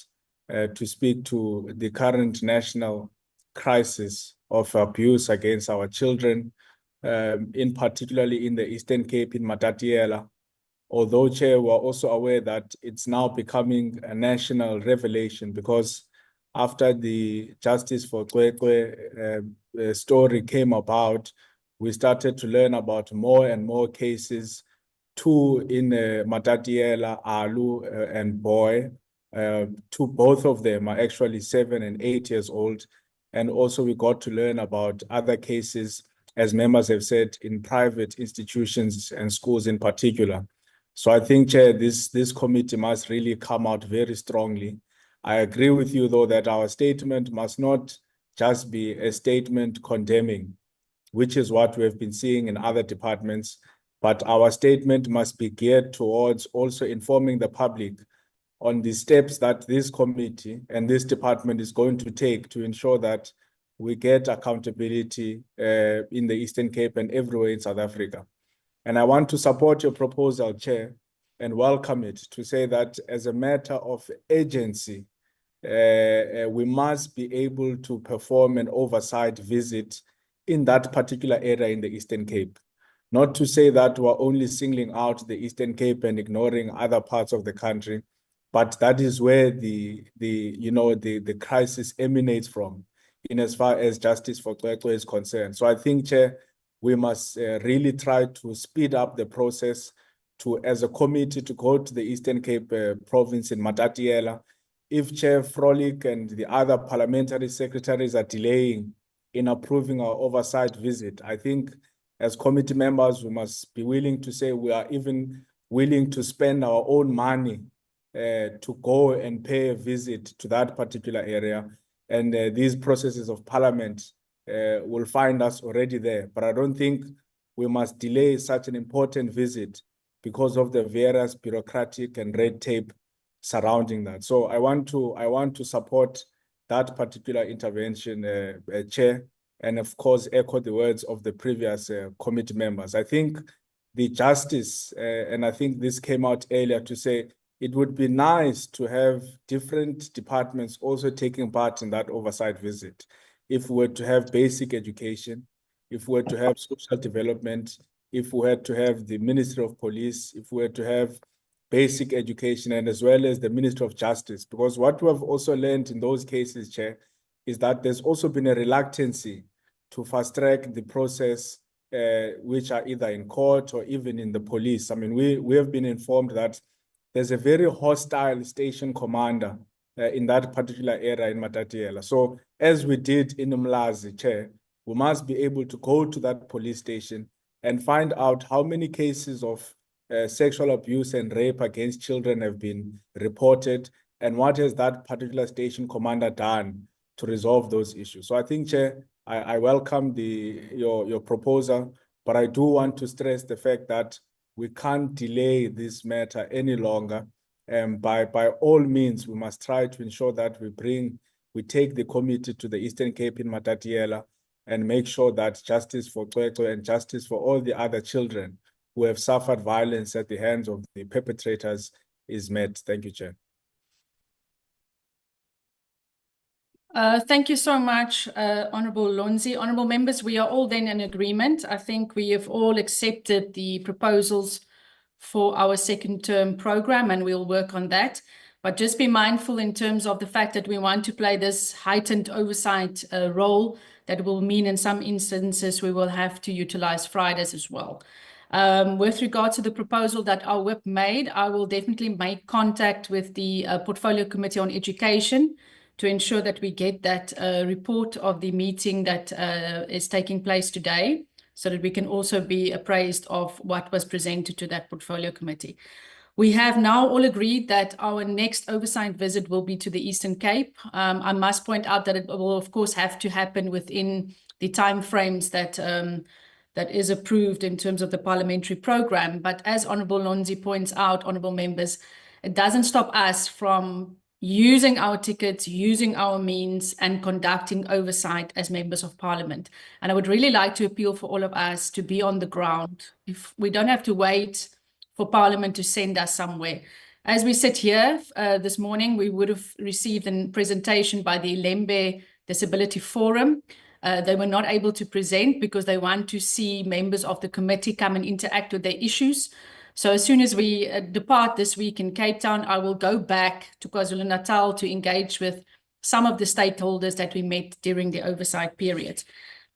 to speak to the current national crisis of abuse against our children, in particularly in the Eastern Cape, in Matatiele. Although, Chair, we're also aware that it's now becoming a national revelation, because after the Justice for Kwekwe story came about, we started to learn about more and more cases, two in Matatiele, Alu and Boy. Both of them are actually 7 and 8 years old. And also we got to learn about other cases, as members have said, in private institutions and schools in particular. So I think, Chair, this committee must really come out very strongly. I agree with you, though, that our statement must not just be a statement condemning, which is what we have been seeing in other departments, but our statement must be geared towards also informing the public on the steps that this committee and this department is going to take to ensure that we get accountability in the Eastern Cape and everywhere in South Africa. And I want to support your proposal, Chair, and welcome it to say that as a matter of urgency, we must be able to perform an oversight visit in that particular area in the Eastern Cape. Not to say that we're only singling out the Eastern Cape and ignoring other parts of the country, but that is where the crisis emanates from, in as far as justice for Xwexwe is concerned. So I think, Chair, we must really try to speed up the process to, as a committee, to go to the Eastern Cape province in Matatiele. If Chair Frolik and the other parliamentary secretaries are delaying in approving our oversight visit, I think as committee members, we must be willing to say we are even willing to spend our own money to go and pay a visit to that particular area. And these processes of parliament will find us already there. But I don't think we must delay such an important visit because of the various bureaucratic and red tape surrounding that. So I want to support that particular intervention, Chair, and of course echo the words of the previous committee members. I think the justice, and I think this came out earlier to say, it would be nice to have different departments also taking part in that oversight visit. If we were to have basic education, if we were to have social development, if we had to have the Ministry of Police, if we were to have basic education, and as well as the Ministry of Justice. Because what we have also learned in those cases, Chair, is that there's also been a reluctancy to fast track the process, which are either in court or even in the police. I mean, we have been informed that there's a very hostile station commander in that particular area in Matatiele. So as we did in Umlazi, Chair, we must be able to go to that police station and find out how many cases of sexual abuse and rape against children have been reported, and what has that particular station commander done to resolve those issues. So I think, Chair, I welcome your proposal, but I do want to stress the fact that we can't delay this matter any longer. And by all means, we must try to ensure that we take the committee to the Eastern Cape in Matatiele and make sure that justice for Xwexwe and justice for all the other children who have suffered violence at the hands of the perpetrators is met. Thank you, Chair. Thank you so much, Honourable Lonzi. Honourable members, we are all then in agreement. I think we have all accepted the proposals for our second term program, and we'll work on that. But just be mindful in terms of the fact that we want to play this heightened oversight role that will mean in some instances we will have to utilize Fridays as well. With regard to the proposal that our whip made, I will definitely make contact with the Portfolio Committee on Education to ensure that we get that report of the meeting that is taking place today, so that we can also be appraised of what was presented to that Portfolio Committee. We have now all agreed that our next oversight visit will be to the Eastern Cape. I must point out that it will, of course, have to happen within the timeframes that is approved in terms of the parliamentary program. But as Honourable Lonzi points out, Honourable members, it doesn't stop us from using our tickets, using our means, and conducting oversight as members of parliament. And I would really like to appeal for all of us to be on the ground. If we don't have to wait for parliament to send us somewhere. As we sit here this morning, we would have received a presentation by the Ilembe Disability Forum. They were not able to present because they want to see members of the committee come and interact with their issues. So as soon as we depart this week in Cape Town, I will go back to KwaZulu-Natal to engage with some of the stakeholders that we met during the oversight period.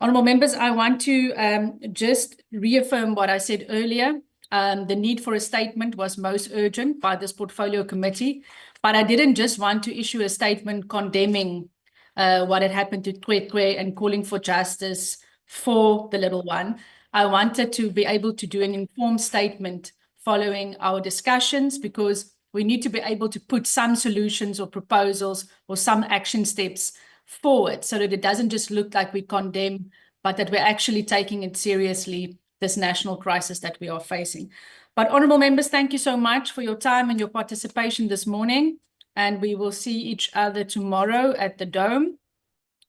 Honourable members, I want to just reaffirm what I said earlier. The need for a statement was most urgent by this Portfolio Committee, but I didn't just want to issue a statement condemning what had happened to Xwexwe and calling for justice for the little one. I wanted to be able to do an informed statement following our discussions, because we need to be able to put some solutions or proposals or some action steps forward so that it doesn't just look like we condemn, but that we're actually taking it seriously, this national crisis that we are facing. But honourable members, thank you so much for your time and your participation this morning. And we will see each other tomorrow at the Dome.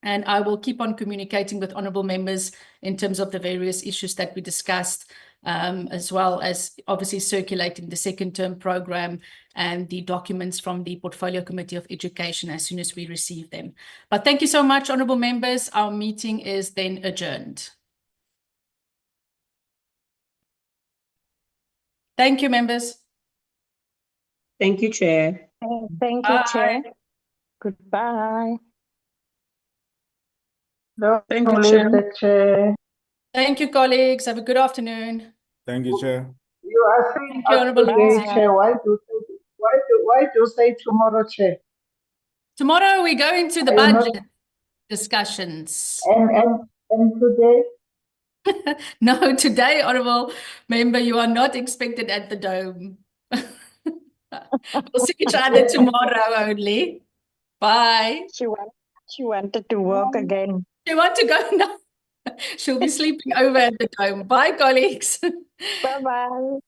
And I will keep on communicating with honourable members in terms of the various issues that we discussed, as well as obviously circulating the second term program and the documents from the Portfolio Committee of Education as soon as we receive them. But thank you so much, honourable members. Our meeting is then adjourned. Thank you, members. Thank you, Chair. Thank you, Chair. Goodbye. Thank you, Chair. Thank you, colleagues. Have a good afternoon. Thank you, Chair. You are saying Thank you, Honourable today, Lindsay. Chair. Why do you say tomorrow, Chair? Tomorrow we go into the Are you budget not- discussions. And today? No, today, honourable member, you are not expected at the Dome. We'll see each other tomorrow only. Bye. She wanted to work again. You want to go now? She'll be sleeping over at the Dome. Bye, colleagues. Bye-bye.